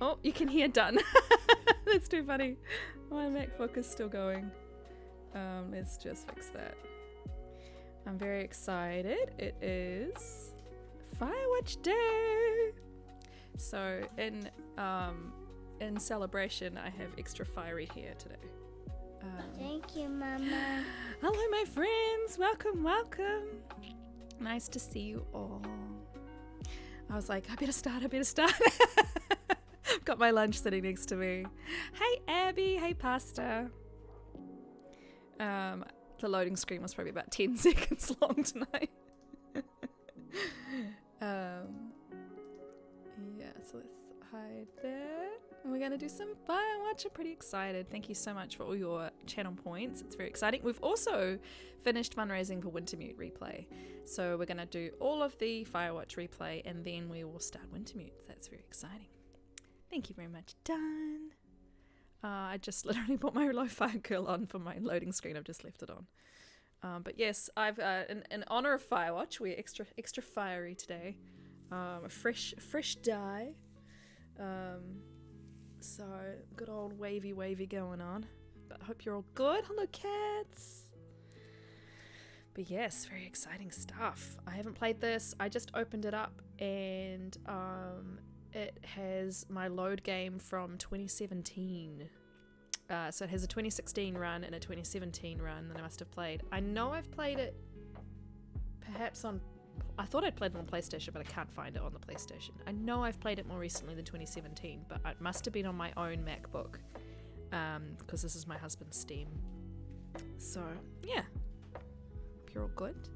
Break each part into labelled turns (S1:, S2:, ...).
S1: Oh, you can hear done. That's too funny. My MacBook is still going. Let's just fix that. I'm very excited. It is Firewatch Day. So in celebration, I have extra fiery hair today.
S2: Thank you, Mama.
S1: Hello, my friends. Welcome, welcome. Nice to see you all. I was like, I better start. Got my lunch sitting next to me. Hey, Abby. Hey, Pasta. The loading screen was probably about 10 seconds long tonight. Yeah, so let's hide there. And we're going to do some Firewatch. I'm pretty excited. Thank you so much for all your channel points. It's very exciting. We've also finished fundraising for Wintermute Replay. So we're going to do all of the Firewatch Replay and then we will start Wintermute. That's very exciting. Thank you very much, Dan. I just literally put my Lo-Fi Girl on for my loading screen. I've just left it on. But yes, I've in honor of Firewatch, we're extra fiery today. A fresh dye. So good old wavy going on. But I hope you're all good. Hello, cats. But yes, very exciting stuff. I haven't played this. I just opened it up and it has my load game from 2017. So it has a 2016 run and a 2017 run that I must have played. I know I've played it perhaps on... I thought I'd played it on PlayStation, but I can't find it on the PlayStation. I know I've played it more recently than 2017, but it must have been on my own MacBook because this is my husband's Steam. So, yeah. Hope you're all good.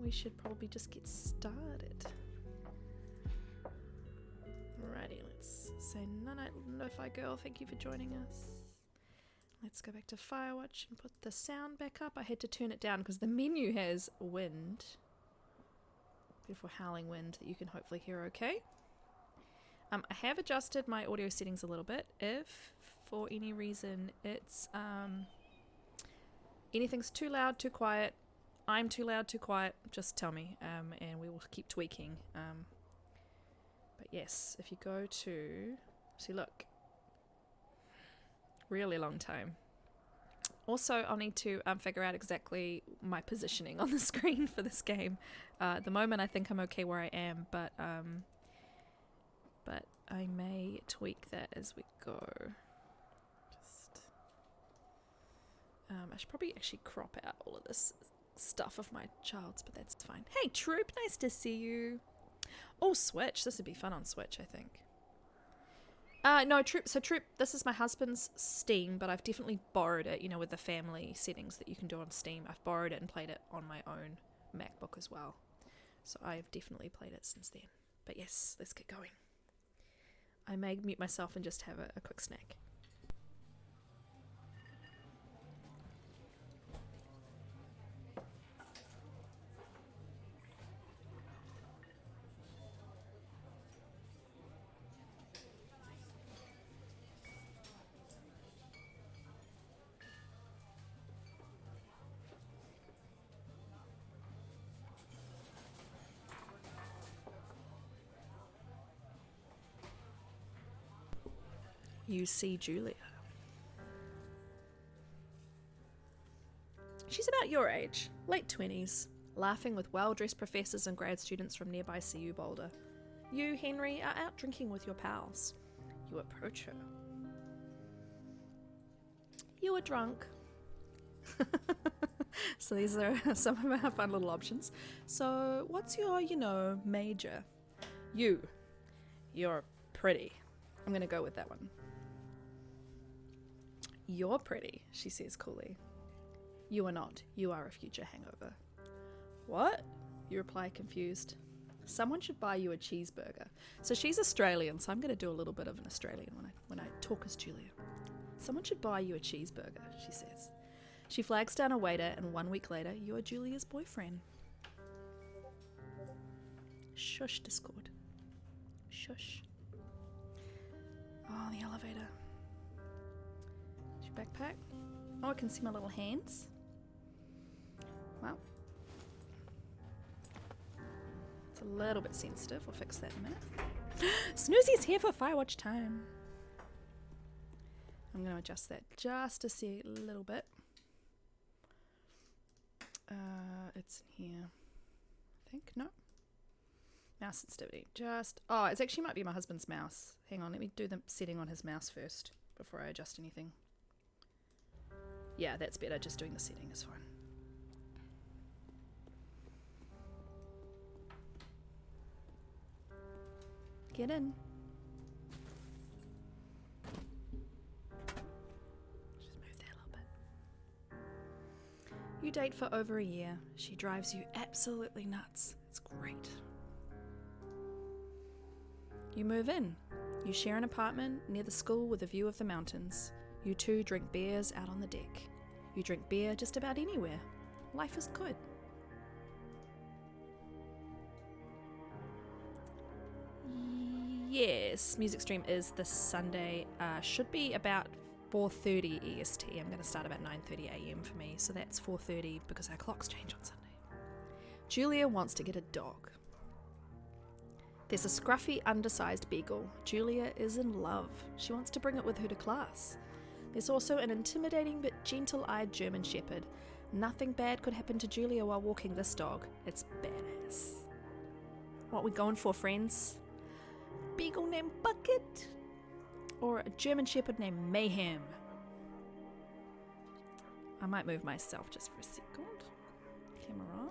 S1: We should probably just get started. Alrighty, let's say Lo-Fi Girl, thank you for joining us. Let's go back to Firewatch and put the sound back up. I had to turn it down because the menu has wind. Beautiful howling wind that you can hopefully hear okay. I have adjusted my audio settings a little bit. If for any reason it's anything's too loud, too quiet, I'm too loud, too quiet, just tell me and we will keep tweaking. But yes, if you go to, see look, really long time. Also, I'll need to figure out exactly my positioning on the screen for this game. At the moment, I think I'm okay where I am, but I may tweak that as we go. I should probably actually crop out all of this stuff of my child's, but that's fine. Hey, Troop, nice to see you. Oh, Switch. This would be fun on Switch, I think. No, Troop, this is my husband's Steam, but I've definitely borrowed it, you know, with the family settings that you can do on Steam. I've borrowed it and played it on my own MacBook as well. So I've definitely played it since then. But yes, let's get going. I may mute myself and just have a quick snack. You see Julia. She's about your age, late 20s, laughing with well-dressed professors and grad students from nearby CU Boulder. You, Henry, are out drinking with your pals. You approach her. You are drunk. So these are some of our fun little options. So what's your, major? You're pretty. I'm going to go with that one. You're pretty, she says coolly. You are not. You are a future hangover. What? You reply confused. Someone should buy you a cheeseburger. So she's Australian, so I'm going to do a little bit of an Australian when I talk as Julia. Someone should buy you a cheeseburger, she says. She flags down a waiter, and 1 week later, you are Julia's boyfriend. Shush, Discord. Shush. Oh, the elevator. Is your backpack? Oh, I can see my little hands. Well. It's a little bit sensitive. We'll fix that in a minute. Snoozy's here for Firewatch time. I'm going to adjust that just to see a little bit. It's in here. I think. No. Mouse sensitivity. Oh, it actually might be my husband's mouse. Hang on, let me do the setting on his mouse first before I adjust anything. Yeah, that's better. Just doing the setting is fine. Get in. Just move that a little bit. You date for over a year. She drives you absolutely nuts. It's great. You move in. You share an apartment near the school with a view of the mountains. You two drink beers out on the deck. You drink beer just about anywhere. Life is good. Yes, music stream is this Sunday. Should be about 4:30 EST. I'm going to start about 9:30 AM for me, so that's 4:30 because our clocks change on Sunday. Julia wants to get a dog. There's a scruffy, undersized beagle. Julia is in love. She wants to bring it with her to class. There's also an intimidating but gentle-eyed German shepherd. Nothing bad could happen to Julia while walking this dog. It's badass. What we going for, friends? Beagle named Bucket? Or a German shepherd named Mayhem? I might move myself just for a second. Camera on.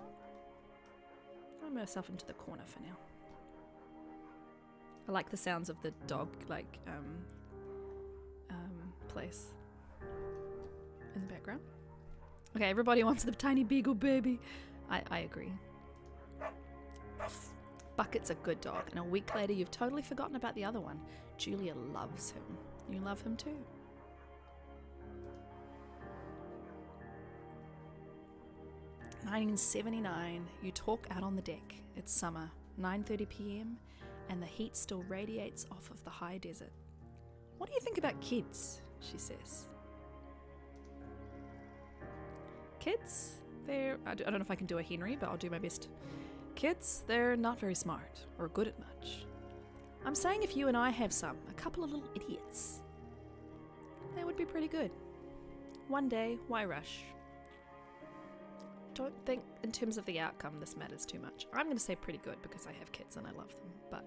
S1: I'll move myself into the corner for now. I like the sounds of the dog, place in the background. Okay, everybody wants the tiny beagle baby. I agree. Bucket's a good dog, and a week later you've totally forgotten about the other one. Julia loves him. You love him too. "1979, you talk out on the deck. It's summer, 9:30 PM, and the heat still radiates off of the high desert. What do you think about kids?" she says. Kids? I don't know if I can do a Henry, but I'll do my best. Kids, they're not very smart or good at much. I'm saying if you and I have a couple of little idiots, that would be pretty good. One day, why rush? Don't think in terms of the outcome this matters too much. I'm going to say pretty good because I have kids and I love them, but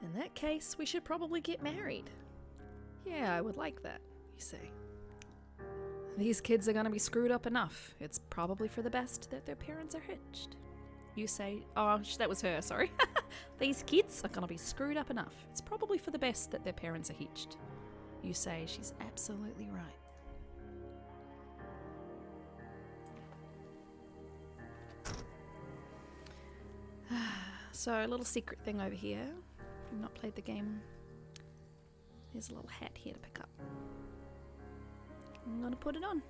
S1: in that case, we should probably get married. Yeah, I would like that, you say. These kids are going to be screwed up enough. It's probably for the best that their parents are hitched. You say, oh, that was her, sorry. These kids are going to be screwed up enough. It's probably for the best that their parents are hitched. You say, she's absolutely right. So, a little secret thing over here. If you've not played the game, there's a little hat here to pick up. I'm going to put it on.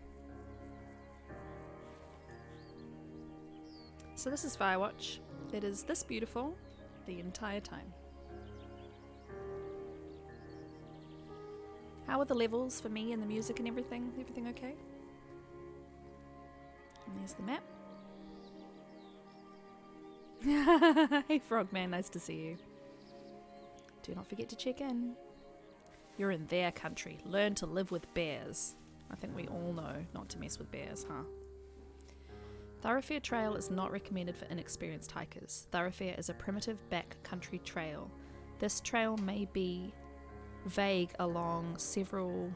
S1: So this is Firewatch. It is this beautiful the entire time. How are the levels for me and the music and everything? Everything okay? And there's the map. Hey Frogman, nice to see you. Do not forget to check in. You're in their country. Learn to live with bears. I think we all know not to mess with bears, huh? Thoroughfare Trail is not recommended for inexperienced hikers. Thoroughfare is a primitive backcountry trail. This trail may be vague along several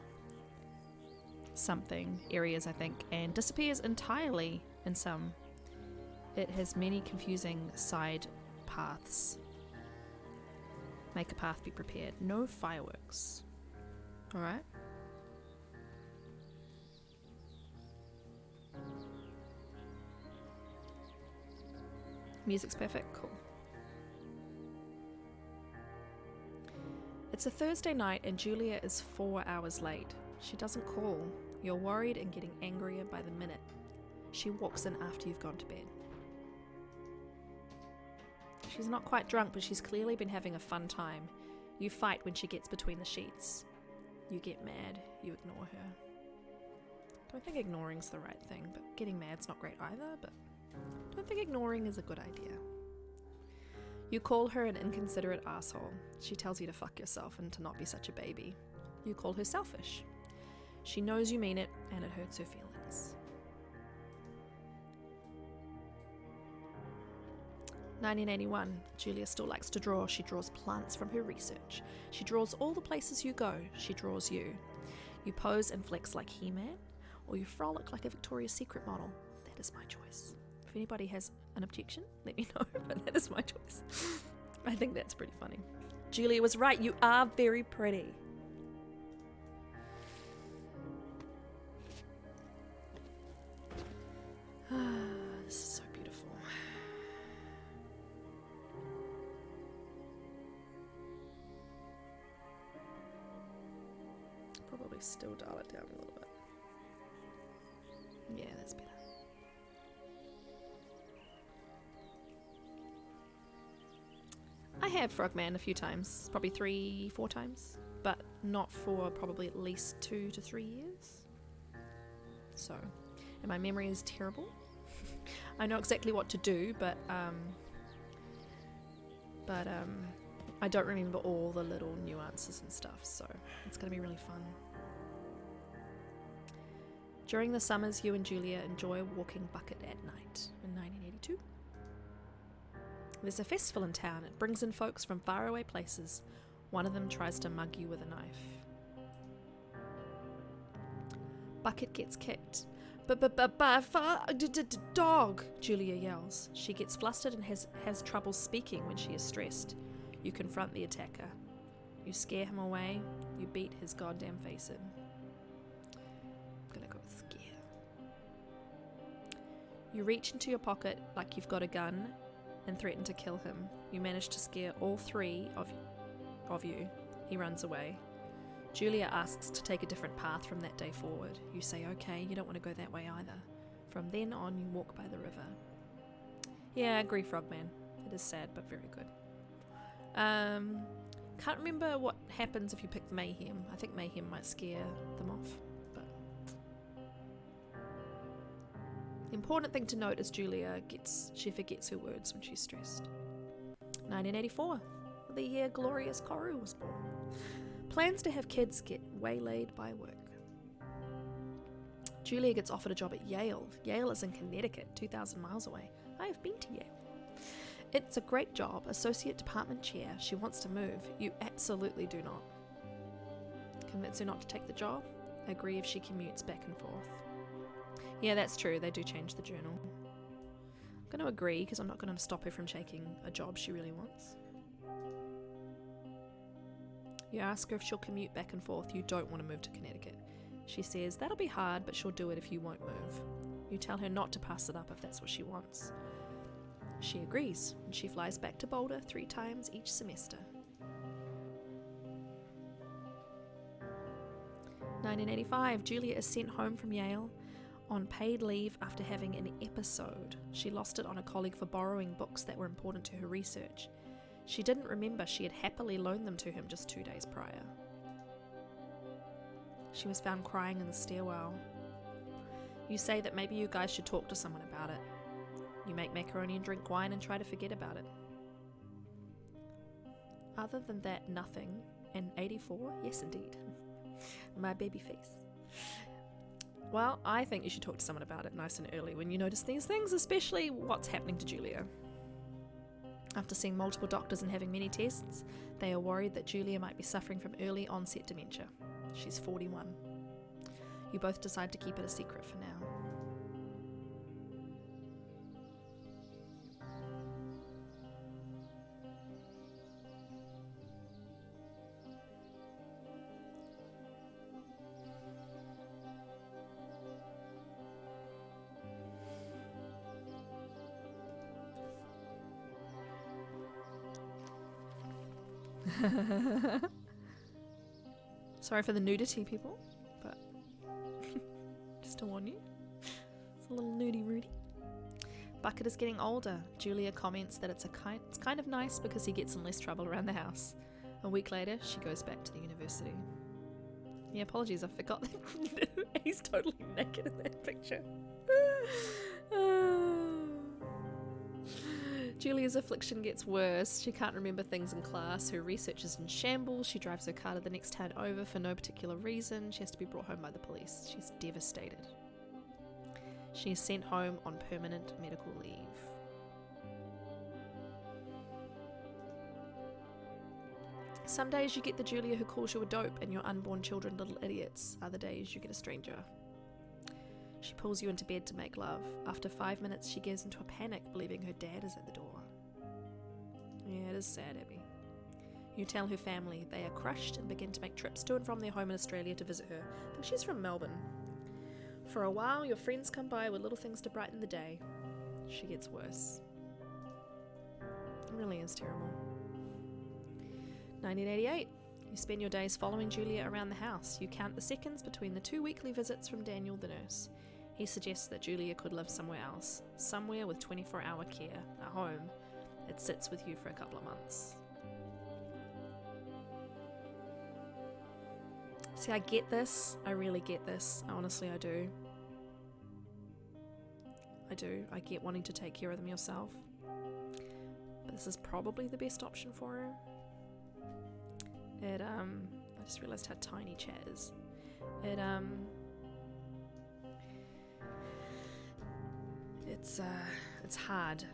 S1: areas, I think, and disappears entirely in some. It has many confusing side paths. Make a path, be prepared. No fireworks. Alright. Music's perfect, cool. It's a Thursday night and Julia is 4 hours late. She doesn't call. You're worried and getting angrier by the minute. She walks in after you've gone to bed. She's not quite drunk, but she's clearly been having a fun time. You fight when she gets between the sheets. You get mad. You ignore her. Don't think ignoring's the right thing, but getting mad's not great either, but don't think ignoring is a good idea. You call her an inconsiderate asshole. She tells you to fuck yourself and to not be such a baby. You call her selfish. She knows you mean it and it hurts her feelings. 1981. Julia still likes to draw. She draws plants from her research. She draws all the places you go. She draws you. You pose and flex like He-Man, or you frolic like a Victoria's Secret model. That is my choice. If anybody has an objection, let me know, but that is my choice. I think that's pretty funny. Julia was right. You are very pretty. This is so beautiful. Probably still dial it down a little bit. Yeah, that's better. I have Frogman a few times, probably 3-4 times, but not for probably at least 2 to 3 years. So, and my memory is terrible. I know exactly what to do, but I don't remember all the little nuances and stuff, so it's going to be really fun. During the summers, you and Julia enjoy walking Bucket at night in 1982. There's a festival in town. It brings in folks from faraway places. One of them tries to mug you with a knife. Bucket gets kicked. Dog! Julia yells. She gets flustered and has trouble speaking when she is stressed. You confront the attacker. You scare him away. You beat his goddamn face in. I'm gonna go with scare. You reach into your pocket like you've got a gun and threaten to kill him. You manage to scare all 3 of you. He runs away. Julia asks to take a different path from that day forward. You say, okay, you don't want to go that way either. From then on, you walk by the river. Yeah, I agree, Frogman. It is sad, but very good. Can't remember what happens if you pick Mayhem. I think Mayhem might scare them off. But the important thing to note is Julia she forgets her words when she's stressed. 1984, the year Glorious Koru was born. Plans to have kids get waylaid by work. Julia gets offered a job at Yale. Yale is in Connecticut, 2,000 miles away. I have been to Yale. It's a great job, associate department chair. She wants to move. You absolutely do not. Convince her not to take the job. Agree if she commutes back and forth. Yeah, that's true. They do change the journal. I'm going to agree because I'm not going to stop her from taking a job she really wants. You ask her if she'll commute back and forth. You don't want to move to Connecticut. She says that'll be hard, but she'll do it if you won't move. You tell her not to pass it up if that's what she wants. She agrees, and she flies back to Boulder 3 times each semester. 1985, Julia is sent home from Yale on paid leave after having an episode. She lost it on a colleague for borrowing books that were important to her research. She didn't remember she had happily loaned them to him just 2 days prior. She was found crying in the stairwell. You say that maybe you guys should talk to someone about it. You make macaroni and drink wine and try to forget about it. Other than that, nothing. And 84? Yes, indeed. My baby face. Well, I think you should talk to someone about it nice and early when you notice these things, especially what's happening to Julia. After seeing multiple doctors and having many tests, they are worried that Julia might be suffering from early onset dementia. She's 41. You both decide to keep it a secret for now. Sorry for the nudity, people, but just to warn you, it's a little nudie-roody. Bucket is getting older. Julia comments that it's kind of nice because he gets in less trouble around the house. A week later, she goes back to the university. Yeah, apologies, I forgot that he's totally naked in that picture. Julia's affliction gets worse. She can't remember things in class. Her research is in shambles. She drives her car to the next town over for no particular reason. She has to be brought home by the police. She's devastated. She is sent home on permanent medical leave. Some days you get the Julia who calls you a dope and your unborn children little idiots. Other days you get a stranger. She pulls you into bed to make love. After 5 minutes she gives into a panic, believing her dad is at the door. Yeah, it is sad, Abby. You tell her family. They are crushed and begin to make trips to and from their home in Australia to visit her. I think she's from Melbourne. For a while your friends come by with little things to brighten the day. She gets worse. It really is terrible. 1988. You spend your days following Julia around the house. You count the seconds between the 2 weekly visits from Daniel the nurse. He suggests that Julia could live somewhere else. Somewhere with 24-hour care. A home. It sits with you for a couple of months. See, I get this. I really get this. Honestly, I do. I do. I get wanting to take care of them yourself. But this is probably the best option for her. I just realised how tiny chat is. It's hard.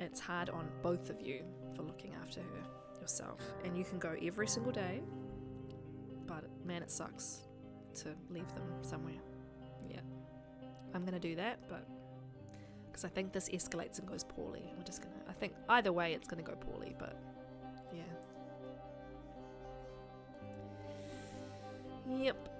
S1: It's hard on both of you for looking after her yourself. And you can go every single day, but man, it sucks to leave them somewhere. Yeah. I'm gonna do that, but because I think this escalates and goes poorly. I think either way it's gonna go poorly, but yeah. Yep.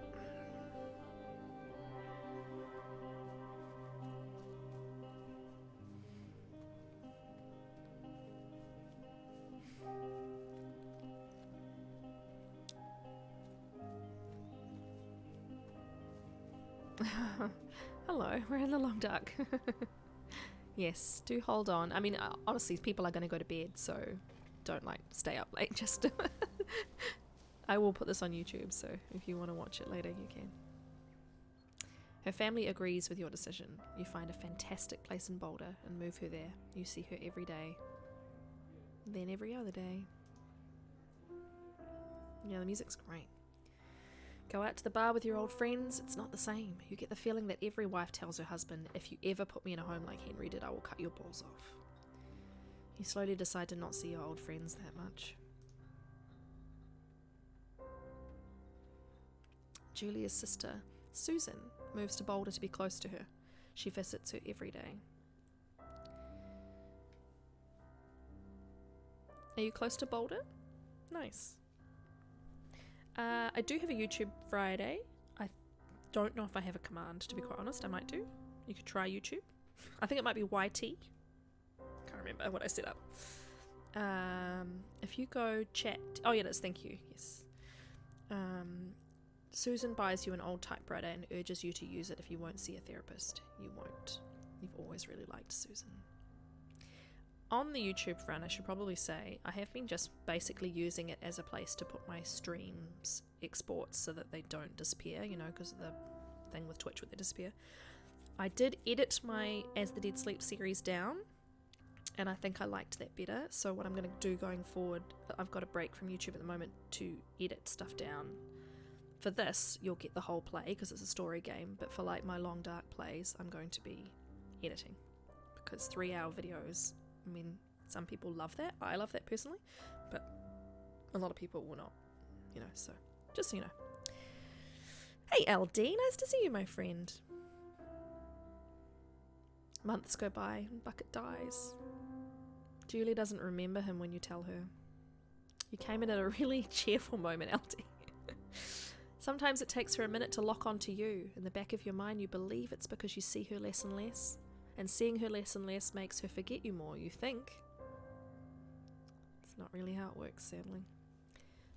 S1: Hello, we're in the long dark. Yes, do hold on. I mean, honestly, people are going to go to bed, so don't stay up late. Just I will put this on YouTube, so if you want to watch it later, you can. Her family agrees with your decision. You find a fantastic place in Boulder and move her there. You see her every day. Then every other day. Yeah, the music's great. Go out to the bar with your old friends. It's not the same. You get the feeling that every wife tells her husband, if you ever put me in a home like Henry did, I will cut your balls off. You slowly decide to not see your old friends that much. Julia's sister, Susan, moves to Boulder to be close to her. She visits her every day. Are you close to Boulder? Nice. I do have a YouTube Friday. I don't know if I have a command, to be quite honest. I might do. You could try YouTube. I think it might be YT. Can't remember what I set up. If you go chat... Oh, yeah, it's thank you. Yes. Susan buys you an old typewriter and urges you to use it if you won't see a therapist. You won't. You've always really liked Susan. On the YouTube front, I should probably say, I have been just basically using it as a place to put my streams exports so that they don't disappear, you know, because of the thing with Twitch where they disappear. I did edit my As the Dead Sleep series down, and I think I liked that better. So what I'm going to do going forward, I've got a break from YouTube at the moment to edit stuff down. For this, you'll get the whole play because it's a story game, but for like my long dark plays, I'm going to be editing because 3-hour videos, I mean, some people love that. I love that personally, but a lot of people will not, you know, so just so you know. Hey LD, nice to see you, my friend. Months go by and Bucket dies. Julie doesn't remember him when you tell her. You came in at a really cheerful moment, LD. Sometimes it takes her a minute to lock onto you. In the back of your mind, you believe it's because you see her less and less. And seeing her less and less makes her forget you more, you think. It's not really how it works, sadly.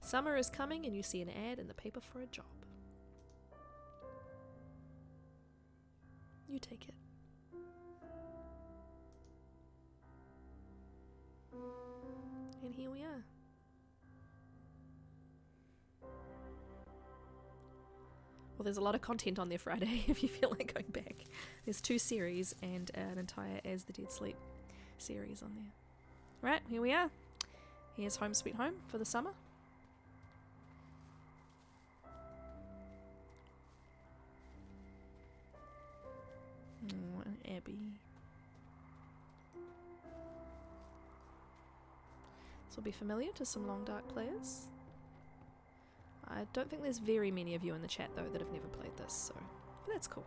S1: Summer is coming and you see an ad in the paper for a job. You take it. And here we are. Well, there's a lot of content on there Friday if you feel like going back. There's 2 series and an entire As the Dead Sleep series on there. Right, here we are. Here's Home Sweet Home for the summer. Oh, and Abby. This will be familiar to some Long Dark players. I don't think there's very many of you in the chat though that have never played this, so but that's cool.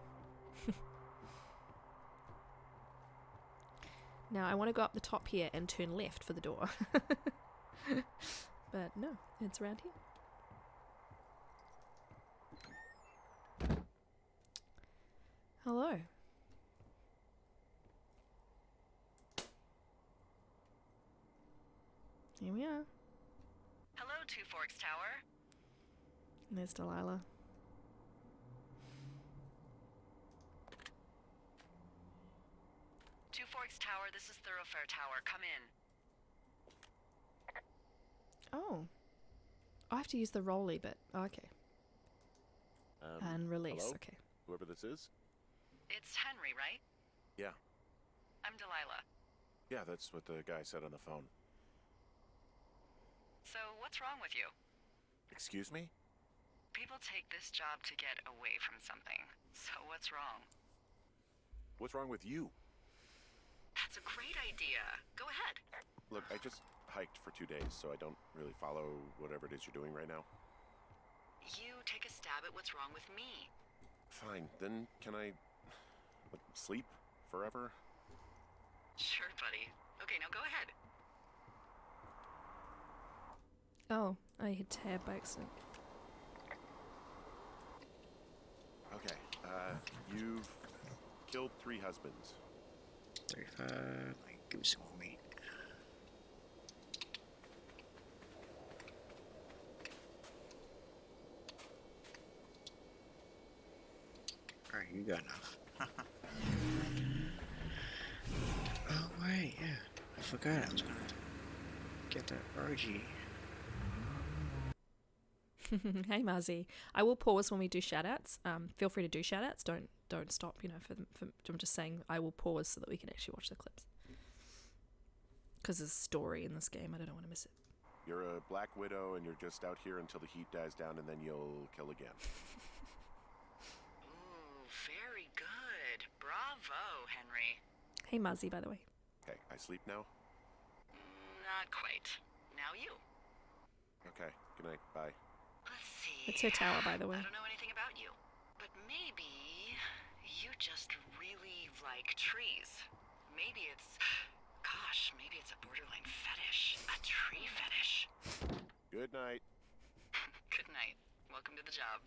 S1: Now I want to go up the top here and turn left for the door. But no, it's around here. Hello. Here we are.
S3: Hello, Two Forks Tower.
S1: And there's Delilah.
S3: Two Forks Tower, this is Thoroughfare Tower. Come in.
S1: Oh. I have to use the rolly bit. Oh, okay. And release.
S4: Hello?
S1: Okay.
S4: Whoever this is?
S3: It's Henry, right?
S4: Yeah.
S3: I'm Delilah.
S4: Yeah, that's what the guy said on the phone.
S3: So, what's wrong with you?
S4: Excuse me?
S3: People take this job to get away from something. So, what's wrong?
S4: What's wrong with you?
S3: That's a great idea. Go ahead.
S4: Look, I just hiked for 2 days, so I don't really follow whatever it is you're doing right now.
S3: You take a stab at what's wrong with me.
S4: Fine, then can I sleep forever?
S3: Sure, buddy. Okay, now go ahead.
S1: Oh, I hit tab by accident.
S4: Okay, you've killed 3 husbands.
S5: 35. Give me some more meat. Alright, you got enough. Oh, wait, yeah. I forgot I was gonna get that RG.
S1: Hey Marzi, I will pause when we do shoutouts. Feel free to do shoutouts. Don't stop. You know, I'm just saying I will pause so that we can actually watch the clips. Because there's a story in this game. I don't want to miss it.
S4: You're a Black Widow and you're just out here until the heat dies down and then you'll kill again.
S3: Ooh, very good. Bravo, Henry.
S1: Hey Marzi, by the way.
S4: Okay, I sleep now?
S3: Not quite. Now you.
S4: Okay, good night, bye.
S3: Let's see.
S1: It's her tower, by the way.
S3: I don't know anything about you, but maybe you just really like trees. Maybe it's a borderline fetish. A tree fetish.
S4: Good night.
S3: Good night. Welcome to the job.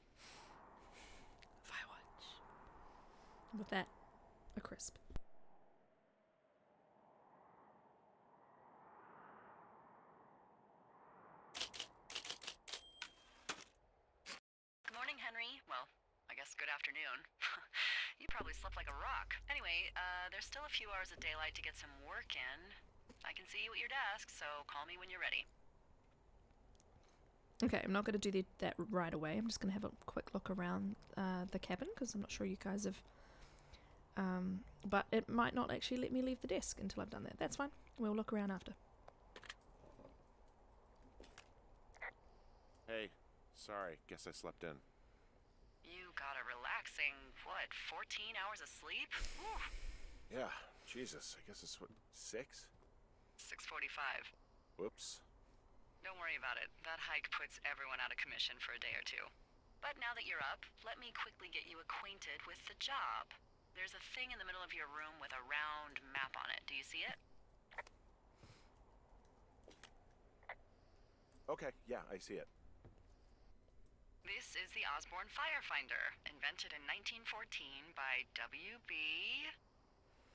S1: Firewatch. With that, a crisp.
S3: Good morning, Henry. Well, I guess good afternoon. You probably slept like a rock. Anyway, there's still a few hours of daylight to get some work in. I can see you at your desk, so call me when you're ready.
S1: Okay, I'm not going to do that right away. I'm just going to have a quick look around the cabin because I'm not sure you guys have... but it might not actually let me leave the desk until I've done that. That's fine. We'll look around after.
S4: Hey, sorry, guess I slept in.
S3: You got a relaxing, 14 hours of sleep? Whew.
S4: Yeah, Jesus, I guess it's what, 6?
S3: 6:45.
S4: Whoops.
S3: Don't worry about it. That hike puts everyone out of commission for a day or two. But now that you're up, let me quickly get you acquainted with the job. There's a thing in the middle of your room with a round map on it. Do you see it?
S4: Okay, yeah, I see it.
S3: This is the Osborne Firefinder, invented in 1914 by W.B.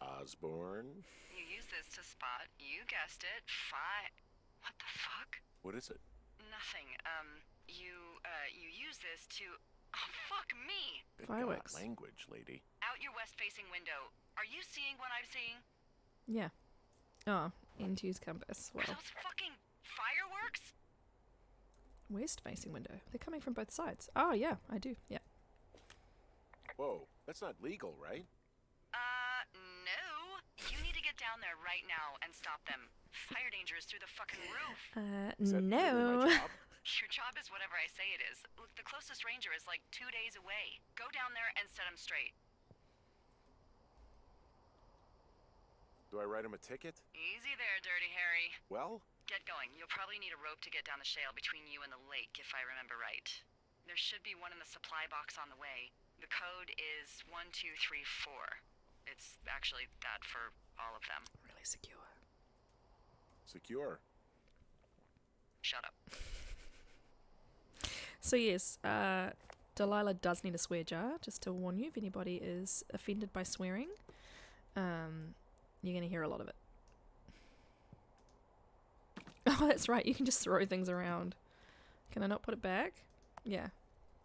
S4: Osborne?
S3: You use this to spot, you guessed it, What the fuck?
S4: What is it?
S3: Nothing. You use this to... Oh, fuck me!
S4: Good
S1: Fireworks.
S4: God, language, lady.
S3: Out your west-facing window. Are you seeing what I'm seeing?
S1: Yeah. Oh, N2's compass.
S3: Are
S1: Well,
S3: those fucking fireworks?
S1: west-facing window. They're coming from both sides. Oh, yeah, I do. Yeah.
S4: Whoa, that's not legal, right?
S3: No. You need to get down there right right now and stop them. Fire danger is through the fucking roof.
S4: Is that really
S1: No.
S4: my job?
S3: Your job is whatever I say it is. Look, the closest ranger is like 2 days away. Go down there and set him straight.
S4: Do I write him a ticket?
S3: Easy there, Dirty Harry.
S4: Well,
S3: Get going. You'll probably need a rope to get down the shale between you and the lake, if I remember right. There should be one in the supply box on the way. The code is 1234. It's actually that for all of them.
S1: Really secure.
S4: secure.
S3: Shut up.
S1: So yes, Delilah does need a swear jar, just to warn you if anybody is offended by swearing. You're going to hear a lot of it. Oh, that's right, you can just throw things around. Can I not put it back? Yeah,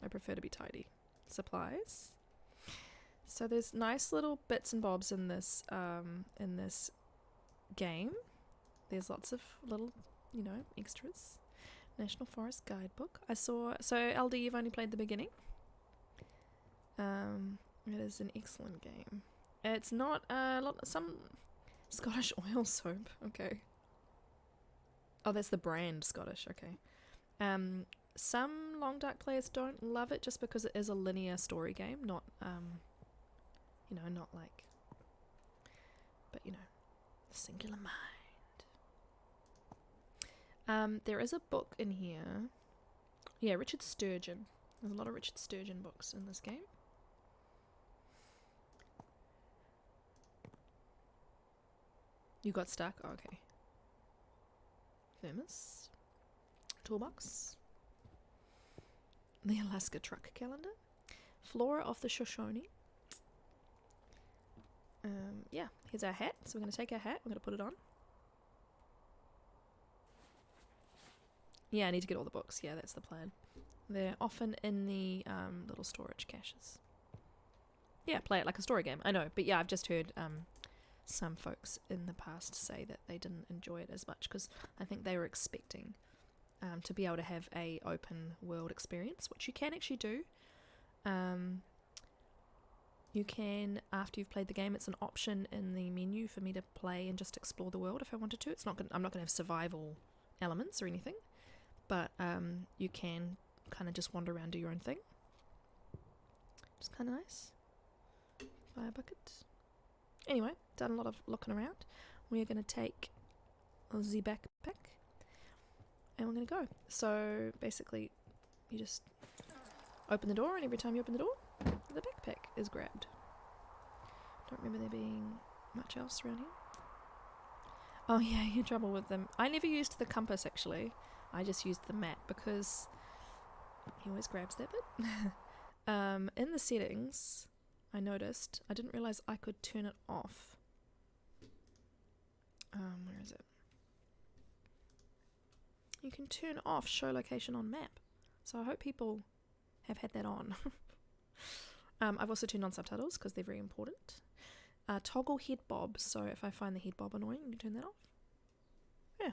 S1: I prefer to be tidy. Supplies. So there's nice little bits and bobs in this game. There's lots of little, extras. National Forest Guidebook. So LD, you've only played the beginning. It is an excellent game. It's not some Scottish oil soap. Okay. Oh, that's the brand Scottish. Okay. Some Long Dark players don't love it just because it is a linear story game, not not like, but singular mind. There is a book in here. Yeah, Richard Sturgeon. There's a lot of Richard Sturgeon books in this game. You got stuck? Oh, okay. Thermos. Toolbox. The Alaska Truck Calendar. Flora of the Shoshone. Yeah, here's our hat. So we're going to take our hat. We're going to put it on. Yeah, I need to get all the books. Yeah, that's the plan. They're often in the little storage caches. Yeah, play it like a story game. I know, but yeah, I've just heard some folks in the past say that they didn't enjoy it as much because I think they were expecting to be able to have a open world experience, which you can actually do. You can, after you've played the game, it's an option in the menu for me to play and just explore the world if I wanted to. I'm not going to have survival elements or anything, but you can kind of just wander around, do your own thing. It's kind of nice. Fire bucket. Anyway, done a lot of looking around. We're going to take the backpack and we're going to go. So basically, you just open the door, and every time you open the door, the backpack is grabbed. Don't remember there being much else around here. Oh yeah, you had trouble with them. I never used the compass actually. I just used the map because he always grabs that bit. In the settings, I noticed, I didn't realize I could turn it off. Where is it? You can turn off show location on map. So I hope people have had that on. I've also turned on subtitles because they're very important. Toggle head bob. So if I find the head bob annoying, you can turn that off. Yeah.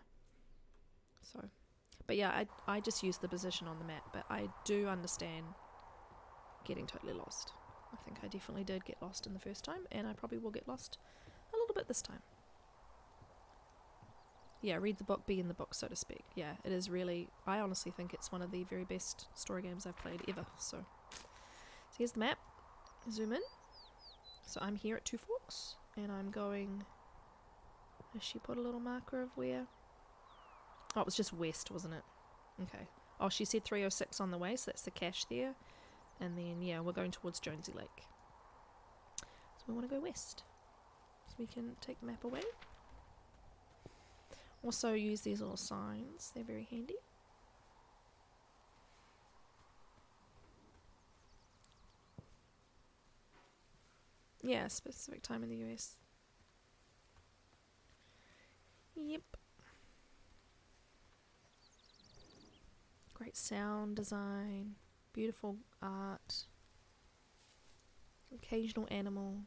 S1: So, but yeah, I just use the position on the map, but I do understand getting totally lost. I think I definitely did get lost in the first time, and I probably will get lost a little bit this time. Yeah, read the book, be in the book, so to speak. Yeah, it is really, I honestly think it's one of the very best story games I've played ever. So here's the map. Zoom in. So I'm here at Two Forks, and I'm going, has she put a little marker of where? Oh, it was just west, wasn't it? Okay. Oh, she said 306 on the way, so that's the cache there. And then, yeah, we're going towards Jonesy Lake. So we want to go west. So we can take the map away. Also use these little signs. They're very handy. Yeah, specific time in the US. Yep. Great sound design. Beautiful art. Occasional animal.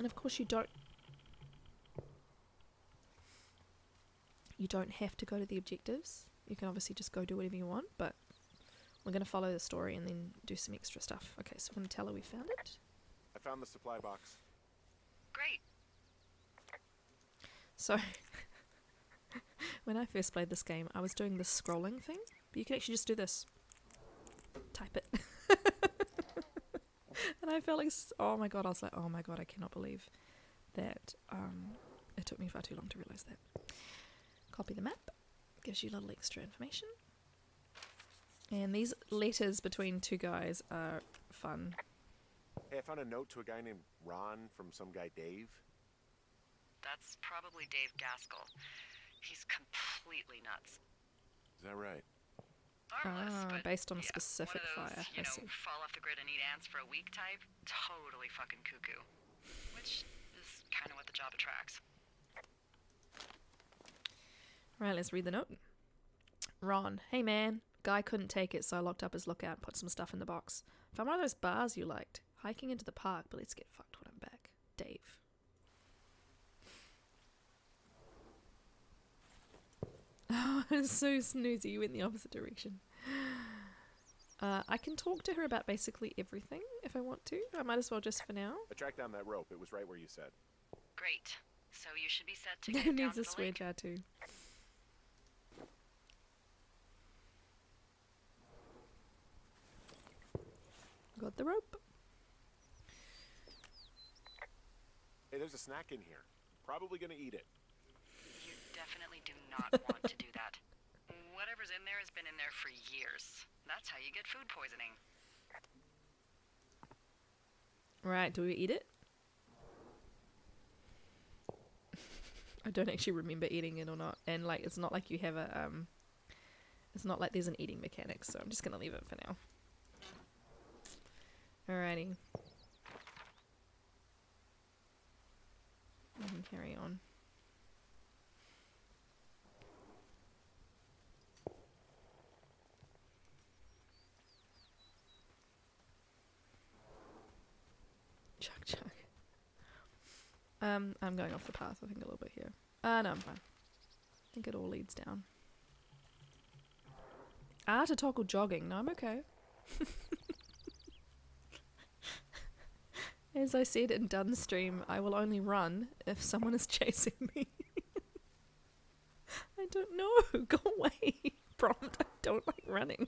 S1: And of course you don't have to go to the objectives. You can obviously just go do whatever you want, but we're going to follow the story and then do some extra stuff. Okay, so I'm going to tell her we found it.
S4: I found the supply box.
S3: Great.
S1: So, when I first played this game, I was doing this scrolling thing, but you can actually just do this. Type it. And I felt like, oh my god, I was like, oh my god, I cannot believe that it took me far too long to realise that. Copy the map, gives you a little extra information. And these letters between two guys are fun.
S4: Hey, I found a note to a guy named Ron from some guy Dave.
S3: That's probably Dave Gaskell. He's completely nuts.
S4: Is that right?
S3: Harmless, but
S1: based on a
S3: yeah,
S1: specific
S3: one of those,
S1: fire.
S3: you
S1: I
S3: know,
S1: see.
S3: fall off the grid and eat ants for a week type. Totally fucking cuckoo. Which is kind of what the job attracts.
S1: Right, let's read the note. Ron, hey man, guy couldn't take it, so I locked up his lookout and put some stuff in the box. Found one of those bars you liked. Hiking into the park, but let's get fucked when I'm back. Dave. Oh, it's so snoozy. You went the opposite direction. I can talk to her about basically everything if I want to. I might as well just for now.
S4: I tracked down that rope. It was right where you said.
S3: Great. So you should be set to
S1: Who
S3: get down
S1: needs
S3: to
S1: a
S3: the
S1: swear
S3: lake.
S1: jar too? Got the rope.
S4: Hey, there's a snack in here. Probably gonna eat it.
S3: You definitely do not want to do that. Whatever's in there has been in there for years. That's how you get food poisoning.
S1: Right, do we eat it? I don't actually remember eating it or not. And like, it's not like you have a, it's not like there's an eating mechanic, so I'm just gonna leave it for now. Alrighty. We can carry on. Chug. I'm going off the path, I think, a little bit here. No, I'm fine. I think it all leads down. To toggle jogging. No, I'm okay. As I said in Dunstream, I will only run if someone is chasing me. I don't know. Go away. Prompt. I don't like running.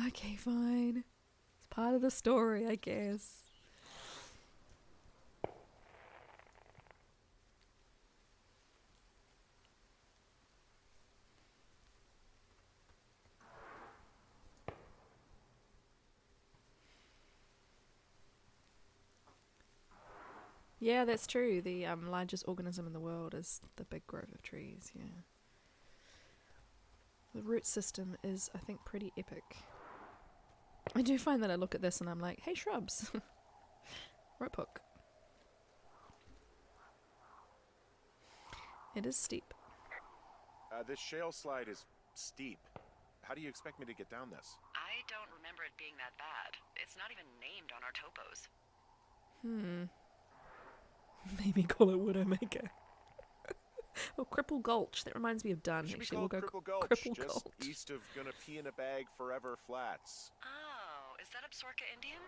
S1: Okay, fine. It's part of the story, I guess. Yeah, that's true. The largest organism in the world is the big grove of trees, yeah. The root system is, I think, pretty epic. I do find that I look at this and I'm like, hey, shrubs. Rope hook. It is steep.
S4: This shale slide is steep. How do you expect me to get down this?
S3: I don't remember it being that bad. It's not even named on our topos.
S1: Maybe call it Widowmaker. Or Cripple Gulch. That reminds me of Dun.
S4: It should be
S1: Actually,
S4: called
S1: we'll go
S4: Cripple Gulch,
S1: Cripple
S4: just
S1: Gulch.
S4: east of Gonna Pee in a Bag Forever Flats.
S3: Oh, is that Absorka Indian?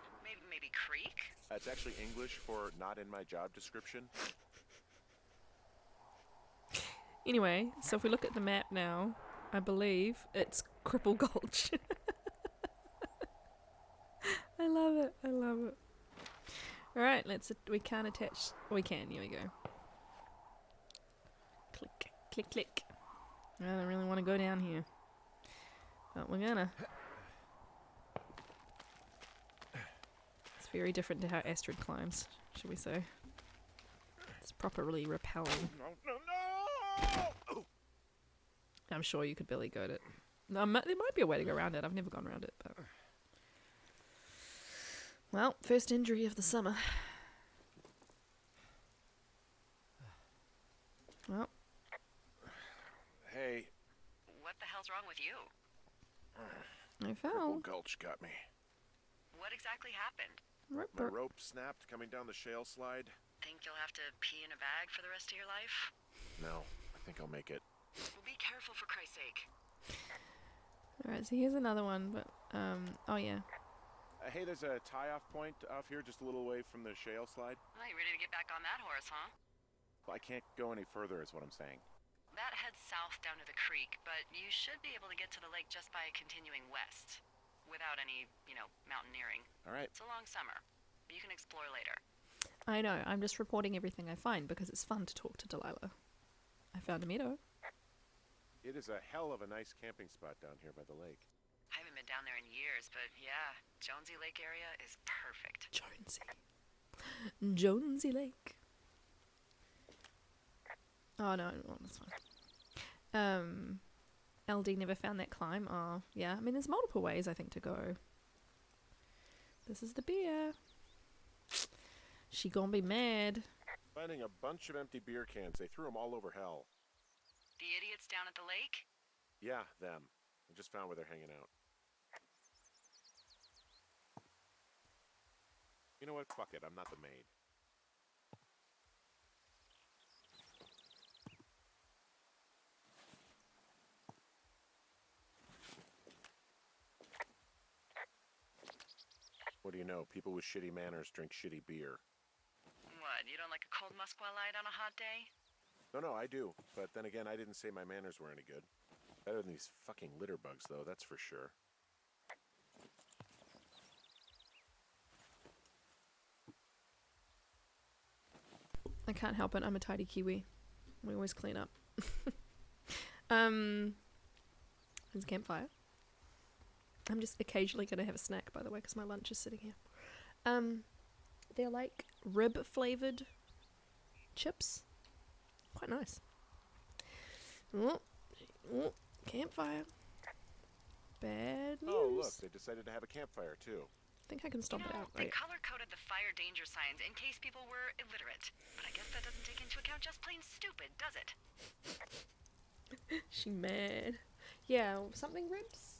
S3: Maybe Creek?
S4: That's actually English for not in my job description.
S1: Anyway, so if we look at the map now, I believe it's Cripple Gulch. I love it. I love it. Alright, we can't attach. We can, here we go. Click, click, click. I don't really want to go down here. But we're gonna. It's very different to how Astrid climbs, should we say. It's properly repelling.
S4: No!
S1: I'm sure you could barely go to it. There might be a way to go around it. I've never gone around it, but... Well, first injury of the summer. Well.
S4: Hey.
S3: What the hell's wrong with you?
S1: I
S4: Cripple
S1: fell.
S4: Gulch got me.
S3: What exactly happened?
S4: My rope snapped coming down the shale slide.
S3: Think you'll have to pee in a bag for the rest of your life?
S4: No, I think I'll make it.
S3: Well, be careful for Christ's sake.
S1: Alright, so here's another one, but, oh yeah.
S4: Hey, there's a tie-off point off here just a little away from the shale slide.
S3: Well, you ready to get back on that horse, huh?
S4: Well, I can't go any further is what I'm saying.
S3: That heads south down to the creek, but you should be able to get to the lake just by continuing west. Without any, mountaineering.
S4: All right.
S3: It's a long summer. You can explore later.
S1: I know, I'm just reporting everything I find because it's fun to talk to Delilah. I found a meadow.
S4: It is a hell of a nice camping spot down here by the lake.
S3: I haven't been down there in years, but yeah, Jonesy Lake area is perfect.
S1: Jonesy. Jonesy Lake. Oh no, that's fine. LD never found that climb. Oh, yeah. I mean, there's multiple ways, I think, to go. This is the beer. She gonna be mad.
S4: Finding a bunch of empty beer cans. They threw them all over hell.
S3: The idiots down at the lake?
S4: Yeah, them. I just found where they're hanging out. You know what? Fuck it. I'm not the maid. What do you know? People with shitty manners drink shitty beer.
S3: What, you don't like a cold Musqua Light on a hot day?
S4: No, I do. But then again, I didn't say my manners were any good. Better than these fucking litter bugs, though, that's for sure.
S1: I can't help it. I'm a tidy Kiwi. We always clean up. There's a campfire. I'm just occasionally going to have a snack, by the way, because my lunch is sitting here. They're like rib-flavored chips. Quite nice. Oh, campfire. Bad news.
S4: Oh, look, they decided to have a campfire, too.
S1: I think I can stomp it out.
S3: They color-coded the fire danger signs in case people were illiterate. But I guess that doesn't take into account just plain stupid, does it?
S1: She mad. Yeah, something ribs?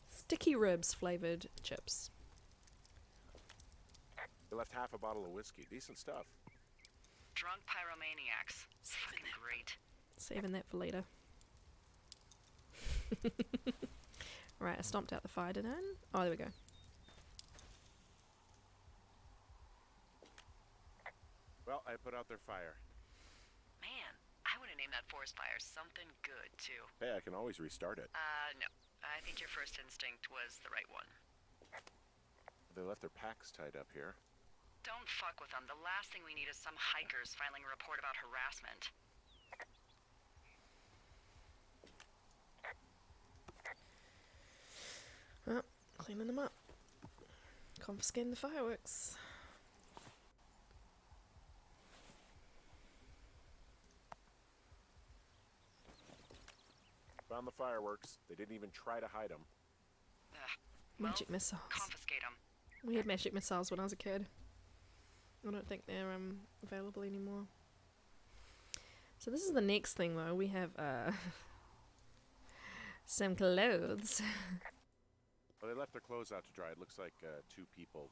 S1: Sticky ribs flavored chips.
S4: They left half a bottle of whiskey. Decent stuff.
S3: Drunk pyromaniacs. Fucking great.
S1: Saving that for later. Right, I stomped out the fire, didn't I? Oh, there we go.
S4: Well, I put out their fire.
S3: Man, I would have named that forest fire something good, too.
S4: Hey, I can always restart it.
S3: No. I think your first instinct was the right one.
S4: They left their packs tied up here.
S3: Don't fuck with them. The last thing we need is some hikers filing a report about harassment.
S1: Oh, cleaning them up. Confiscating the fireworks.
S4: Found the fireworks. They didn't even try to hide them.
S1: Magic missiles.
S3: Confiscate them.
S1: We had magic missiles when I was a kid. I don't think they're available anymore. So this is the next thing though. We have some clothes.
S4: Well, they left their clothes out to dry. It looks like 2 people.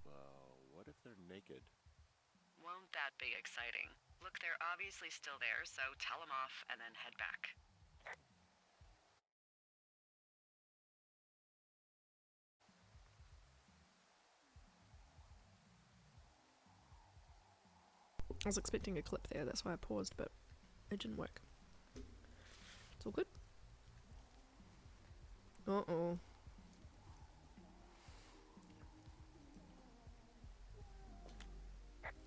S4: Well, what if they're naked?
S3: Won't that be exciting? Look, they're obviously still there, so tell them off and then head back.
S1: I was expecting a clip there, that's why I paused, but it didn't work. It's all good. Uh-oh.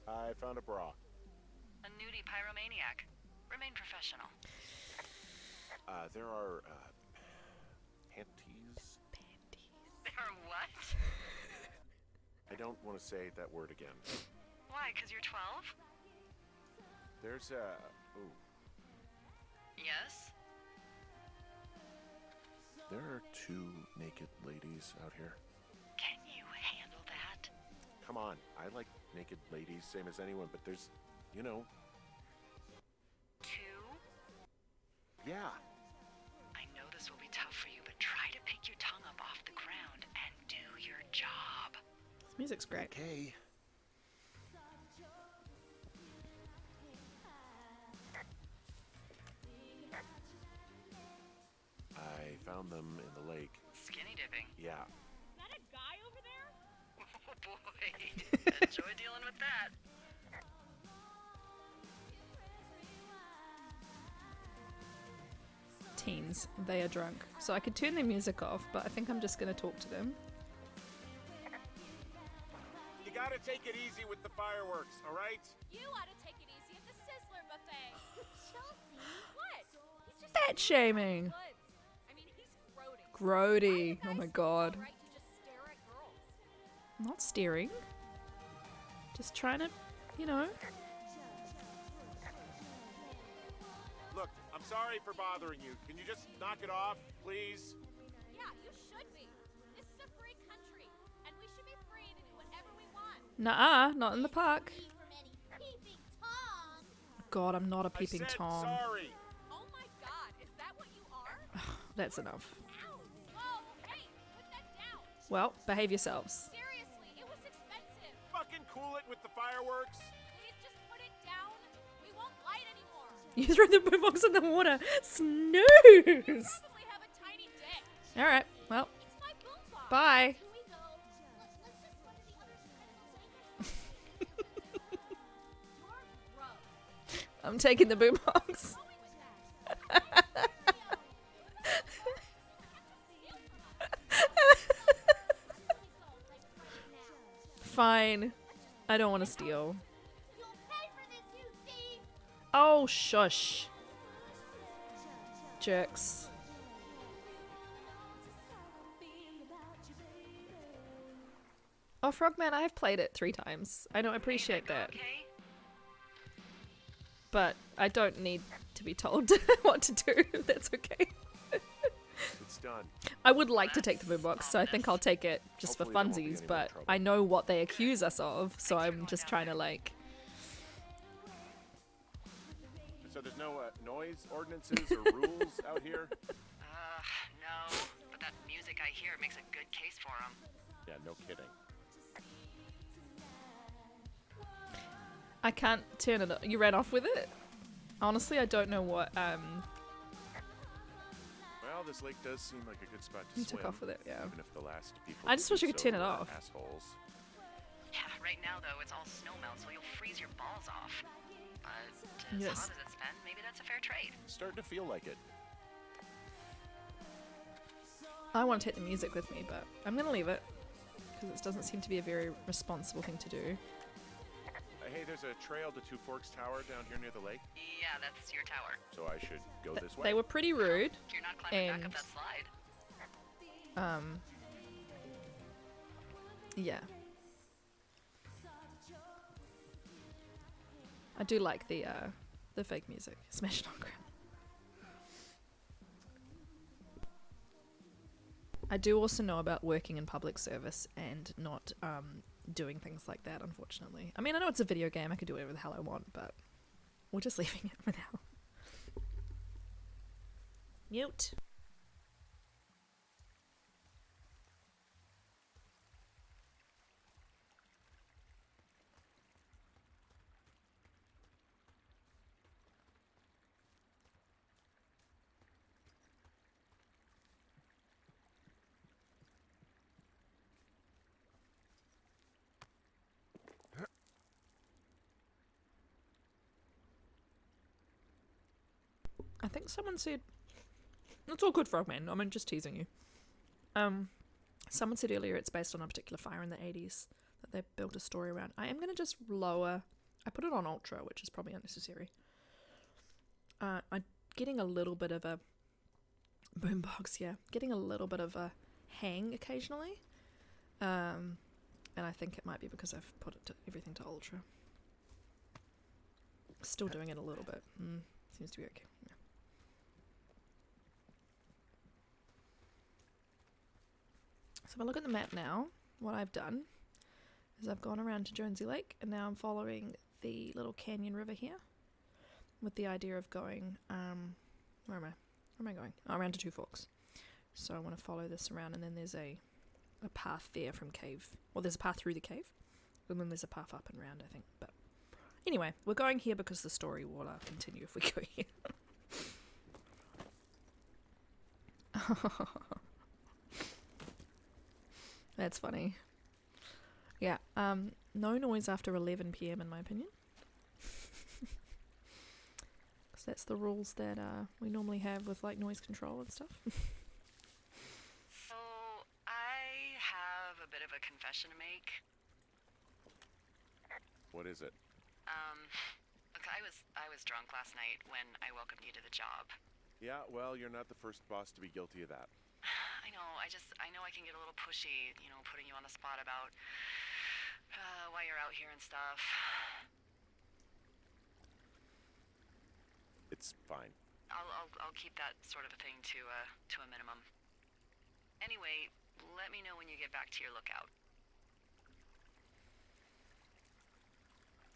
S4: I found a bra.
S3: A nudie pyromaniac. Remain professional.
S4: There are, panties?
S3: There are what?
S4: I don't want to say that word again.
S3: Why, 'cause you're 12?
S4: There's ooh.
S3: Yes?
S4: There are 2 naked ladies out here.
S3: Can you handle that?
S4: Come on, I like naked ladies, same as anyone, but there's, you know.
S3: 2?
S4: Yeah.
S3: I know this will be tough for you, but try to pick your tongue up off the ground and do your job.
S1: This music's great.
S4: Okay.
S3: typing.
S4: Yeah.
S6: Is that a guy over there?
S3: Oh boy. Enjoy dealing with that.
S1: Teens, they are drunk. So I could turn their music off, but I think I'm just gonna talk to them.
S4: You gotta take it easy with the fireworks, all right?
S6: You ought to take it easy at the Sizzler buffet.
S2: Chelsea.
S6: What? He's just
S1: Fat shaming.
S6: woods. I mean, he's grody.
S1: Grody. Oh my god.
S6: Right to just stare at girls.
S1: I'm not staring. Just trying to, you know.
S4: Look, I'm sorry for bothering you. Can you just knock it off, please?
S6: Yeah, you should be. This is a free country, and we should be free to do whatever we want.
S1: Nuh-uh, not in the park.
S2: Free from any peeping Tom.
S1: God, I'm not a peeping
S4: I said
S1: Tom.
S4: sorry.
S6: Oh my god, is that what you are?
S1: That's enough.
S6: Ow! Whoa, hey, put that down.
S1: Well, behave yourselves.
S6: Seriously, it was expensive.
S4: Fucking cool it with the fireworks.
S6: Please just put it down. We won't light anymore.
S1: You threw the boombox in the water. Snooze!
S6: Probably have a tiny dick.
S1: Alright, well,
S6: It's my boombox.
S1: bye.
S2: Here we go. Let's just go to the other side of the lake.
S6: You're gross.
S1: I'm taking the boombox.
S6: Going with that.
S1: Fine. I don't want to steal.
S2: You'll pay for this, you thief.
S1: Oh, shush. Jerks. Oh, Frogman, I have played it 3 times. I don't appreciate that.
S3: Okay?
S1: But I don't need to be told what to do. That's okay.
S4: It's done.
S1: I would like to take the boombox, so I think I'll take it just for
S4: Hopefully there won't be
S1: funsies,
S4: any more
S1: but
S4: trouble.
S1: I know what they accuse us of, so I'm just trying to, like...
S4: So there's no noise ordinances or rules out here?
S3: No. But that music I hear makes a good case for him.
S4: Yeah, no kidding.
S1: I can't turn it. You ran off with it? Honestly, I don't know what.
S4: Well, this lake does seem like a good spot to
S1: You
S4: swim.
S1: took off with it, yeah.
S4: Even if the last people
S1: I just
S4: who
S1: wish I
S4: do
S1: could
S4: so
S1: turn it
S4: were
S1: off.
S4: Assholes.
S3: Yeah, right now though it's all snowmelt, so you'll freeze your balls off. But as
S1: Yes.
S3: hot as it's been, maybe that's a fair trade.
S4: It's starting to feel like it.
S1: I want to take the music with me, but I'm gonna leave it because it doesn't seem to be a very responsible thing to do.
S4: Hey, there's a trail to Two Forks Tower down here near the lake,
S3: Yeah, that's your tower.
S4: so I should go this way.
S1: They were pretty rude.
S3: You're not climbing back
S1: And-
S3: up that slide.
S1: Yeah. I do like the fake music. Smash it on ground. I do also know about working in public service and not doing things like that, unfortunately. I mean, I know it's a video game, I could do whatever the hell I want, but we're just leaving it for now. Mute. I think someone said it's all good, Frogman. I'm just teasing you. Someone said earlier it's based on a particular fire in the 80s that they built a story around. I am gonna just lower. I put it on ultra, which is probably unnecessary. I'm getting a little bit of a boombox, yeah. Getting a little bit of a hang occasionally. And I think it might be because I've put it to everything to ultra. Still doing it a little bit. Seems to be okay. Yeah. So if I look at the map now, what I've done is I've gone around to Jonesy Lake and now I'm following the little canyon river here with the idea of going, where am I going? Oh, around to Two Forks. So I want to follow this around and then there's a path there from cave. Well, there's a path through the cave and then there's a path up and round, I think. But anyway, we're going here because the story will continue if we go here. That's funny. Yeah, no noise after 11 p.m. in my opinion. Because that's the rules that we normally have with like noise control and stuff.
S3: So, I have a bit of a confession to make.
S4: What is it?
S3: Look, I was drunk last night when I welcomed you to the job.
S4: Yeah, well, you're not the first boss to be guilty of that.
S3: I know, I know I can get a little pushy, you know, putting you on the spot about why you're out here and stuff.
S4: It's fine.
S3: I'll keep that sort of a thing to a minimum. Anyway, let me know when you get back to your lookout.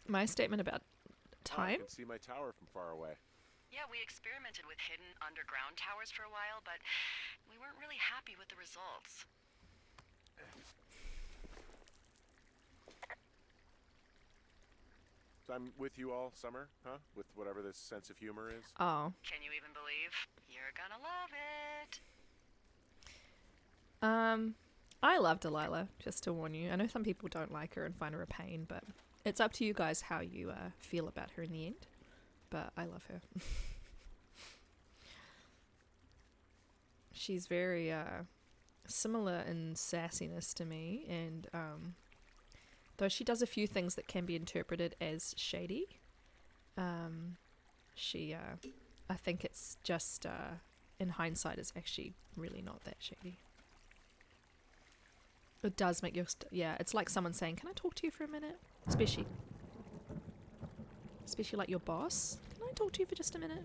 S1: My statement about
S4: Oh, I
S1: time?
S4: can see my tower from far away.
S3: Yeah, we experimented with hidden underground towers for a while, but we weren't really happy with the results.
S4: So I'm with you all summer, huh? With whatever this sense of humor is.
S1: Oh.
S3: Can you even believe? You're gonna love it.
S1: I love Delilah, just to warn you. I know some people don't like her and find her a pain, but it's up to you guys how you feel about her in the end. But I love her. She's very similar in sassiness to me, and though she does a few things that can be interpreted as shady, she, I think it's just, in hindsight, is actually really not that shady. It does make your, yeah, it's like someone saying, can I talk to you for a minute? Especially like your boss. Can I talk to you for just a minute?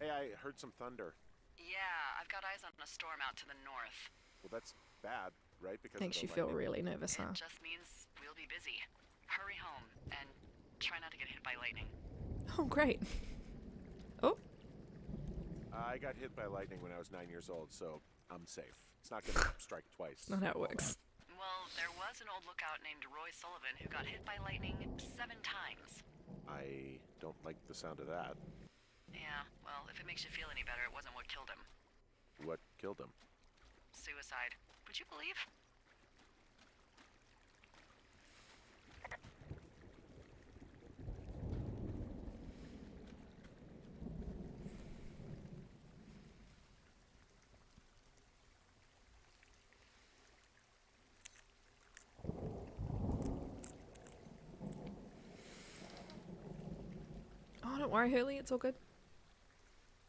S4: Hey, I heard some thunder.
S3: Yeah, I've got eyes on a storm out to the north.
S4: Well, that's bad, right? Because
S1: Makes
S4: of
S1: you
S4: the
S1: feel
S4: lightning.
S1: really nervous, huh?
S3: It just means we'll be busy. Hurry home and try not to get hit by lightning.
S1: Oh, great. Oh,
S4: I got hit by lightning when I was 9 years old, so I'm safe. It's not gonna strike twice.
S1: not how it
S4: All
S1: works.
S3: Well, there was an old lookout named Roy Sullivan who got hit by lightning 7 times.
S4: that. I don't like the sound of that.
S3: Yeah, well, if it makes you feel any better, it wasn't what killed him.
S4: What killed him?
S3: Suicide. Would you believe?
S1: Oh, don't worry, Hurley, it's all good.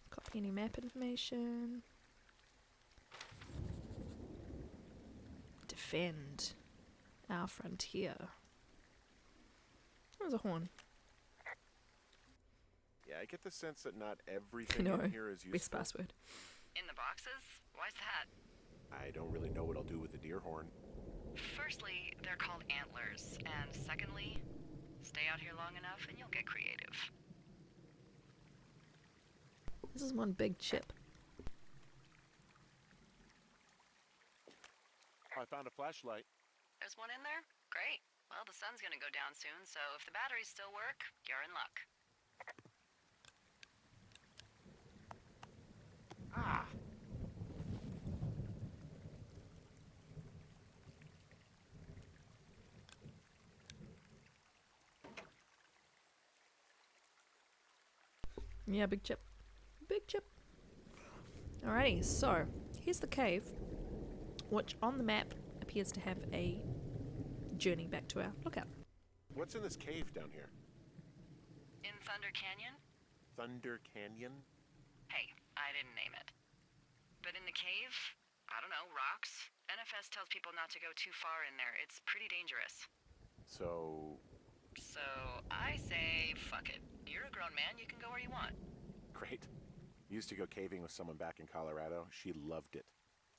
S1: Copy any map information. Defend our frontier. There's a horn.
S4: Yeah, I get the sense that not everything
S1: No,
S4: in here is useful.
S1: best password.
S3: In the boxes? Why's that?
S4: I don't really know what I'll do with the deer horn.
S3: Firstly, they're called antlers. And secondly, stay out here long enough and you'll get creative.
S1: This is one big chip.
S4: I found a flashlight.
S3: There's one in there? Great. Well, the sun's gonna go down soon, so if the batteries still work, you're in luck.
S4: Ah!
S1: Yeah, big chip. Big chip. Alrighty, so here's the cave, which on the map appears to have a journey back to our lookout.
S4: What's in this cave down here?
S3: In Thunder Canyon?
S4: Thunder Canyon?
S3: Hey, I didn't name it. But in the cave, I don't know, rocks? NFS tells people not to go too far in there. It's pretty dangerous.
S4: So,
S3: So I say, fuck it. You're a grown man, you can go where you want.
S4: great. Used to go caving with someone back in Colorado. She loved it.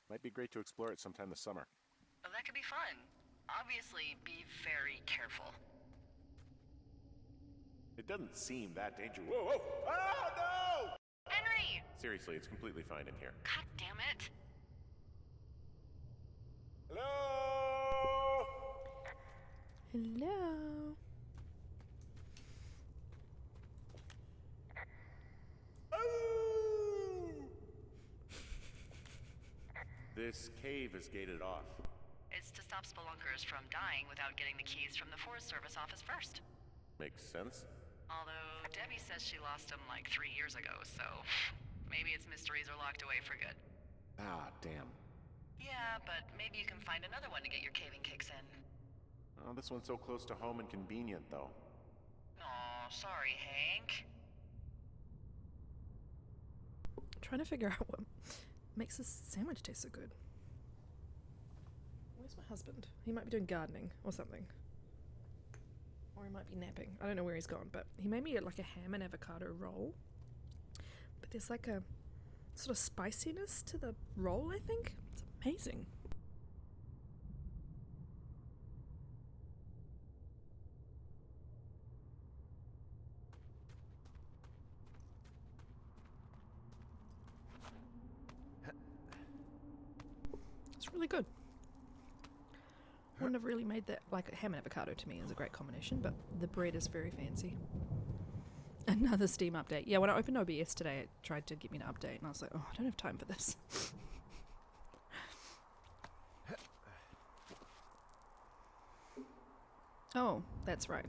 S4: Might be great to explore it sometime this summer.
S3: Well, that could be fun. Obviously, be very careful.
S4: It doesn't seem that dangerous. Whoa, whoa! Ah, no!
S3: Henry!
S4: Seriously, it's completely fine in here.
S3: God damn it.
S4: Hello?
S1: Hello.
S4: This cave is gated off.
S3: It's to stop spelunkers from dying without getting the keys from the Forest Service office first.
S4: Makes sense.
S3: Although Debbie says she lost them like 3 years ago, so maybe its mysteries are locked away for good.
S4: Ah, damn.
S3: Yeah, but maybe you can find another one to get your caving kicks in.
S4: Oh, this one's so close to home and convenient, though.
S3: Aw, sorry, Hank.
S1: Trying to figure out what makes this sandwich taste so good. Where's my husband? He might be doing gardening or something. Or he might be napping. I don't know where he's gone, but he made me like a ham and avocado roll. But there's like a sort of spiciness to the roll, I think. It's amazing. It's really good. Wouldn't have really made that, like a ham and avocado to me is a great combination, but the bread is very fancy. Another Steam update. Yeah, when I opened OBS today, it tried to get me to update, and I was like, oh, I don't have time for this. Oh, that's right.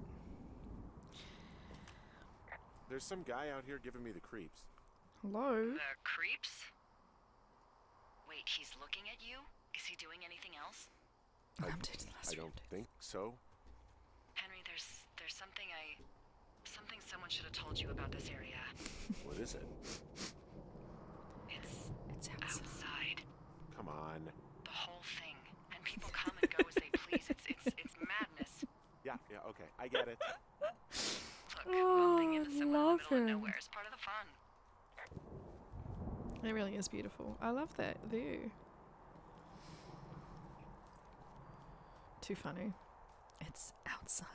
S4: There's some guy out here giving me the creeps.
S1: Hello?
S3: The creeps? Wait, he's looking at you? Is he doing anything else?
S1: I'm doing the last
S4: I don't
S1: updates.
S4: think so.
S3: Henry, there's something someone should have told you about this area.
S4: What is it?
S1: It's
S3: Outside.
S4: Come on.
S3: The whole thing. And people come and go as they please. It's madness.
S4: Yeah, okay. I get it.
S3: Look,
S1: Oh,
S3: bumping into someone in the
S1: love
S3: middle of
S1: him.
S3: nowhere is part of the fun.
S1: It really is beautiful. I love that view. Too funny. It's outside.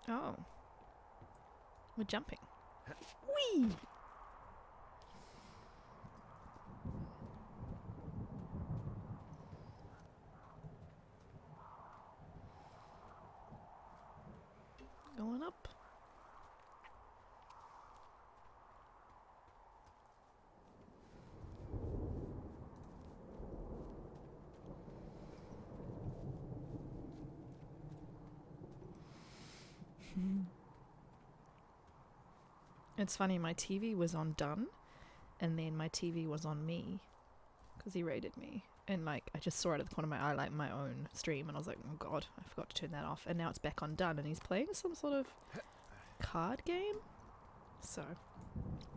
S1: Oh. We're jumping. Whee! Going up. It's funny, my TV was on done, and then my TV was on me, because he rated me. And like, I just saw it at the corner of my eye, like my own stream, and I was like, oh god, I forgot to turn that off. And now it's back on done, and he's playing some sort of card game. So,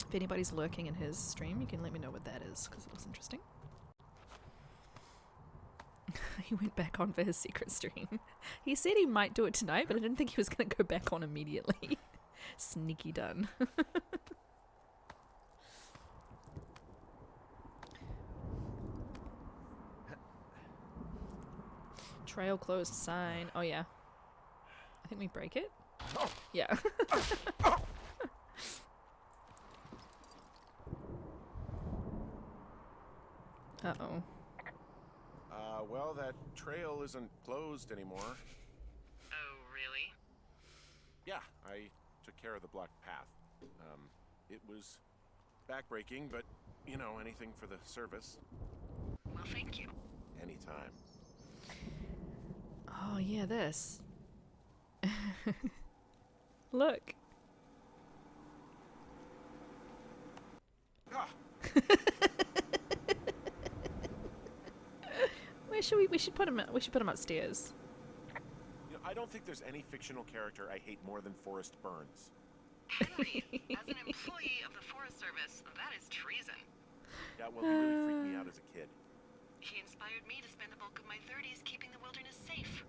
S1: if anybody's lurking in his stream, you can let me know what that is, because it looks interesting. He went back on for his secret stream. He said he might do it tonight, but I didn't think he was going to go back on immediately. Sneaky done. Trail closed sign. Oh yeah. I think we break it. Yeah. Uh-oh.
S4: Well, that trail isn't closed anymore.
S3: Oh, really?
S4: Yeah, I took care of the blocked path. It was backbreaking, but, you know, anything for the service.
S3: Well, thank you.
S4: Anytime.
S1: Oh yeah, this. Look.
S4: Ah!
S1: Where should we should put him upstairs.
S4: You know, I don't think there's any fictional character I hate more than Forrest Burns.
S3: Henry, as an employee of the Forest Service, that is treason.
S4: Yeah, well, he really freaked me out as a kid.
S3: He inspired me to spend the bulk of my 30s keeping the wilderness safe.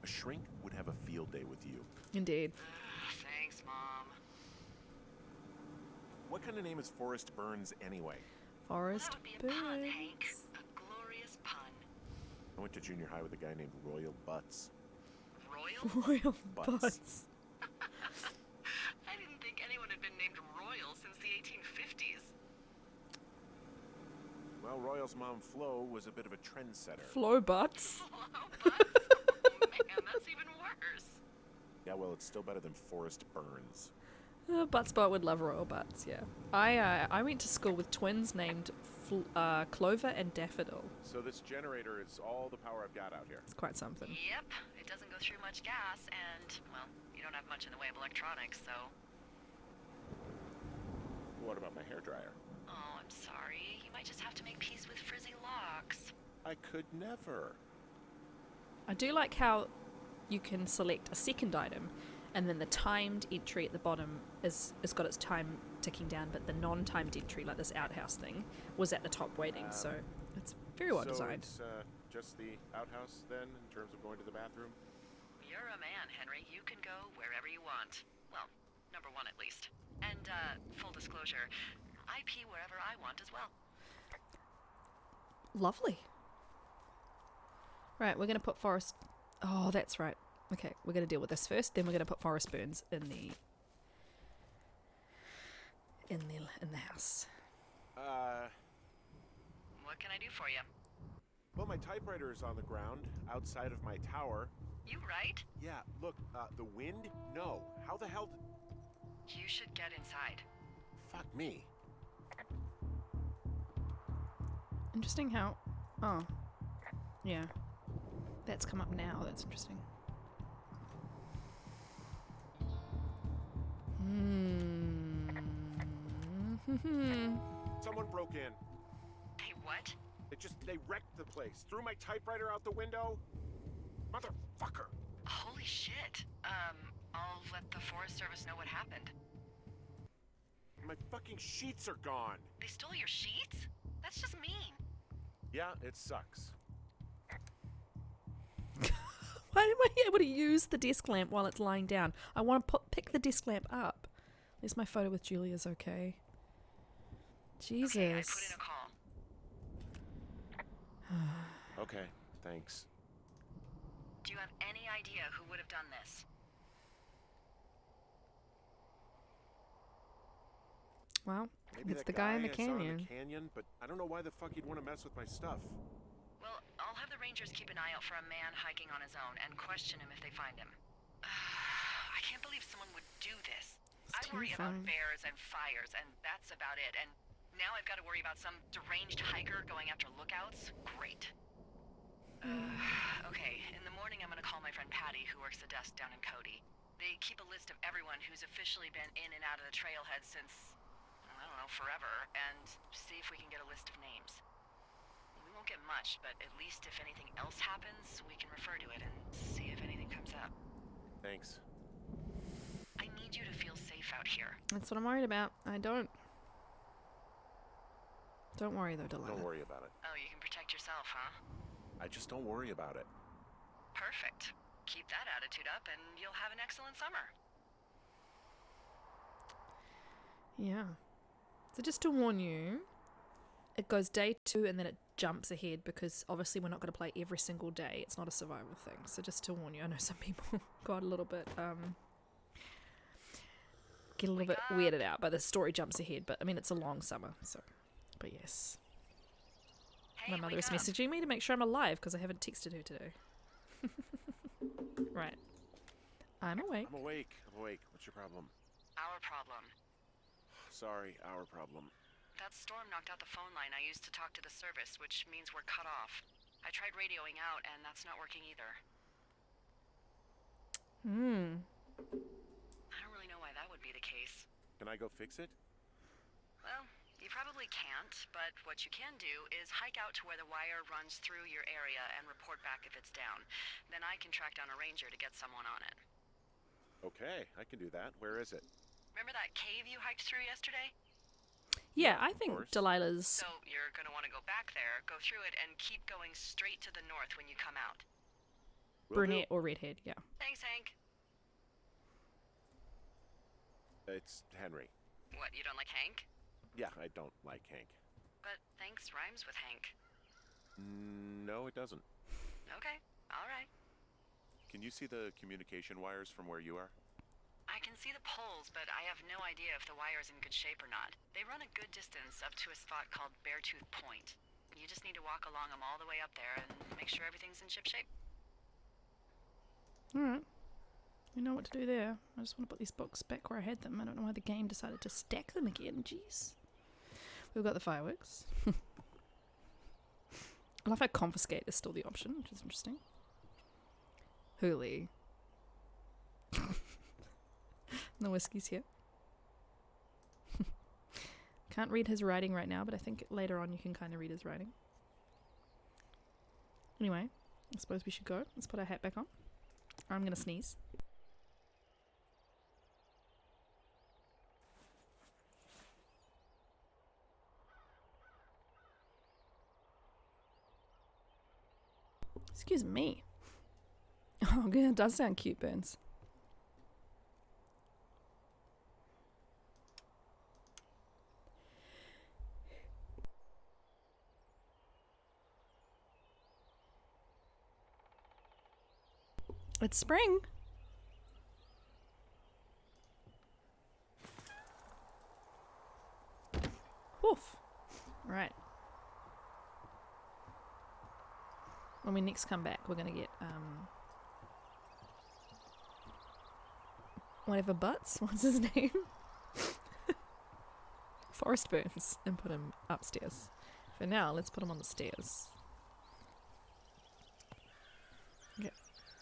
S4: A shrink would have a field day with you.
S1: Indeed.
S3: Thanks, Mom.
S4: What kind of name is Forrest Burns anyway?
S1: Forest
S3: That would be a pun, Hank.
S1: birds.
S3: A glorious pun.
S4: I went to junior high with a guy named Royal Butts.
S3: Royal?
S1: Royal
S4: Butts.
S1: butts.
S3: I didn't think anyone had been named Royal since the 1850s.
S4: Well, Royal's mom, Flo, was a bit of a trendsetter.
S1: Flow butts.
S3: Hello, Buzz? Oh, man, that's even worse.
S4: Yeah, well, it's still better than Forrest Burns.
S1: Buttspot would love royal butts, yeah. I went to school with twins named Clover and Daffodil.
S4: So this generator is all the power I've got out here.
S1: It's quite something.
S3: Yep, it doesn't go through much gas, and, well, you don't have much in the way of electronics, so...
S4: What about my hairdryer?
S3: Oh, I'm sorry. You might just have to make peace with frizzy locks.
S4: I could never.
S1: I do like how you can select a second item, and then the timed entry at the bottom is got its time ticking down, but the non-timed entry, like this outhouse thing, was at the top waiting, so it's very well designed.
S4: So it's just the outhouse then, in terms of going to the bathroom?
S3: You're a man, Henry. You can go wherever you want. Well, number one at least. And, full disclosure, I pee wherever I want as well.
S1: Lovely. Right, we're going to put Forest... Oh, that's right. Okay, we're going to deal with this first, then we're going to put Forest Burns in the house.
S3: What can I do for you?
S4: Well, my typewriter is on the ground, outside of my tower.
S3: You right?
S4: Yeah, look, the wind? No. How the hell
S3: You should get inside.
S4: Fuck me.
S1: Interesting how... Oh. Yeah. That's come up now. That's interesting.
S4: Someone broke in.
S3: Hey, what?
S4: They wrecked the place. Threw my typewriter out the window. Motherfucker.
S3: Holy shit. I'll let the Forest Service know what happened.
S4: My fucking sheets are gone.
S3: They stole your sheets? That's just mean.
S4: Yeah, it sucks.
S1: Why am I able to use the desk lamp while it's lying down? I want to pick the desk lamp up. At least my photo with Julia's okay. Jesus.
S3: Okay, I put in a call.
S4: Okay, thanks.
S3: Do you have any idea who would have done this?
S1: Well,
S4: Maybe
S1: it's
S4: that
S1: the guy in the
S4: I saw in
S1: canyon.
S4: the canyon, but I don't know why the fuck he'd want to mess with my stuff.
S3: Well, I'll have the Rangers keep an eye out for a man hiking on his own and question him if they find him. I can't believe someone would do this.
S1: It's
S3: I worry about
S1: terrifying.
S3: bears and fires, and that's about it. And now I've got to worry about some deranged hiker going after lookouts? Great. Okay, in the morning I'm gonna call my friend Patty, who works the desk down in Cody. They keep a list of everyone who's officially been in and out of the trailhead since, I don't know, forever, and see if we can get a list of names. We won't get much, but at least if anything else happens, we can refer to it and see if anything comes up.
S4: Thanks.
S3: I need you to feel safe out here.
S1: That's what I'm worried about. I don't. Don't worry though, Delilah.
S4: Don't worry about it.
S3: Oh, you can protect yourself, huh?
S4: I just don't worry about it.
S3: Perfect. Keep that attitude up and you'll have an excellent summer.
S1: Yeah. So just to warn you, it goes day 2 and then it jumps ahead because obviously we're not going to play every single day. It's not a survival thing. So just to warn you, I know some people got a little bit get a little bit weirded out, but the story jumps ahead. But I mean, it's a long summer, so. But yes.
S3: Hey,
S1: My mother
S3: wake
S1: is
S3: up.
S1: messaging me to make sure I'm alive because I haven't texted her today. Right. I'm awake.
S4: I'm awake. What's your problem?
S3: Our problem.
S4: Sorry, our problem.
S3: That storm knocked out the phone line I used to talk to the service, which means we're cut off. I tried radioing out, and that's not working either. I don't really know why that would be the case.
S4: Can I go fix it?
S3: Well, you probably can't, but what you can do is hike out to where the wire runs through your area and report back if it's down. Then I can track down a ranger to get someone on it.
S4: Okay, I can do that. Where is it?
S3: Remember that cave you hiked through yesterday?
S1: Yeah, I think
S4: course.
S1: Delilah's...
S3: So you're going to want to go back there, go through it, and keep going straight to the north when you come out.
S4: Will do.
S1: brunette or redhead, yeah.
S3: Thanks, Hank.
S4: It's Henry.
S3: What, you don't like Hank?
S4: Yeah, I don't like Hank.
S3: But thanks rhymes with Hank.
S4: No, it doesn't.
S3: Okay, alright.
S4: Can you see the communication wires from where you are?
S3: I can see the poles, but I have no idea if the wire's in good shape or not. They run a good distance up to a spot called Beartooth Point. You just need to walk along them all the way up there and make sure everything's in ship shape.
S1: Alright. We know what to do there. I just want to put these books back where I had them. I don't know why the game decided to stack them again. Jeez. We've got the fireworks. I love how confiscate is still the option, which is interesting. Hooli. The whiskey's here. Can't read his writing right now, but I think later on you can kind of read his writing. Anyway, I suppose we should go. Let's put our hat back on. I'm going to sneeze. Excuse me. Oh, yeah, it does sound cute, Burns. It's spring. Woof. Right. When we next come back, we're gonna get whatever Butts. What's his name? Forrest Burns, and put him upstairs. For now, let's put him on the stairs. Okay,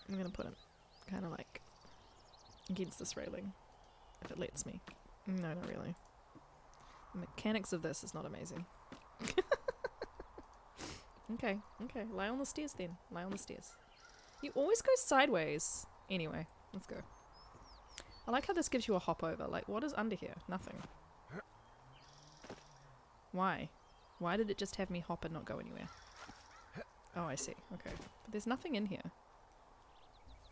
S1: I'm gonna put him kind of like against this railing, if it lets me. No, not really. The mechanics of this is not amazing. Okay, lie on the stairs then. Lie on the stairs. You always go sideways. Anyway, let's go. I like how this gives you a hop over. Like, what is under here? Nothing. Why? Why did it just have me hop and not go anywhere? Oh, I see. Okay. But there's nothing in here.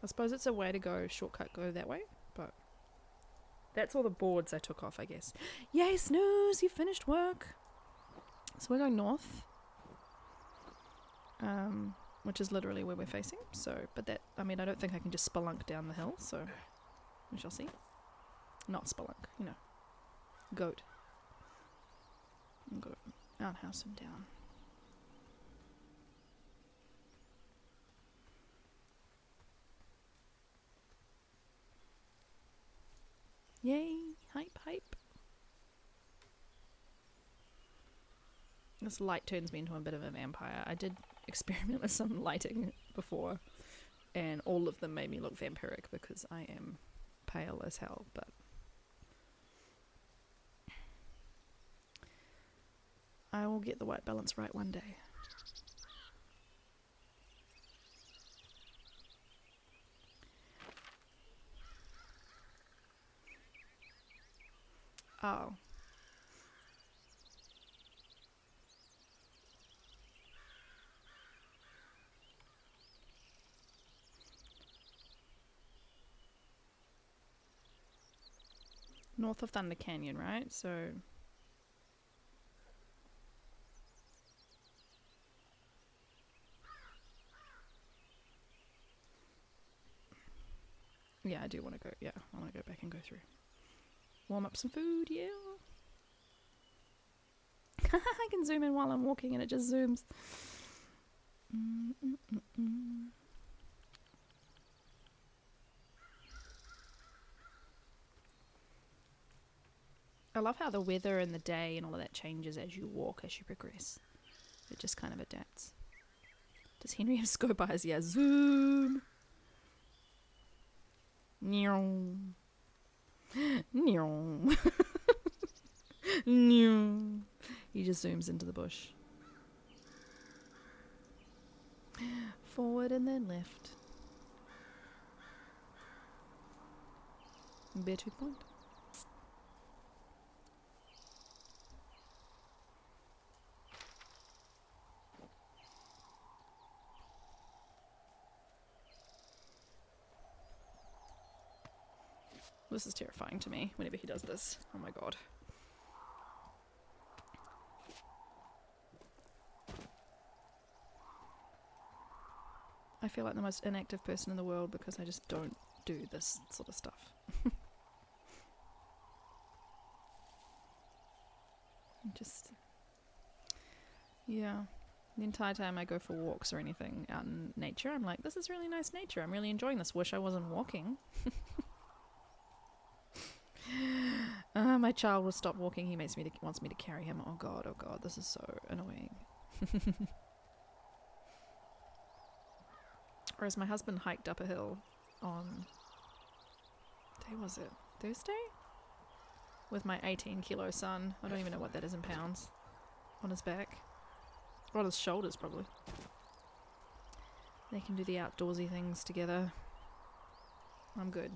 S1: I suppose it's a way to go, shortcut, go that way, but that's all the boards I took off, I guess. Yay, snooze! You finished work! So we're going north. Which is literally where we're facing, so, but that, I mean, I don't think I can just spelunk down the hill, so we shall see. Not spelunk, you know. Goat. Goat. Outhouse and down. Yay! Hype, hype. This light turns me into a bit of a vampire. I did experiment with some lighting before, and all of them made me look vampiric because I am pale as hell, but I will get the white balance right one day. Oh. North of Thunder Canyon, right? So yeah, I do want to go. Yeah, I want to go back and go through. Warm up some food, yeah. I can zoom in while I'm walking and it just zooms. I love how the weather and the day and all of that changes as you walk, as you progress. It just kind of adapts. Does Henry have scope eyes? Yeah, zoom. Meow. Meow. Meow. He just zooms into the bush. Forward and then left. Beartooth Point. This is terrifying to me whenever he does this. Oh my god. I feel like the most inactive person in the world because I just don't do this sort of stuff. Just, yeah. The entire time I go for walks or anything out in nature, I'm like, this is really nice nature. I'm really enjoying this. Wish I wasn't walking. my child will stop walking, he wants me to carry him. Oh god, this is so annoying. Whereas my husband hiked up a hill on, what day was it? Thursday? With my 18-kilo son. I don't even know what that is in pounds. On his back. Or on his shoulders, probably. They can do the outdoorsy things together. I'm good.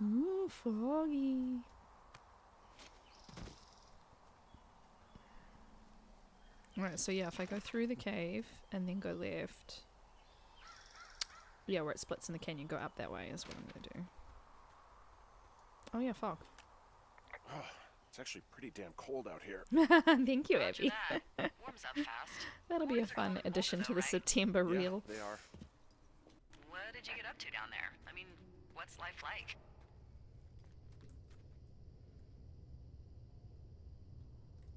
S1: Ooh, foggy. Alright, so yeah, if I go through the cave and then go left, yeah, where it splits in the canyon, go up that way is what I'm gonna do. Oh yeah, fog.
S4: Oh, it's actually pretty damn cold out here.
S1: Thank you,
S3: Roger
S1: Abby.
S3: that. Warms up fast.
S1: That'll be a
S3: Mornings are
S1: fun
S3: colder
S1: addition
S3: though,
S1: to the
S3: right?
S1: September reel.
S4: Yeah, they are.
S3: What did you get up to down there? I mean, what's life like?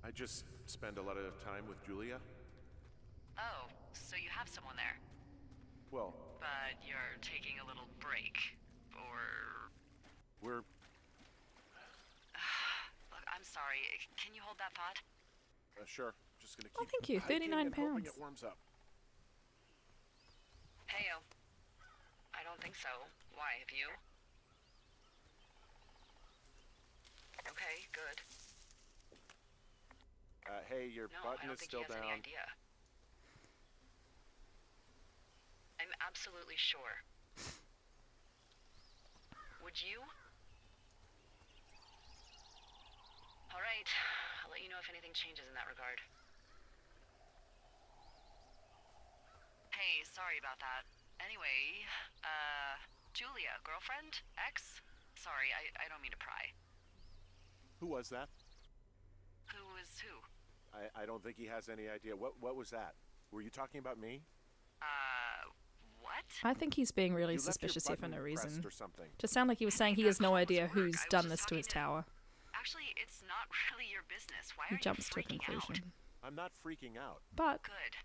S4: I just spend a lot of time with Julia.
S3: Oh, so you have someone there.
S4: Well,
S3: But you're taking a little break. Or...
S4: we're...
S3: Look, I'm sorry. Can you hold that thought?
S4: Sure. Just gonna
S1: Oh,
S4: keep
S1: thank you.
S4: hiking
S1: 39
S4: and hoping
S1: pounds.
S4: it warms up.
S3: Heyo. I don't think so. Why, have you? Okay, good.
S4: Hey, your
S3: No, I
S4: button
S3: don't
S4: is
S3: think
S4: still
S3: he has any
S4: down.
S3: idea. I'm absolutely sure. Would you? All right. I'll let you know if anything changes in that regard. Hey, sorry about that. Anyway, Julia, girlfriend? Ex? Sorry, I don't mean to pry.
S4: Who was that?
S3: Who is who?
S4: I don't think he has any idea. What was that? Were you talking about me?
S3: What?
S1: I think he's being really
S4: You left your
S1: suspicious here for
S4: button
S1: no
S4: pressed
S1: reason.
S4: or something.
S1: Just sound like he was saying he has no idea who's
S3: I was
S1: done
S3: just
S1: this to his
S3: talking to-
S1: tower.
S3: Actually, it's not really your business. Why
S1: He
S3: are
S1: jumps to
S3: you
S1: a
S3: freaking
S1: conclusion.
S4: I'm not freaking out.
S1: But
S3: Good.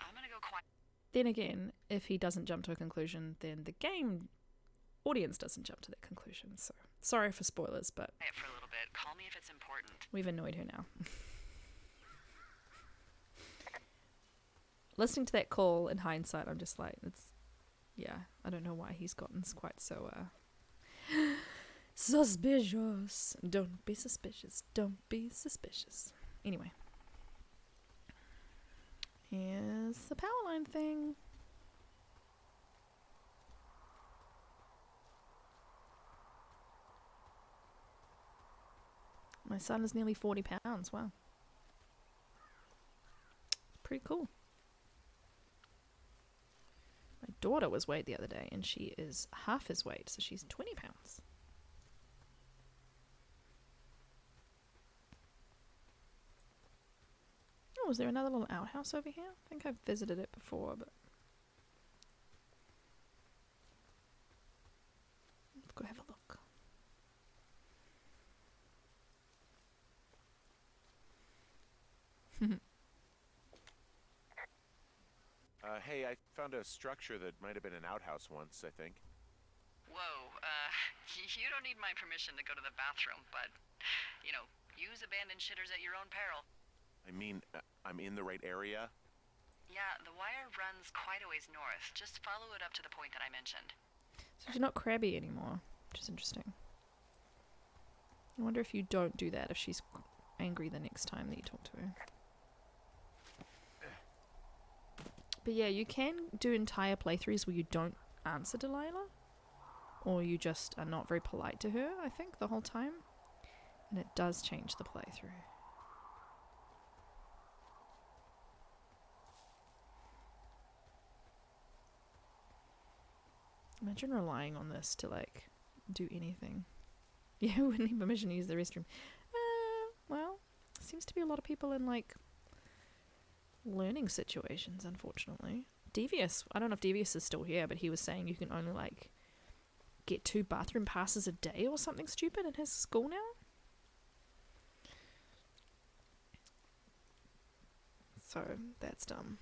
S3: I'm gonna go quiet
S1: then again, if he doesn't jump to a conclusion, then the game audience doesn't jump to that conclusion. So sorry for spoilers, but
S3: for a little bit. Call me if it's important.
S1: we've annoyed her now. Listening to that call in hindsight, I'm just like, yeah, I don't know why he's gotten quite so suspicious. Don't be suspicious. Don't be suspicious. Anyway. Here's the power line thing. My son is nearly 40 pounds. Wow. Pretty cool. My daughter was weighed the other day and she is half his weight, so she's 20 pounds. Oh, is there another little outhouse over here? I think I've visited it before, but let's go have a look.
S4: Hey, I found a structure that might have been an outhouse once, I think.
S3: Whoa, you don't need my permission to go to the bathroom, but, you know, use abandoned shitters at your own peril.
S4: I mean, I'm in the right area.
S3: Yeah, the wire runs quite a ways north. Just follow it up to the point that I mentioned.
S1: So she's not crabby anymore, which is interesting. I wonder if you don't do that, if she's angry the next time that you talk to her. But yeah, you can do entire playthroughs where you don't answer Delilah. Or you just are not very polite to her, I think, the whole time. And it does change the playthrough. Imagine relying on this to, like, do anything. Yeah, we wouldn't need permission to use the restroom. Well, seems to be a lot of people in, like, learning situations, unfortunately. Devious, I don't know if Devious is still here, but he was saying you can only, like, get 2 bathroom passes a day or something stupid in his school now. So that's dumb.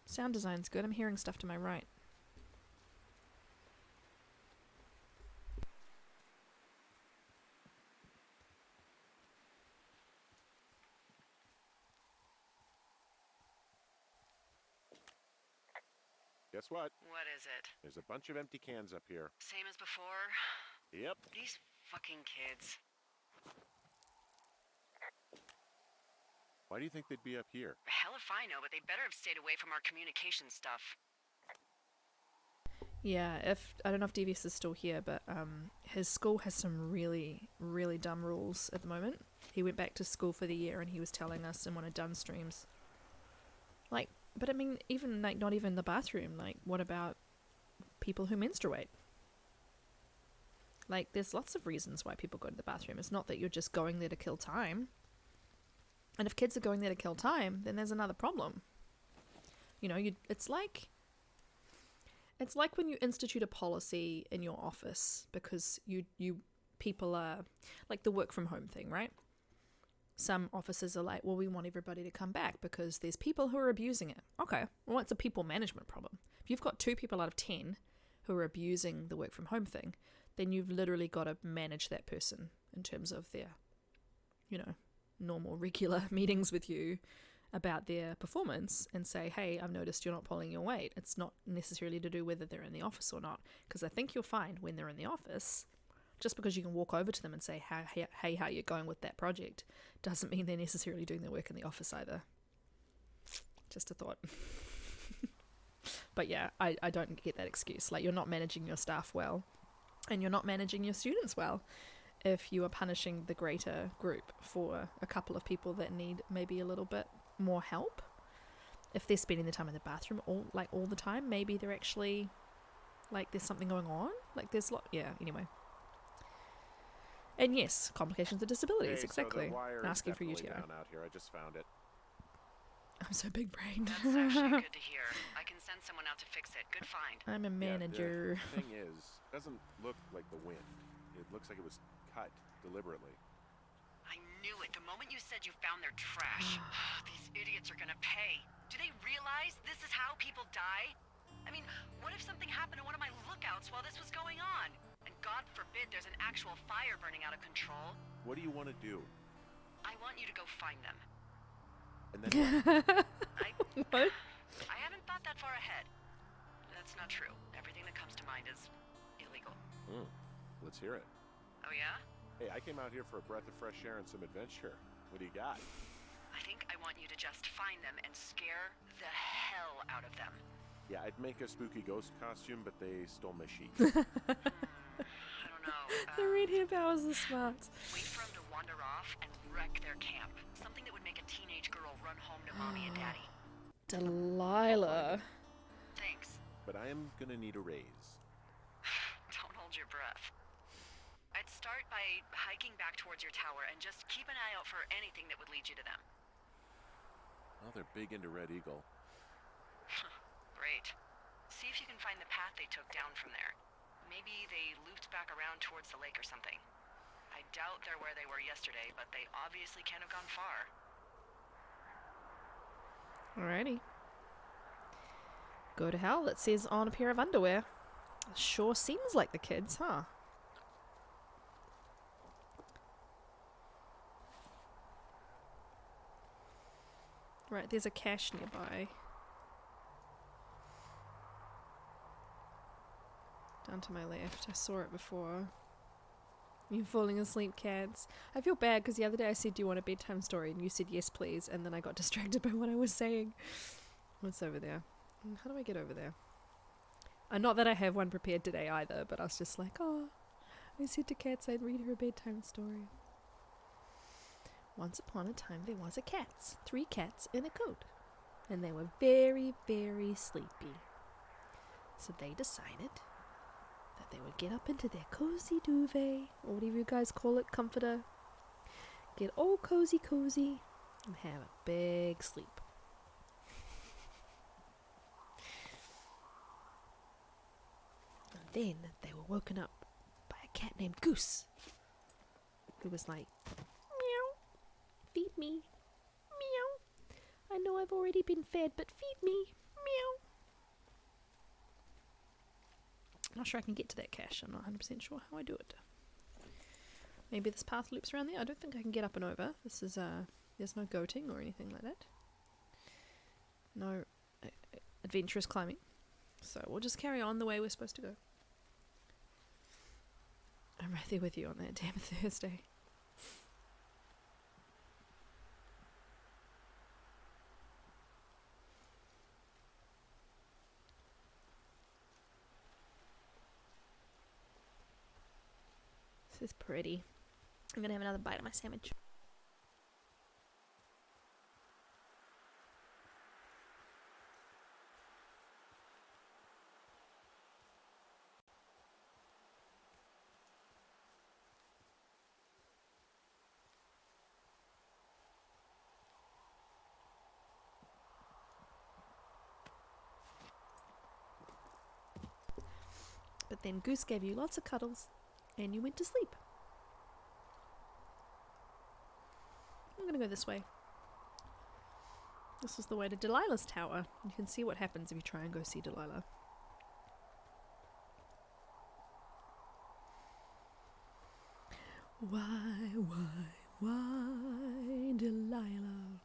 S1: Sound design's good. I'm hearing stuff to my right.
S4: Guess what?
S3: What is it?
S4: There's a bunch of empty cans up here.
S3: Same as before?
S4: Yep.
S3: These fucking kids.
S4: Why do you think they'd be up here?
S3: Hell if I know, but they better have stayed away from our communication stuff.
S1: Yeah, I don't know if Devious is still here, but his school has some really, really dumb rules at the moment. He went back to school for the year and he was telling us in one of Dun's streams. Like, but I mean, even like not even the bathroom. Like, what about people who menstruate? Like, there's lots of reasons why people go to the bathroom. It's not that you're just going there to kill time. And if kids are going there to kill time, then there's another problem. You know, it's like when you institute a policy in your office because you people are like the work from home thing, right? Some offices are like, well, we want everybody to come back because there's people who are abusing it. Okay, well, it's a people management problem. If you've got 2 people out of 10 who are abusing the work from home thing, then you've literally got to manage that person in terms of their, you know, normal, regular meetings with you about their performance and say, hey, I've noticed you're not pulling your weight. It's not necessarily to do whether they're in the office or not, because I think you'll find when they're in the office, just because you can walk over to them and say, hey, how you going with that project, doesn't mean they're necessarily doing their work in the office either. Just a thought. But yeah, I don't get that excuse. Like, you're not managing your staff well and you're not managing your students well if you are punishing the greater group for a couple of people that need maybe a little bit more help. If they're spending the time in the bathroom all the time, maybe they're actually like there's something going on. Like there's anyway. And yes, complications of disabilities,
S4: Hey,
S1: exactly.
S4: So the wire
S1: Asking
S4: is
S1: for
S4: definitely
S1: UTI.
S4: down out here. I just found it.
S1: I'm so big brained.
S3: That's actually good to hear. I can send someone out to fix it. Good find.
S1: I'm a manager.
S4: Yeah, the thing is, it doesn't look like the wind. It looks like it was cut deliberately.
S3: I knew it. The moment you said you found their trash. These idiots are gonna pay. Do they realize this is how people die? I mean, what if something happened to one of my lookouts while this was going on? And God forbid there's an actual fire burning out of control.
S4: What do you want to do?
S3: I want you to go find them.
S4: And then what?
S1: What?
S3: I haven't thought that far ahead. That's not true. Everything that comes to mind is illegal.
S4: Let's hear it.
S3: Oh yeah?
S4: Hey, I came out here for a breath of fresh air and some adventure. What do you got?
S3: I think I want you to just find them and scare the hell out of them.
S4: Yeah, I'd make a spooky ghost costume, but they stole my sheets.
S3: I don't know.
S1: The red hair powers are smart.
S3: Wait for them to wander off and wreck their camp. Something that would make a teenage girl run home to mommy and daddy.
S1: Delilah.
S3: Thanks.
S4: But I am gonna need a raise.
S3: Don't hold your breath. I'd start by hiking back towards your tower and just keep an eye out for anything that would lead you to them.
S4: Well, they're big into Red Eagle.
S3: Great. See if you can find the path they took down from there. Maybe they looped back around towards the lake or something. I doubt they're where they were yesterday, but they obviously can't have gone far.
S1: Alrighty. Go to hell. It says on a pair of underwear. Sure seems like the kids, huh? Right, there's a cache nearby. Down to my left. I saw it before. You falling asleep, cats. I feel bad because the other day I said, do you want a bedtime story? And you said, yes, please. And then I got distracted by what I was saying. What's over there? How do I get over there? Not that I have one prepared today either, but I was just like, oh, I said to cats I'd read her a bedtime story. Once upon a time there was a cat. 3 cats in a coat. And they were very, very sleepy. So they decided that they would get up into their cozy duvet, or whatever you guys call it, comforter, get all cozy, and have a big sleep. Then they were woken up by a cat named Goose, who was like, meow, feed me, meow. I know I've already been fed, but feed me, meow. I'm not sure I can get to that cache. I'm not 100% sure how I do it. Maybe this path loops around there. I don't think I can get up and over. This is, there's no goating or anything like that. No adventurous climbing. So we'll just carry on the way we're supposed to go. I'm right there with you on that damn Thursday. This is pretty. I'm gonna have another bite of my sandwich. But then Goose gave you lots of cuddles, and you went to sleep. I'm gonna go this way. This is the way to Delilah's tower. You can see what happens if you try and go see Delilah. Why, Delilah?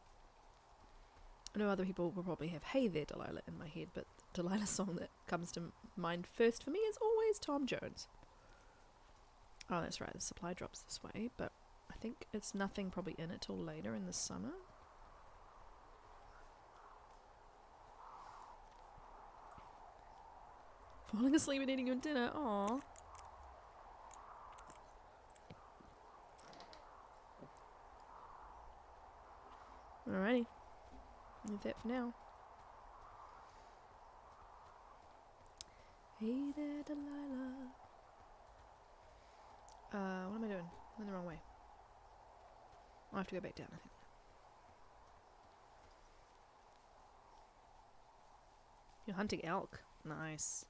S1: I know other people will probably have Hey There, Delilah in my head, but the Delilah song that comes to mind first for me is always Tom Jones. Oh, that's right, the supply drops this way, but I think it's nothing probably in it till later in the summer. Falling asleep and eating your dinner, aww. Alrighty. Leave that for now. Hey there, Delilah. What am I doing? I'm in the wrong way. I'll have to go back down, I think. You're hunting elk. Nice.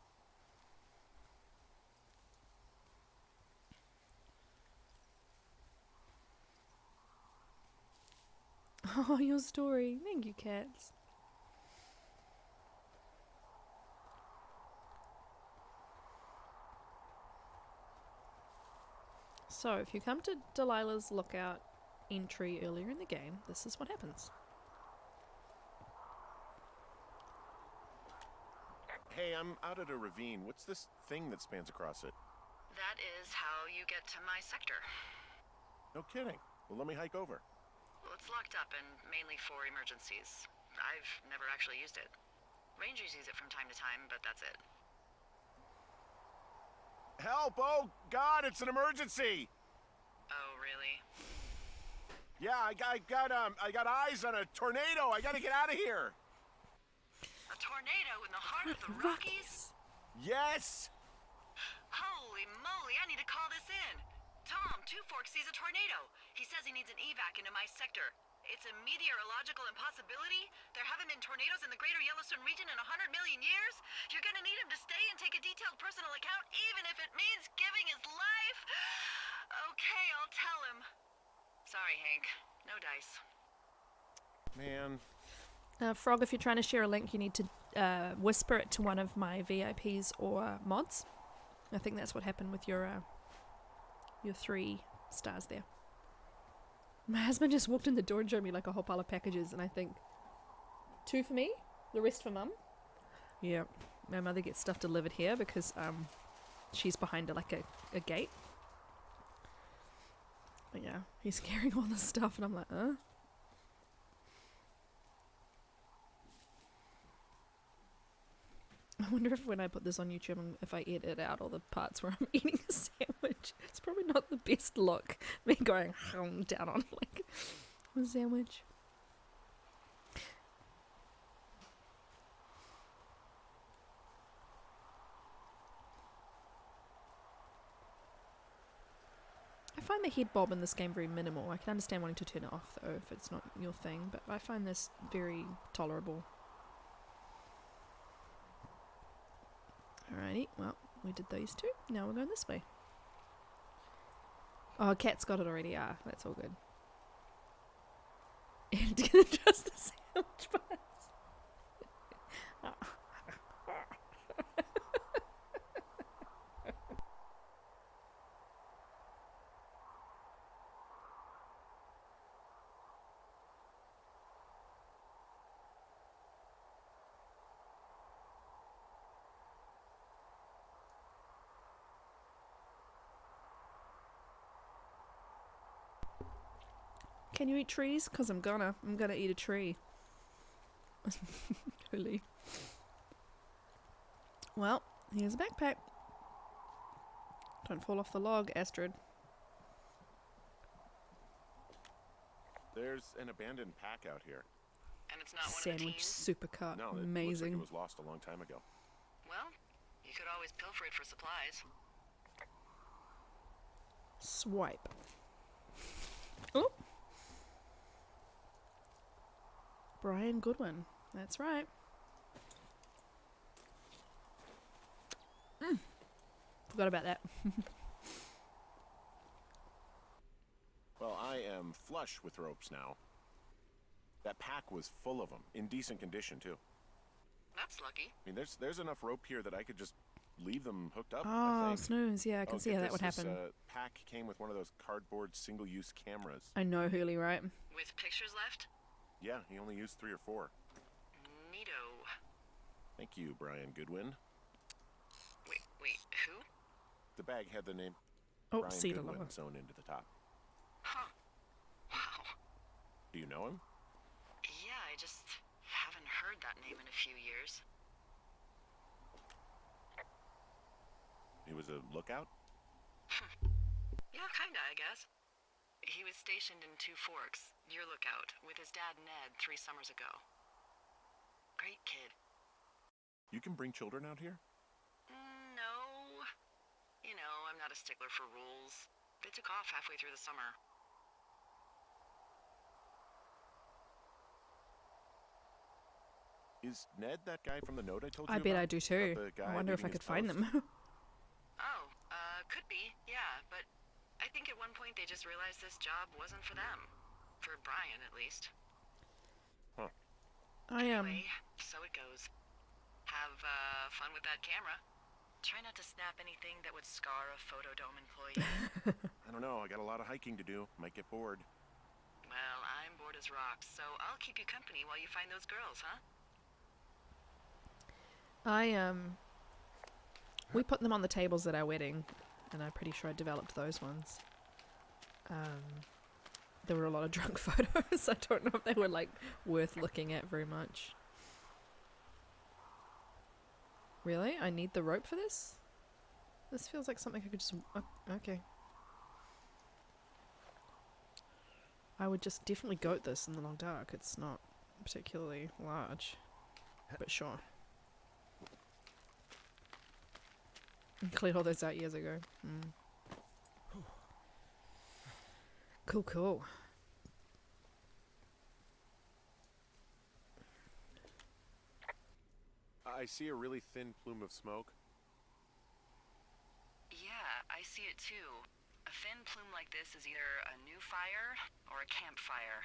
S1: Oh, your story. Thank you, cats. So, if you come to Delilah's Lookout entry earlier in the game, this is what happens.
S4: Hey, I'm out at a ravine. What's this thing that spans across it?
S3: That is how you get to my sector.
S4: No kidding. Well, let me hike over.
S3: Well, it's locked up and mainly for emergencies. I've never actually used it. Rangers use it from time to time, but that's it.
S4: Help! Oh, God, it's an emergency!
S3: Oh, really?
S4: Yeah, I got eyes on a tornado. I gotta get out of here.
S3: A tornado in the heart of the Rockies?
S4: Yes!
S3: Holy moly, I need to call this in. Tom, Two Forks sees a tornado. He says he needs an evac into my sector. It's a meteorological impossibility. There haven't been tornadoes in the greater Yellowstone region in 100 million years. You're gonna need him to stay and take a detailed personal account, even if it means giving his life. Okay, I'll tell him. Sorry, Hank. No dice.
S4: Man.
S1: Frog, if you're trying to share a link, you need to whisper it to one of my VIPs or mods. I think that's what happened with your 3 stars there. My husband just walked in the door and showed me like a whole pile of packages, and I think 2 for me, the rest for mum. Yeah, my mother gets stuff delivered here because she's behind a gate. But yeah, he's carrying all this stuff, and I'm like, I wonder if when I put this on YouTube, if I edit out all the parts where I'm eating a sandwich, it's probably not the best look. Me going down on like a sandwich. I find the head bob in this game very minimal. I can understand wanting to turn it off though if it's not your thing, but I find this very tolerable. Alrighty, well, We did those two. Now we're going this way. Oh, Cat's got it already. Ah, that's all good. And gonna trust the sandwich buns. Can you eat trees? Because I'm gonna eat a tree. Holy. Well, here's a backpack. Don't fall off the log, Astrid.
S4: There's an abandoned pack out here.
S3: And it's not one of the
S1: Sandwich
S3: teens?
S1: supercut.
S4: No, it looks like
S1: Amazing.
S4: it was lost a long time ago.
S3: Well, you could always pilfer it for supplies.
S1: Swipe. Oh. Brian Goodwin. That's right. Forgot about that.
S4: Well, I am flush with ropes now. That pack was full of them, in decent condition too.
S3: That's lucky.
S4: I mean, there's enough rope here that I could just leave them hooked up. I
S1: Oh,
S4: think.
S1: snooze. Yeah, I can see
S4: get
S1: how that
S4: this,
S1: would happen.
S4: This pack came with one of those cardboard single-use cameras.
S1: I know, Hurley, right?
S3: With pictures left?
S4: Yeah, he only used 3 or 4.
S3: Neato.
S4: Thank you, Brian Goodwin.
S3: Wait, who?
S4: The bag had the name
S1: Oh,
S4: Brian
S1: see the
S4: Goodwin
S1: logo.
S4: sewn into the top.
S3: Huh. Wow.
S4: Do you know him?
S3: Yeah, I just haven't heard that name in a few years.
S4: He was a lookout?
S3: Yeah, kinda, I guess. He was stationed in Two Forks, your lookout, with his dad Ned 3 summers ago. Great kid.
S4: You can bring children out here?
S3: No. You know, I'm not a stickler for rules. They took off halfway through the summer.
S4: Is Ned that guy from the note I told you
S1: I
S4: about?
S1: bet I do too.
S4: About the guy
S1: I wonder if I
S4: leaving
S1: could
S4: his
S1: find
S4: post?
S1: them.
S3: Oh, could be, yeah, but I think at one point they just realized this job wasn't for them. For Brian, at least.
S1: I am.
S3: Anyway, so it goes. Have, fun with that camera. Try not to snap anything that would scar a Photodome employee.
S4: I don't know, I got a lot of hiking to do. Might get bored.
S3: Well, I'm bored as rocks, so I'll keep you company while you find those girls, huh?
S1: We put them on the tables at our wedding, and I'm pretty sure I developed those ones. There were a lot of drunk photos. I don't know if they were like worth looking at very much. Really? I need the rope for this? This feels like something I could just... okay. I would just definitely goat this in the long dark. It's not particularly large. But sure. I cleared all those out years ago. Cool, cool.
S4: I see a really thin plume of smoke.
S3: Yeah, I see it too. A thin plume like this is either a new fire or a campfire.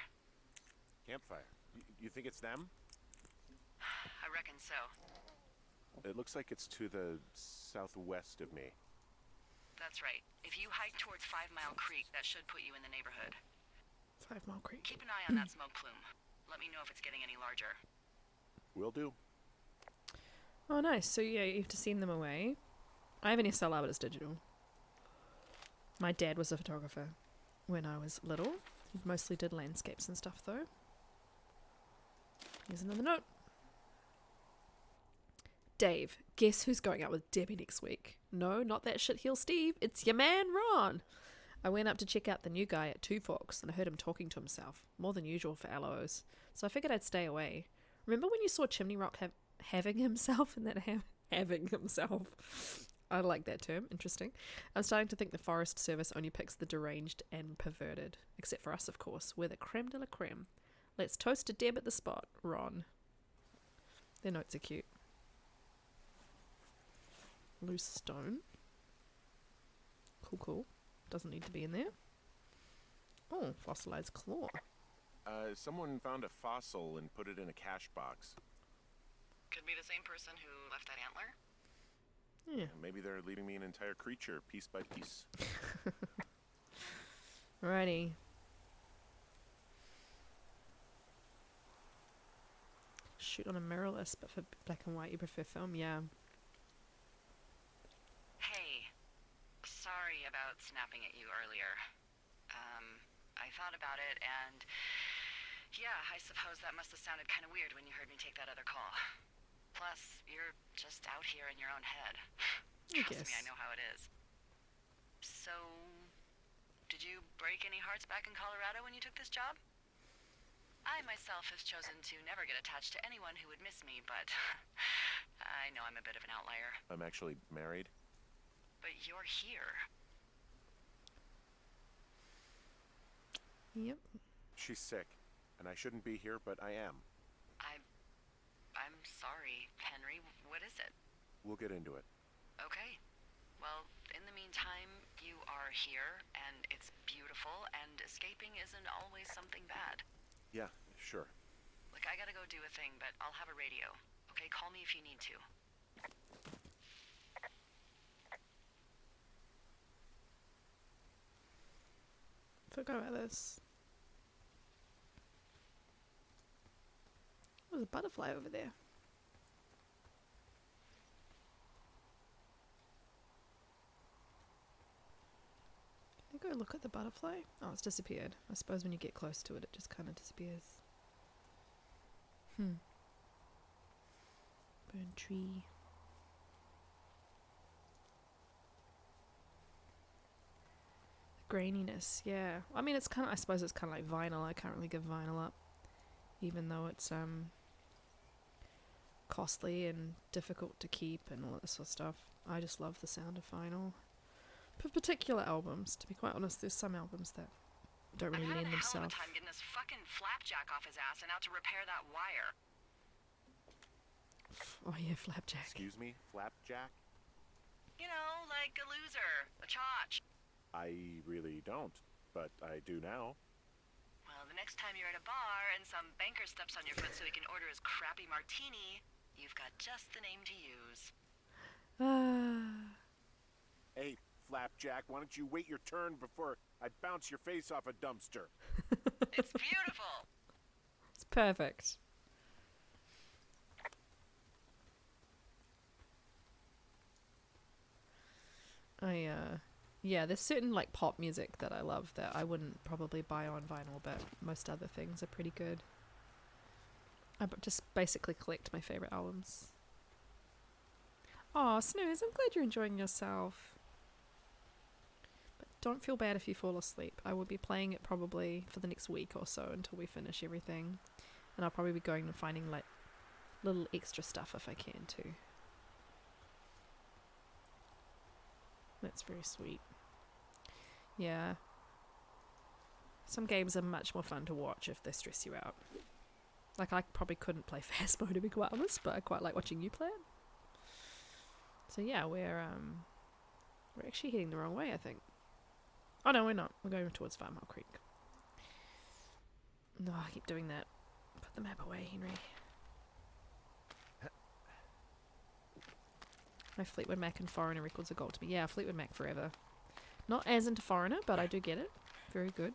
S4: Campfire. You think it's them?
S3: I reckon so.
S4: It looks like it's to the southwest of me.
S3: That's right. If you hike towards 5 Mile Creek, that should put you in the neighborhood.
S1: 5 Mile Creek.
S3: Keep an eye on that smoke plume. Let me know if it's getting any larger.
S4: Will do.
S1: Oh, nice. So, yeah, you have to send them away. I have an SLR, but it's digital. My dad was a photographer when I was little. He mostly did landscapes and stuff, though. Here's another note. Dave, guess who's going out with Debbie next week? No, not that shitheel Steve. It's your man, Ron. I went up to check out the new guy at Two Forks, and I heard him talking to himself. More than usual for LOs. So I figured I'd stay away. Remember when you saw Chimney Rock having himself and then having himself? I like that term. Interesting. I'm starting to think the Forest Service only picks the deranged and perverted. Except for us, of course. We're the creme de la creme. Let's toast to Deb at the spot, Ron. Their notes are cute. Loose stone. Cool, cool. Doesn't need to be in there. Oh, fossilized claw.
S4: Someone found a fossil and put it in a cache box.
S3: Could be the same person who left that antler.
S1: Yeah.
S4: Maybe they're leaving me an entire creature, piece by piece.
S1: Alrighty. Shoot on a mirrorless, but for black and white you prefer film? Yeah.
S3: Hey, sorry about snapping at you earlier. I thought about it, and yeah, I suppose that must have sounded kind of weird when you heard me take that other call. Plus, you're just out here in your own head. Trust me, I know how it is. So, did you break any hearts back in Colorado when you took this job? I myself have chosen to never get attached to anyone who would miss me, but I know I'm a bit of an outlier.
S4: I'm actually married.
S3: But you're here.
S1: Yep.
S4: She's sick, and I shouldn't be here, but I am.
S3: I'm sorry, Henry. What is it?
S4: We'll get into it.
S3: Okay. Well, in the meantime, you are here, and it's beautiful, and escaping isn't always something bad.
S4: Yeah, sure.
S3: Look, I gotta go do a thing, but I'll have a radio. Okay, call me if you need to.
S1: Forgot about this. There's a butterfly over there. Can I go look at the butterfly? Oh, it's disappeared. I suppose when you get close to it, it just kind of disappears. Burn tree. The graininess, yeah. I mean, it's kind of, I suppose it's kind of like vinyl. I can't really give vinyl up. Even though it's, costly and difficult to keep and all that sort of stuff. I just love the sound of vinyl. For particular albums, to be quite honest, there's some albums that don't really lend
S3: I'm having a hell of
S1: themselves.
S3: a time getting this fucking flapjack off his ass and out to repair that wire.
S1: Oh yeah, Flapjack.
S4: Excuse me, Flapjack?
S3: You know, like a loser, a chotch.
S4: I really don't, but I do now.
S3: Well, the next time you're at a bar and some banker steps on your foot so he can order his crappy martini, you've got just the name to use.
S4: Hey, Flapjack, why don't you wait your turn before I bounce your face off a dumpster?
S3: It's beautiful.
S1: It's perfect. Yeah, there's certain like pop music that I love that I wouldn't probably buy on vinyl, but most other things are pretty good. I just basically collect my favorite albums. Aw, Snooze, I'm glad you're enjoying yourself. But don't feel bad if you fall asleep. I will be playing it probably for the next week or so until we finish everything. And I'll probably be going and finding like little extra stuff if I can too. That's very sweet. Yeah. Some games are much more fun to watch if they stress you out. Like, I probably couldn't play fast mode to be quite honest, but I quite like watching you play it. So yeah, we're actually heading the wrong way, I think. Oh no, we're not. We're going towards Farmhouse Creek. No, I keep doing that. Put the map away, Henry. My Fleetwood Mac and Foreigner records are gold to me. Yeah, Fleetwood Mac forever. Not as into Foreigner, but I do get it. Very good.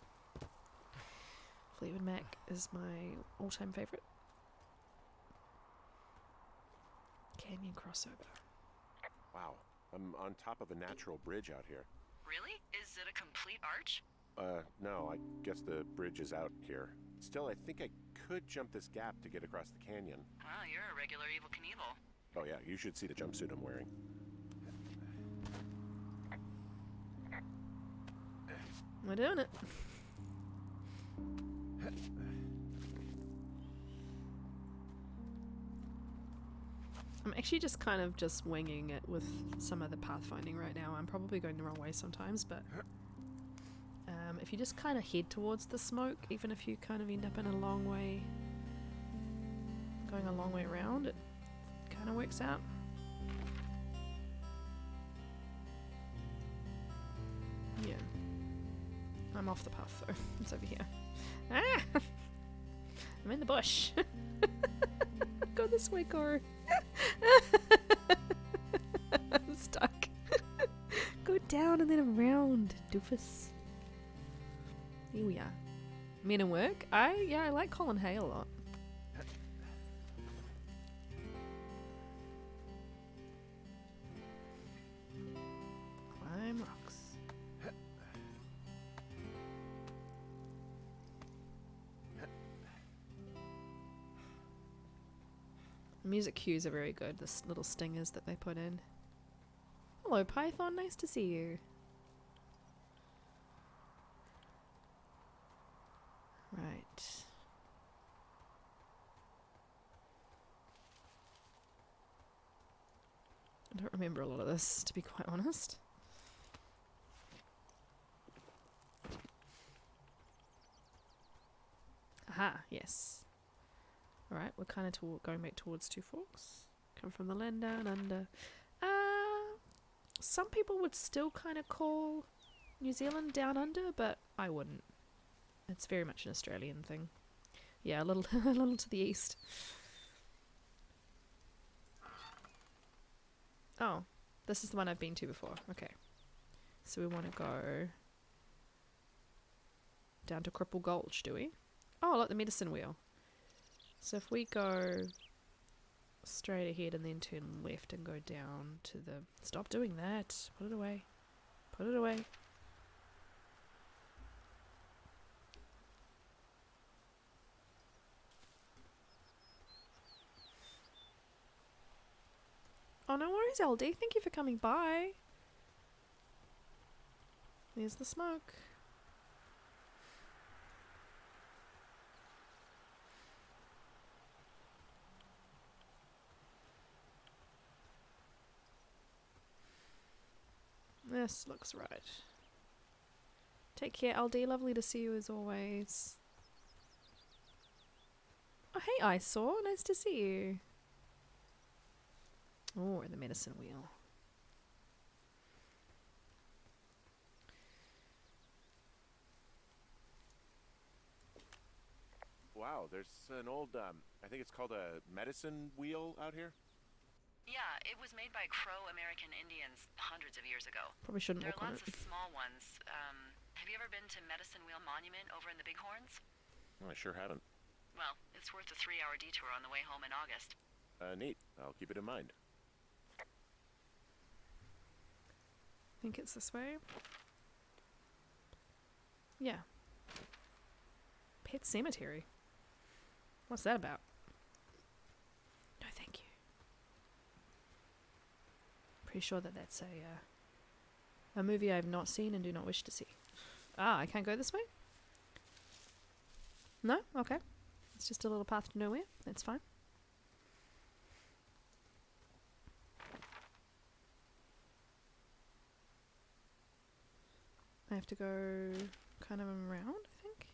S1: Fleetwood Mac is my all-time favourite. Canyon crossover.
S4: Wow, I'm on top of a natural bridge out here.
S3: Really? Is it a complete arch?
S4: No, I guess the bridge is out here. Still, I think I could jump this gap to get across the canyon.
S3: Well, you're a regular Evel Knievel.
S4: Oh yeah, you should see the jumpsuit I'm wearing.
S1: We're doing it. I'm actually just kind of just winging it with some of the pathfinding right now. I'm probably going the wrong way sometimes, but if you just kind of head towards the smoke, even if you kind of end up in a long way, going a long way around, it kind of works out. I'm off the path though. It's over here. Ah! I'm in the bush. Go this way, Goro. I'm stuck. Go down and then around, doofus. Here we are. Men and work. I like Colin Hay a lot. Climb rocks. Music cues are very good, the little stingers that they put in. Hello Python, nice to see you. Right. I don't remember a lot of this, to be quite honest. Aha, yes. Alright, we're kind of going back towards Two Forks. Come from the land down under. Some people would still kind of call New Zealand down under, but I wouldn't. It's very much an Australian thing. Yeah, a little, a little to the east. Oh, this is the one I've been to before. Okay. So we want to go down to Cripple Gulch, do we? Oh, look, the medicine wheel. So if we go straight ahead and then turn left and go down to the... Stop doing that. Put it away. Put it away. Oh, no worries, LD. Thank you for coming by. There's the smoke. This looks right. Take care, LD. Lovely to see you as always. Oh, hey, Eyesore. Nice to see you. Oh, we're in the medicine wheel.
S4: Wow, there's an old, I think it's called a medicine wheel out here.
S3: Yeah, it was made by Crow American Indians hundreds of years ago.
S1: Probably shouldn't
S3: There
S1: walk
S3: are
S1: on
S3: lots
S1: it.
S3: of small ones. Have you ever been to Medicine Wheel Monument over in the Bighorns?
S4: Oh, I sure haven't.
S3: Well, it's worth a 3-hour detour on the way home in August.
S4: Neat. I'll keep it in mind.
S1: I think it's this way. Yeah. Pet Cemetery. What's that about? No, thank you. Pretty sure that that's a movie I have not seen and do not wish to see. Ah, I can't go this way? No? Okay. It's just a little path to nowhere. That's fine. I have to go kind of around, I think.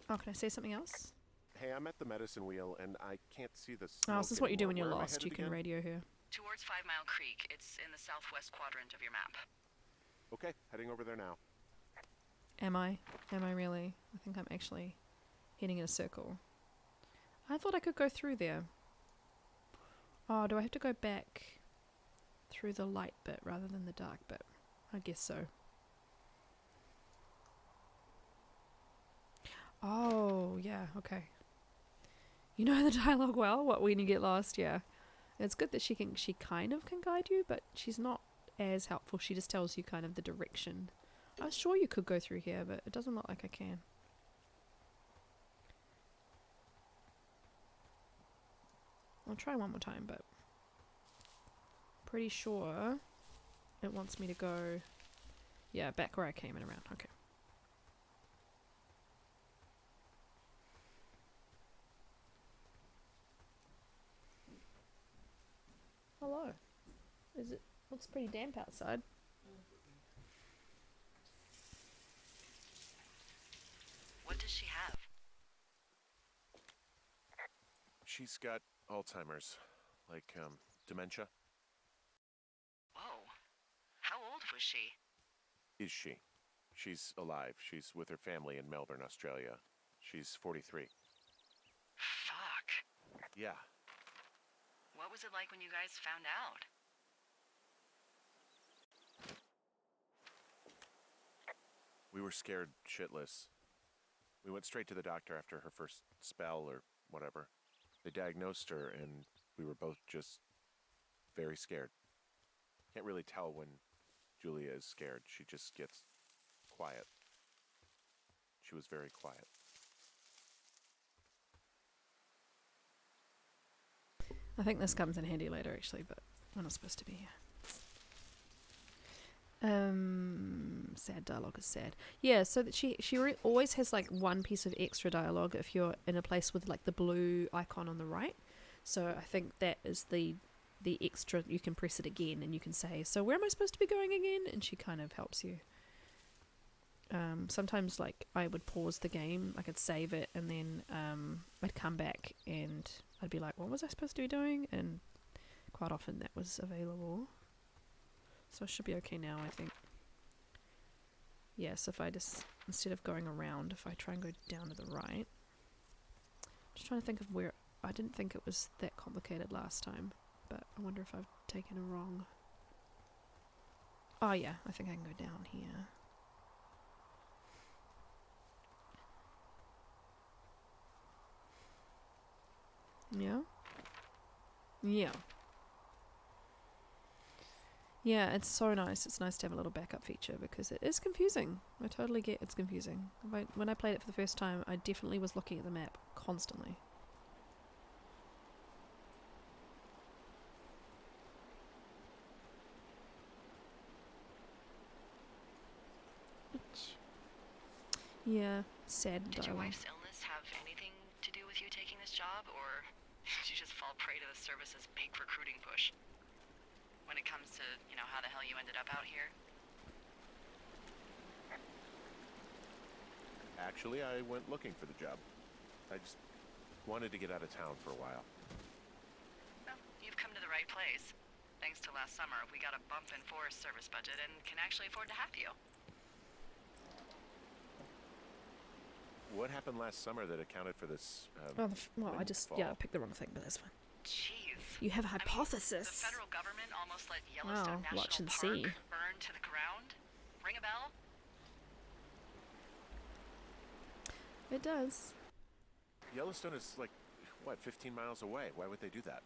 S1: Oh, can I say something else?
S4: Hey, I'm at the medicine wheel and I can't see the
S1: Oh,
S4: smoke
S1: this is what you do when you're
S4: anymore. Where am I
S1: lost.
S4: headed
S1: You can
S4: again?
S1: radio here.
S3: Towards 5 Mile Creek. It's in the southwest quadrant of your map.
S4: Okay, heading over there now.
S1: Am I? Am I really? I think I'm actually heading in a circle. I thought I could go through there. Oh, do I have to go back through the light bit rather than the dark bit? I guess so. Oh, yeah, okay. You know the dialogue well? What, when you get lost? Yeah. It's good that she kind of can guide you, but she's not as helpful. She just tells you kind of the direction. I was sure you could go through here, but it doesn't look like I can. I'll try one more time, but pretty sure it wants me to go, yeah, back where I came and around. Okay. Hello. Looks pretty damp outside.
S3: What does she have?
S4: She's got Alzheimer's, like, dementia.
S3: Whoa. How old was she?
S4: Is she? She's alive. She's with her family in Melbourne, Australia. She's 43.
S3: Fuck.
S4: Yeah.
S3: What was it like when you guys found out?
S4: We were scared shitless. We went straight to the doctor after her first spell or whatever. They diagnosed her, and we were both just very scared. Can't really tell when Julia is scared. She just gets quiet. She was very quiet.
S1: I think this comes in handy later, actually, but we're not supposed to be here. Sad dialogue is sad. Yeah, so that she always has like one piece of extra dialogue if you're in a place with like the blue icon on the right. So I think that is the extra. You can press it again and you can say, so where am I supposed to be going again? And she kind of helps you. Sometimes like I would pause the game, I could save it, and then I'd come back and I'd be like, what was I supposed to be doing? And quite often that was available. So I should be okay now, I think. Yes, if I just, instead of going around, if I try and go down to the right. Just trying to think of where, I didn't think it was that complicated last time, but I wonder if I've taken a wrong. Oh yeah, I think I can go down here. Yeah? Yeah. Yeah, it's so nice. It's nice to have a little backup feature because it is confusing. I totally get it's confusing. When I played it for the first time, I definitely was looking at the map constantly. Yeah, sad
S3: Did your
S1: dialogue.
S3: wife's illness have anything to do with you taking this job, or did you just fall prey to the service's big recruiting push? When it comes to, you know, how the hell you ended up out here?
S4: Actually, I went looking for the job. I just wanted to get out of town for a while.
S3: Well, you've come to the right place. Thanks to last summer, we got a bump in Forest Service budget and can actually afford to have you.
S4: What happened last summer that accounted for this?
S1: Well, I just,
S4: windfall?
S1: I picked the wrong thing, but that's fine.
S3: Jeez.
S1: You have a
S3: I mean,
S1: hypothesis.
S3: the federal government almost let Yellowstone
S1: Wow, watch
S3: National
S1: and
S3: Park
S1: see.
S3: burn to the ground. Ring a bell?
S1: It does.
S4: Yellowstone is like, what, 15 miles away? Why would they do that?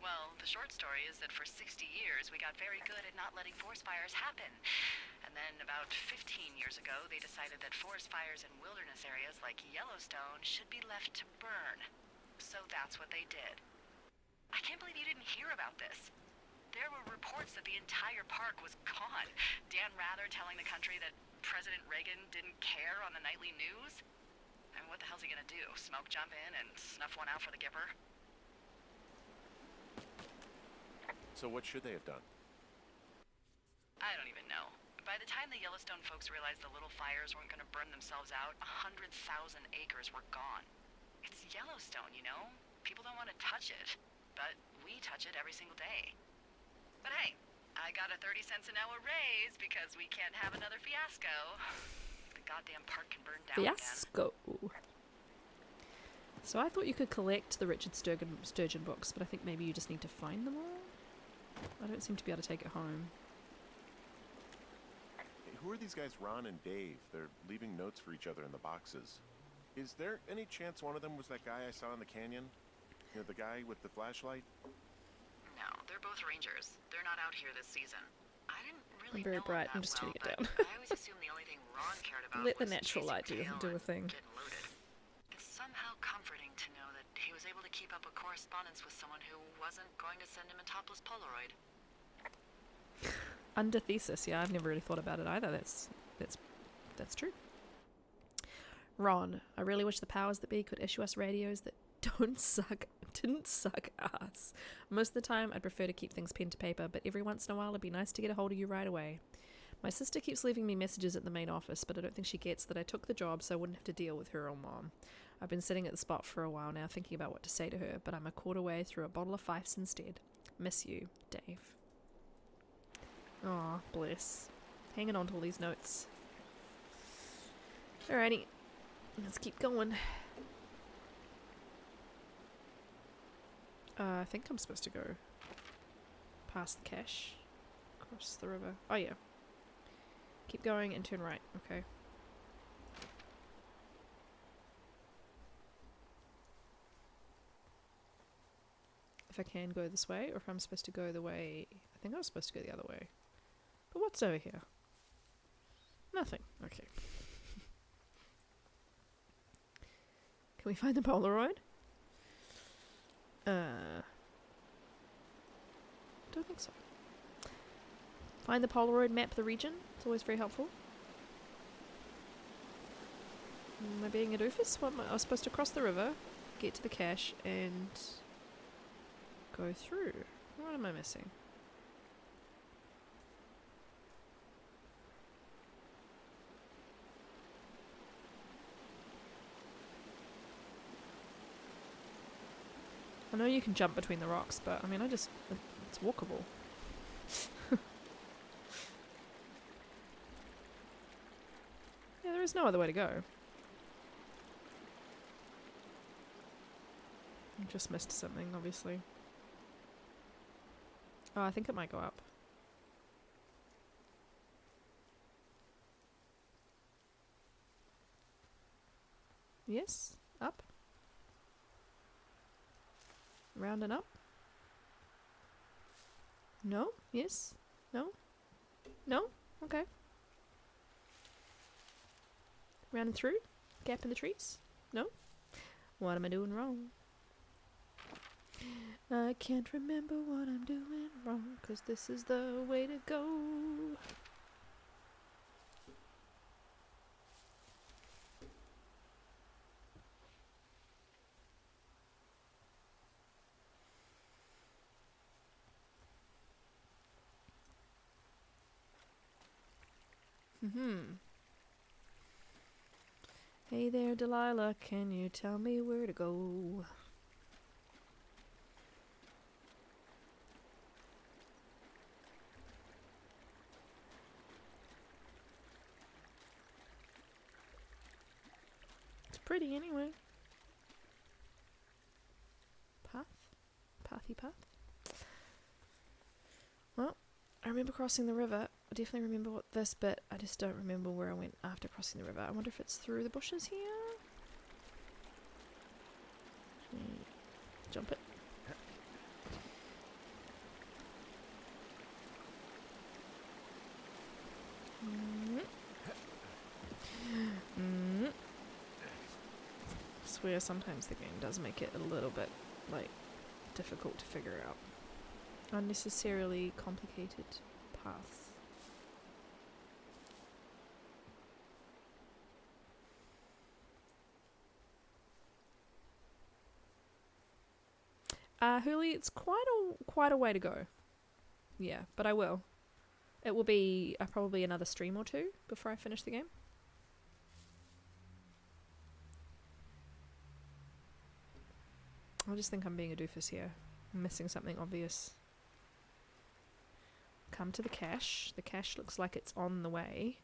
S3: Well, the short story is that for 60 years, we got very good at not letting forest fires happen. And then about 15 years ago, they decided that forest fires in wilderness areas like Yellowstone should be left to burn. So that's what they did. I can't believe you didn't hear about this. There were reports that the entire park was gone. Dan Rather telling the country that President Reagan didn't care on the nightly news. I mean, what the hell's he gonna do? Smoke jump in and snuff one out for the Gipper?
S4: So what should they have done?
S3: I don't even know. By the time the Yellowstone folks realized the little fires weren't gonna burn themselves out, 100,000 acres were gone. It's Yellowstone, you know? People don't want to touch it. But we touch it every single day. But hey, I got a 30 cents an hour raise because we can't have another fiasco. The goddamn park can burn down again.
S1: Fiasco. So I thought you could collect the Richard Sturgeon books, but I think maybe you just need to find them all? I don't seem to be able to take it home.
S4: Hey, who are these guys, Ron and Dave? They're leaving notes for each other in the boxes. Is there any chance one of them was that guy I saw in the canyon? You know, the guy with the flashlight?
S3: No, they're both rangers. They're not out here this season. I didn't really
S1: Very
S3: know
S1: bright.
S3: him
S1: I'm
S3: that
S1: just
S3: well,
S1: turning it
S3: but
S1: down.
S3: I always assumed the only thing Ron cared about
S1: Let the
S3: was
S1: natural
S3: chasing
S1: light do
S3: tail
S1: a
S3: and
S1: thing.
S3: getting loaded. It's somehow comforting to know that he was able to keep up a correspondence with someone who wasn't going to send him a topless Polaroid.
S1: Under thesis, yeah, I've never really thought about it either. That's true. Ron, I really wish the powers that be could issue us radios that didn't suck ass. Most of the time, I'd prefer to keep things pen to paper, but every once in a while, it'd be nice to get a hold of you right away. My sister keeps leaving me messages at the main office, but I don't think she gets that I took the job so I wouldn't have to deal with her own mom. I've been sitting at the spot for a while now thinking about what to say to her, but I'm a quarter way through a bottle of Fifes instead. Miss you, Dave. Aw, bless. Hanging on to all these notes. Alrighty. Let's keep going. I think I'm supposed to go past the cache. Across the river. Oh yeah. Keep going and turn right. Okay. If I can go this way, or if I'm supposed to go the way... I think I was supposed to go the other way. But what's over here? Nothing. Okay. Can we find the Polaroid? Don't think so. Find the Polaroid, map the region. It's always very helpful. Am I being a doofus? What am I was supposed to cross the river, get to the cache, and go through. What am I missing? I know you can jump between the rocks, but I mean, it's walkable. Yeah, there is no other way to go. I just missed something, obviously. Oh, I think it might go up. Yes, up. Round and up. No? Yes? No? No? Okay. Round and through? Gap in the trees? No? What am I doing wrong? I can't remember what I'm doing wrong, 'cause this is the way to go. Hey there, Delilah, can you tell me where to go? It's pretty anyway. Path? Pathy path? Well, I remember crossing the river. I definitely remember what this bit. I just don't remember where I went after crossing the river. I wonder if it's through the bushes here? Jump it. I swear sometimes the game does make it a little bit, like, difficult to figure out. Unnecessarily complicated paths. Hurley, it's quite a way to go. Yeah, but I will. It will be probably another stream or two before I finish the game. I just think I'm being a doofus here. I'm missing something obvious. Come to the cache. The cache looks like it's on the way.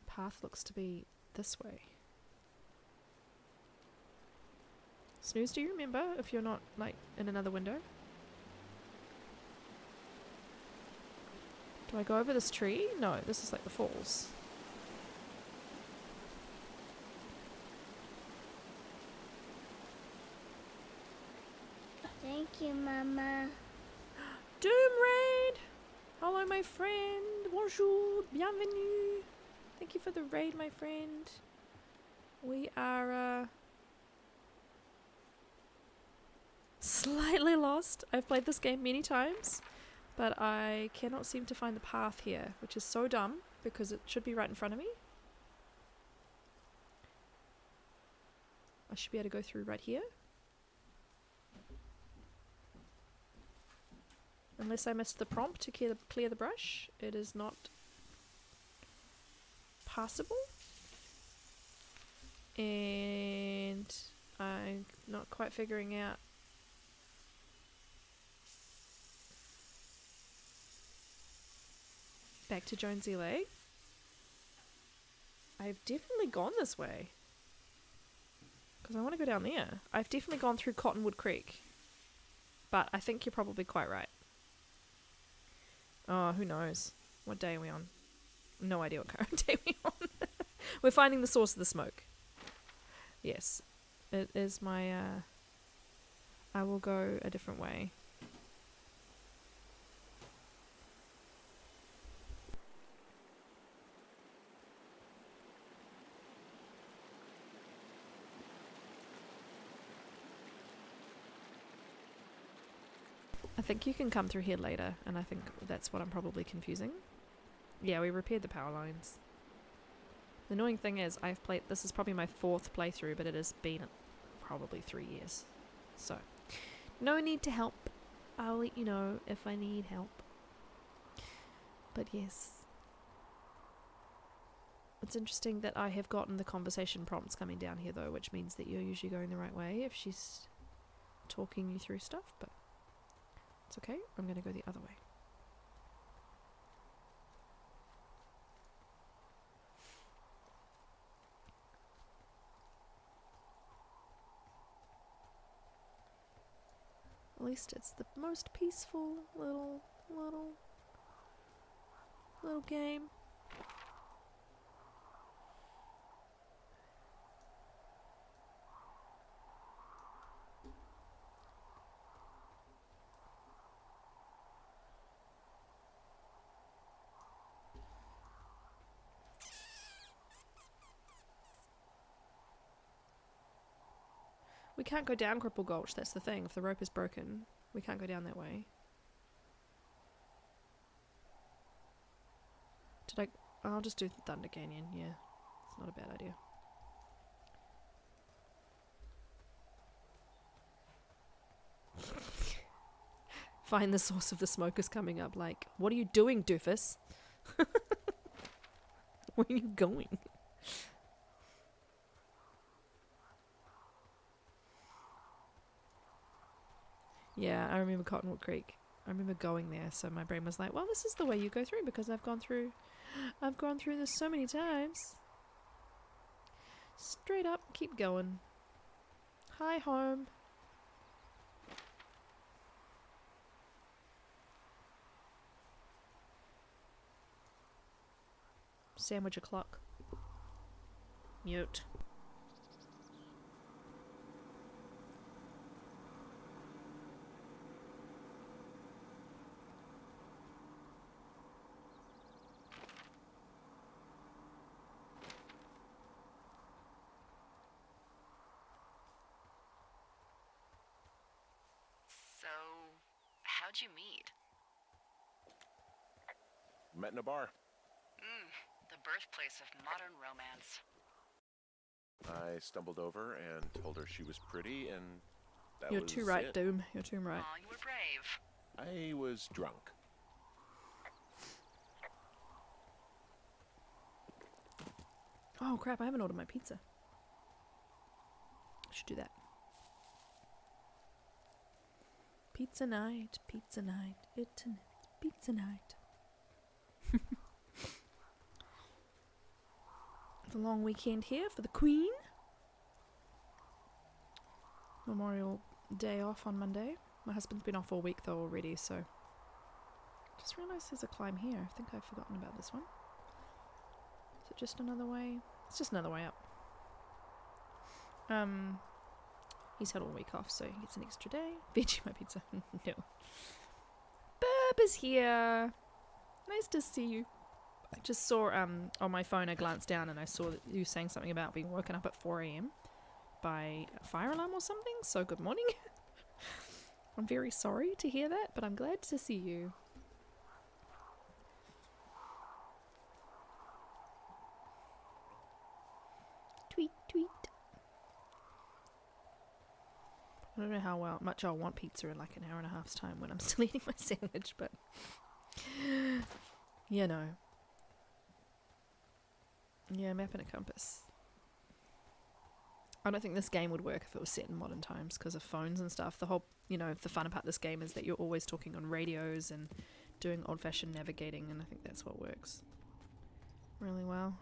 S1: Path looks to be this way. Snooze, do you remember if you're not, like, in another window? Do I go over this tree? No, this is like the falls.
S2: Thank you, Mama.
S1: Doom Raid! Hello, my friend. Bonjour. Bienvenue. Thank you for the raid, my friend. We are, slightly lost. I've played this game many times, but I cannot seem to find the path here, which is so dumb because it should be right in front of me. I should be able to go through right here. Unless I missed the prompt to clear the brush, it is not passable. And I'm not quite figuring out Back to Jonesy Lake. I've definitely gone this way. Because I want to go down there. I've definitely gone through Cottonwood Creek. But I think you're probably quite right. Oh, who knows? What day are we on? No idea what current day we're on. We're finding the source of the smoke. Yes. It is my, I will go a different way. I think you can come through here later, and I think that's what I'm probably confusing. Yeah, we repaired the power lines. The annoying thing is, I've played, this is probably my 4th playthrough, but it has been probably 3 years. So, no need to help. I'll let you know if I need help. But yes. It's interesting that I have gotten the conversation prompts coming down here though, which means that you're usually going the right way if she's talking you through stuff, but it's okay. I'm going to go the other way. At least it's the most peaceful little game. We can't go down Cripple Gulch, that's the thing. If the rope is broken, we can't go down that way. I'll just do Thunder Canyon, yeah. It's not a bad idea. Find the source of the smoke is coming up, like, what are you doing, doofus? Where are you going? Yeah, I remember Cottonwood Creek. I remember going there, so my brain was like, well, this is the way you go through because I've gone through this so many times. Straight up, keep going. Hi, home. Sandwich o'clock. Mute.
S3: So, how'd you meet?
S4: Met in a bar.
S3: The birthplace of modern romance.
S4: I stumbled over and told her she was pretty, and that
S1: You're
S4: was
S1: too right,
S4: it.
S1: Doom. You're too right.
S3: Aw, you were brave.
S4: I was drunk.
S1: Oh crap, I haven't ordered my pizza. I should do that. Pizza night, it's pizza night. The long weekend here for the Queen. Memorial Day off on Monday. My husband's been off all week though already, so just realised there's a climb here. I think I've forgotten about this one. Is it just another way? It's just another way up. He's had all week off, so he gets an extra day. Veggie my pizza. No. Burb is here. Nice to see you. I just saw on my phone, I glanced down and I saw that you were saying something about being woken up at 4 a.m. by a fire alarm or something, so good morning. I'm very sorry to hear that, but I'm glad to see you. Tweet, tweet. I don't know how much I'll want pizza in like an hour and a half's time when I'm still eating my sandwich, but you know. Yeah, map and a compass. I don't think this game would work if it was set in modern times because of phones and stuff. The whole, the fun about this game is that you're always talking on radios and doing old-fashioned navigating, and I think that's what works really well.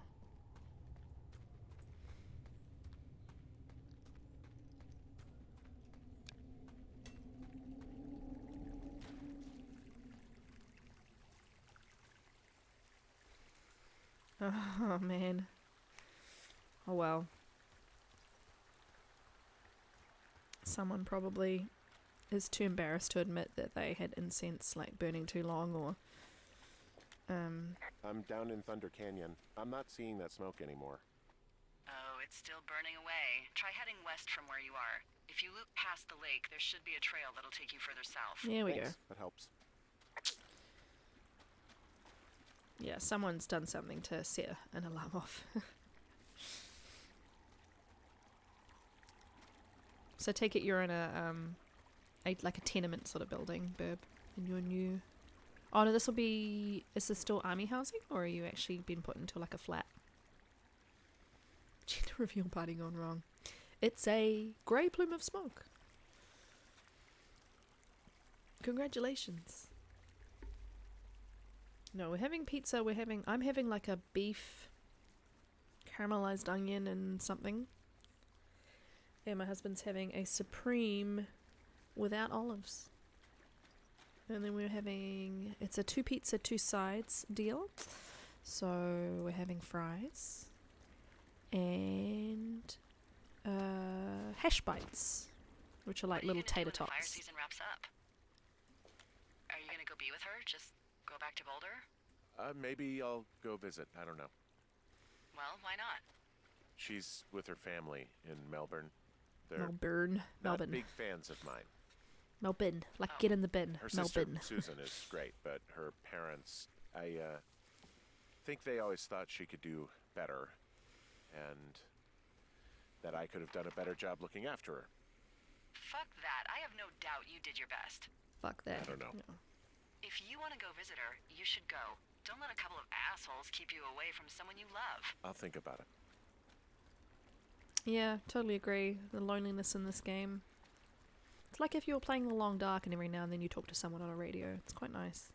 S1: Oh man. Oh well. Someone probably is too embarrassed to admit that they had incense like burning too long, or
S4: I'm down in Thunder Canyon. I'm not seeing that smoke anymore.
S3: Oh, it's still burning away. Try heading west from where you are. If you loop past the lake, there should be a trail that'll take you further south.
S1: there we
S4: Thanks.
S1: go.
S4: That helps.
S1: Yeah, someone's done something to set an alarm off. So take it you're in a like a tenement sort of building, Burb, and you're new. Oh no, this will be. Is this still army housing, or are you actually been put into like a flat? Gender reveal party gone wrong. It's a grey plume of smoke. Congratulations. No, we're having pizza. I'm having like a beef caramelized onion and something. And my husband's having a supreme without olives. And then we're having, it's a 2 pizza 2 sides deal. So we're having fries and hash bites, which are like little tater
S3: When the fire
S1: tots.
S3: season wraps up. Are you gonna go be with her? Just go back to Boulder?
S4: Maybe I'll go visit. I don't know.
S3: Well, why not?
S4: She's with her family in Melbourne. They're
S1: Melbourne.
S4: not
S1: Melbourne.
S4: big fans of mine.
S1: Melbourne. Like
S3: Oh.
S1: get in the bin.
S4: Her sister,
S1: Melbourne.
S4: Susan, is great, but her parents, I think they always thought she could do better, and that I could have done a better job looking after her.
S3: Fuck that. I have no doubt you did your best.
S1: Fuck that.
S4: I don't know.
S1: No.
S3: If you want to go visit her, you should go. Don't let a couple of assholes keep you away from someone you love.
S4: I'll think about it.
S1: Yeah, totally agree. The loneliness in this game. It's like if you were playing The Long Dark and every now and then you talk to someone on a radio. It's quite nice.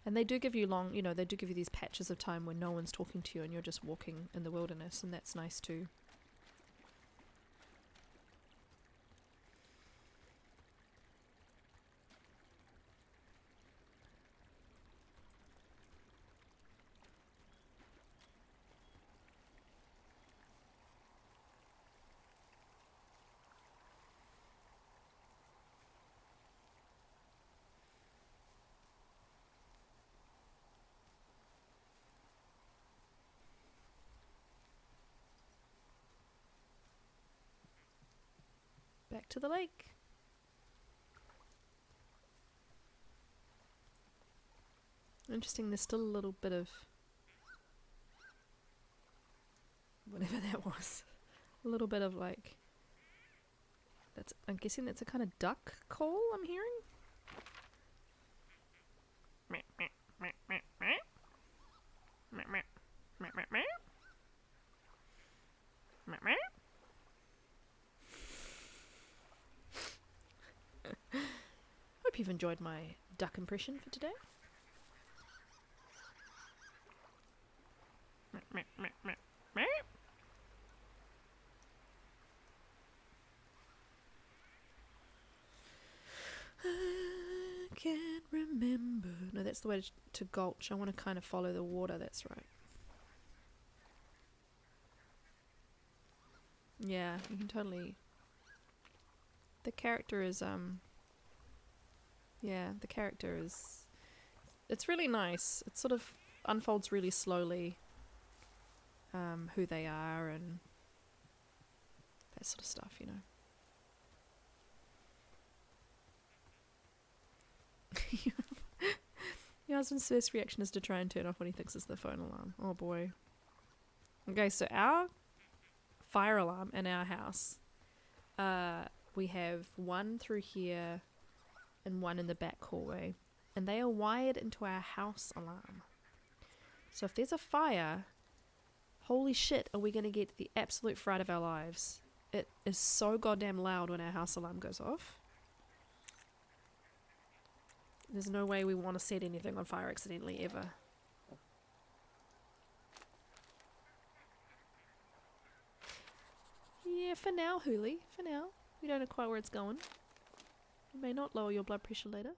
S1: And they do give you they do give you these patches of time when no one's talking to you and you're just walking in the wilderness, and that's nice too. Back to the lake. Interesting, there's still a little bit of whatever that was. A little bit of like I'm guessing that's a kind of duck call I'm hearing. Hope you've enjoyed my duck impression for today. I can't remember. No, that's the way to gulch. I want to kind of follow the water, that's right. Yeah, you can totally... The character is, yeah, the character is... It's really nice. It sort of unfolds really slowly, who they are and that sort of stuff, you know. Your husband's first reaction is to try and turn off when he thinks it's the phone alarm. Oh boy. Okay, so our fire alarm in our house, we have one through here and one in the back hallway, and they are wired into our house alarm. So if there's a fire, holy shit, are we going to get the absolute fright of our lives. It is so goddamn loud when our house alarm goes off. There's no way we want to set anything on fire accidentally ever. Yeah, for now, Hooli. For now. We don't know quite where it's going. It may not lower your blood pressure later.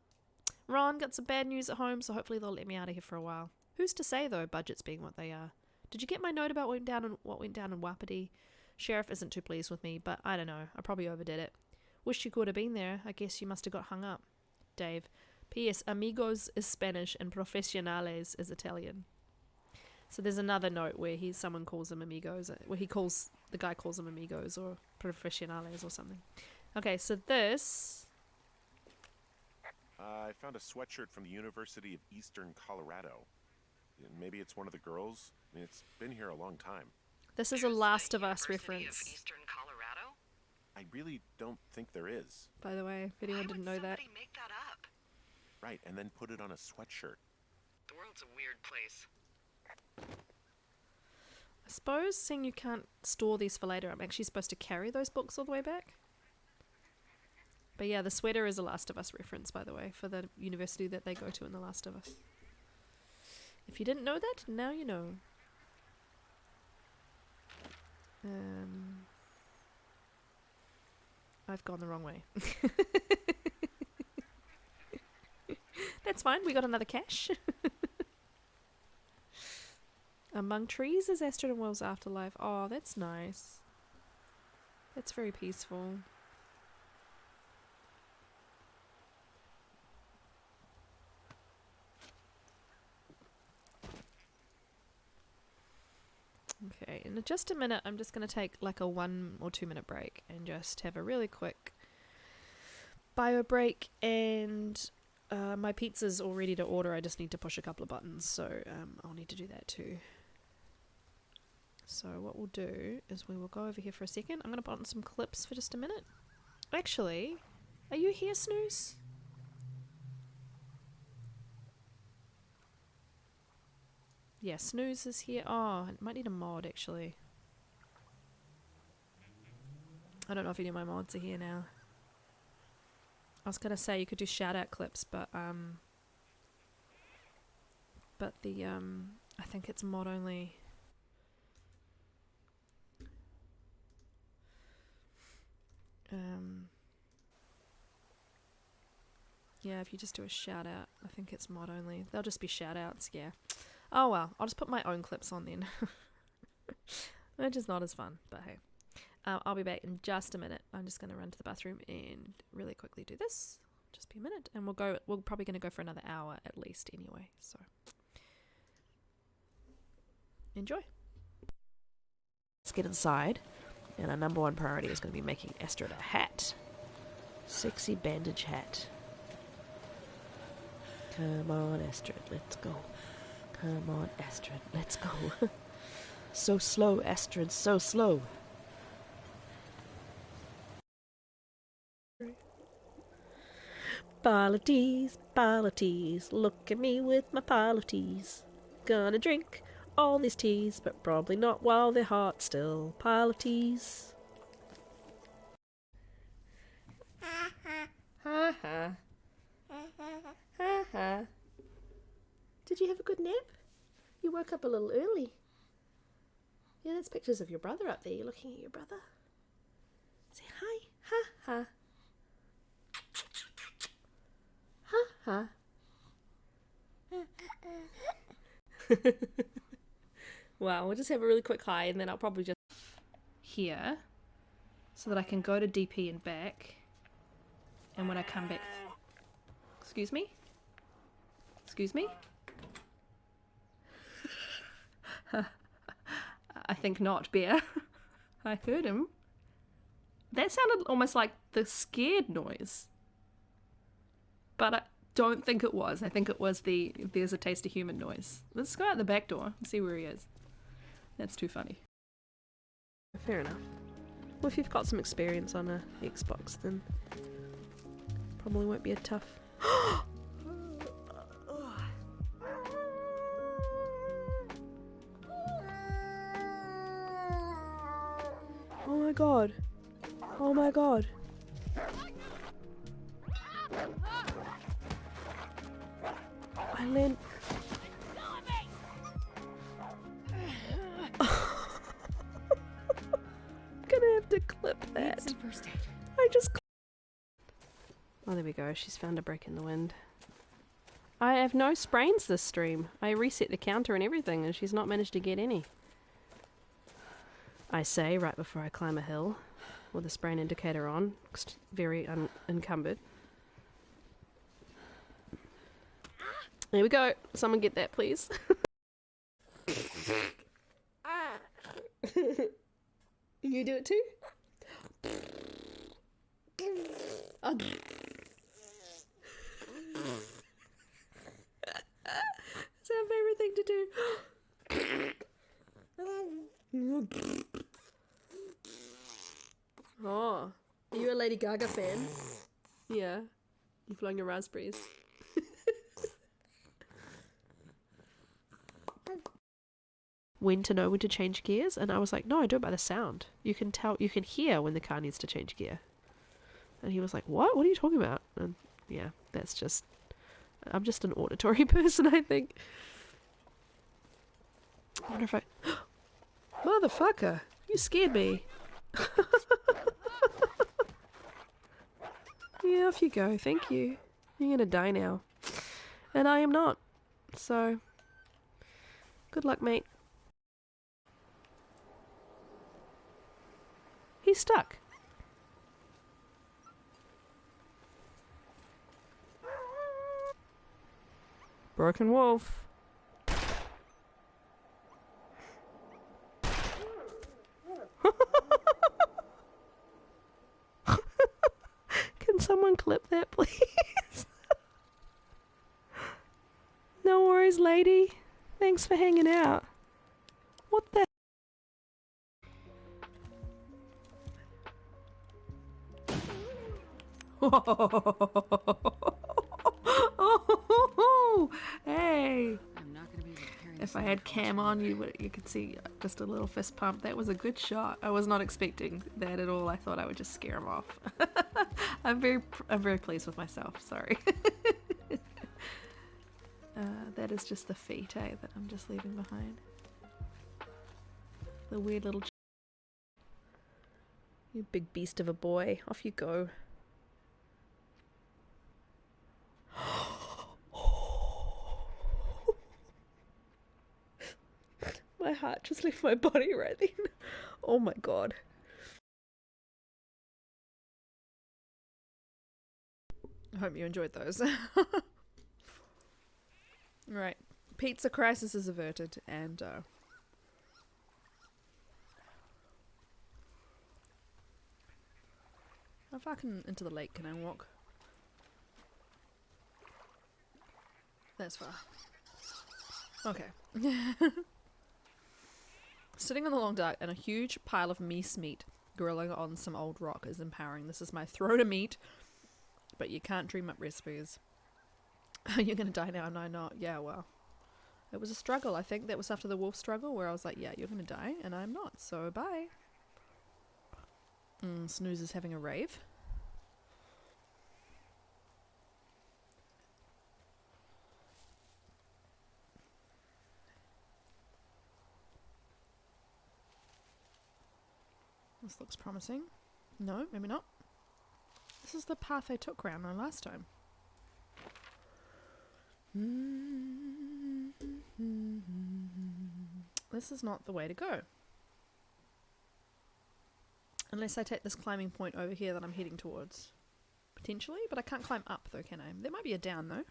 S1: Ron, got some bad news at home, so hopefully they'll let me out of here for a while. Who's to say, though, budgets being what they are? Did you get my note about what went down in Wapiti? Sheriff isn't too pleased with me, but I don't know. I probably overdid it. Wish you could have been there. I guess you must have got hung up. Dave. P.S. Amigos is Spanish and profesionales is Italian. So there's another note where someone calls them amigos, where the guy calls them amigos or profesionales or something. Okay, so this...
S4: I found a sweatshirt from the University of Eastern Colorado. Maybe it's one of the girls? I mean, it's been here a long time.
S1: This is a Last of Us reference.
S3: University of Eastern Colorado?
S4: I really don't think there is.
S1: By the way, if anyone didn't know that.
S3: Why would somebody make that up?
S4: Right, and then put it on a sweatshirt.
S3: The world's a weird place.
S1: I suppose, seeing you can't store these for later, I'm actually supposed to carry those books all the way back. But yeah, the sweater is a Last of Us reference, by the way, for the university that they go to in The Last of Us. If you didn't know that, now you know. I've gone the wrong way. That's fine, we got another cache. Among trees is Astrid and Will's afterlife. Oh, that's nice. That's very peaceful. Okay, in just a minute I'm just going to take like a 1 or 2 minute break and just have a really quick bio break, and my pizza's all ready to order. I just need to push a couple of buttons, so I'll need to do that too. So what we'll do is we will go over here for a second. I'm going to put on some clips for just a minute. Actually, are you here, Snooze? Yeah, Snooze is here. Oh, I might need a mod, actually. I don't know if any of my mods are here now. I was gonna say you could do shout-out clips, but the, I think it's mod only. Yeah, if you just do a shout-out, I think it's mod only. They'll just be shout-outs, yeah. Oh well, I'll just put my own clips on then. Which is not as fun, but hey. I'll be back in just a minute. I'm just going to run to the bathroom and really quickly do this. Just be a minute, and we're probably going to go for another hour at least anyway, so enjoy. Let's get inside, and our number one priority is going to be making Astrid a hat. Sexy bandage hat. Come on, Astrid, let's go. Come on, Astrid, let's go. So slow, Astrid, so slow. Polities, polities, look at me with my polities. Gonna drink all these teas, but probably not while they're hot still. Polities. Ha ha. Ha ha. Did you have a good nap? You woke up a little early. Yeah, there's pictures of your brother up there. You're looking at your brother. Say hi. Ha ha. Ha ha. Wow, we'll just have a really quick hi, and then I'll probably just here so that I can go to DP and back. And when I come back, excuse me? Excuse me? I think not, Bear. I heard him. That sounded almost like the scared noise. But I don't think it was. I think it was the there's a taste of human noise. Let's go out the back door and see where he is. That's too funny. Fair enough. Well, if you've got some experience on a Xbox, then probably won't be a tough... Oh my god. Oh my god. I learned. Gonna have to clip that.
S6: First aid.
S1: I just. Oh, there we go. She's found a break in the wind. I have no sprains this stream. I reset the counter and everything, and she's not managed to get any. I say right before I climb a hill, with the sprain indicator on, very unencumbered. Here we go. Someone get that, please. You do it too? Oh. It's our favorite thing to do. Oh, are you a Lady Gaga fan? Yeah. You're blowing your raspberries. When to know when to change gears, and I was like, no, I do it by the sound. You can tell, you can hear when the car needs to change gear. And he was like, what are you talking about? And yeah, that's just, I'm just an auditory person, I think. I wonder if I, motherfucker, you scared me. Yeah, off you go, thank you. You're gonna die now. And I am not. So, good luck, mate. He's stuck. Broken wolf. Can someone clip that, please? No worries, lady. Thanks for hanging out. What the? Oh, hey!
S6: I'm not gonna be able to carry
S1: If I had cam on, you could see just a little fist pump. That was a good shot. I was not expecting that at all. I thought I would just scare him off. I'm very pleased with myself. Sorry. That is just the feet, that I'm just leaving behind. The weird little. You big beast of a boy. Off you go. My heart just left my body right then. Oh my god. I hope you enjoyed those. Right. Pizza crisis is averted, and how far into the lake can I walk? That's far. Okay. Sitting in the long dark, and a huge pile of meat grilling on some old rock is empowering. This is my throw to meat, but you can't dream up recipes. You're gonna die now, and I'm not. Yeah, well. It was a struggle, I think. That was after the wolf struggle, where I was like, yeah, you're gonna die, and I'm not, so bye. Snooze is having a rave. This looks promising. No, maybe not. This is the path I took round my last time. This is not the way to go. Unless I take this climbing point over here that I'm heading towards. Potentially, but I can't climb up though, can I? There might be a down though.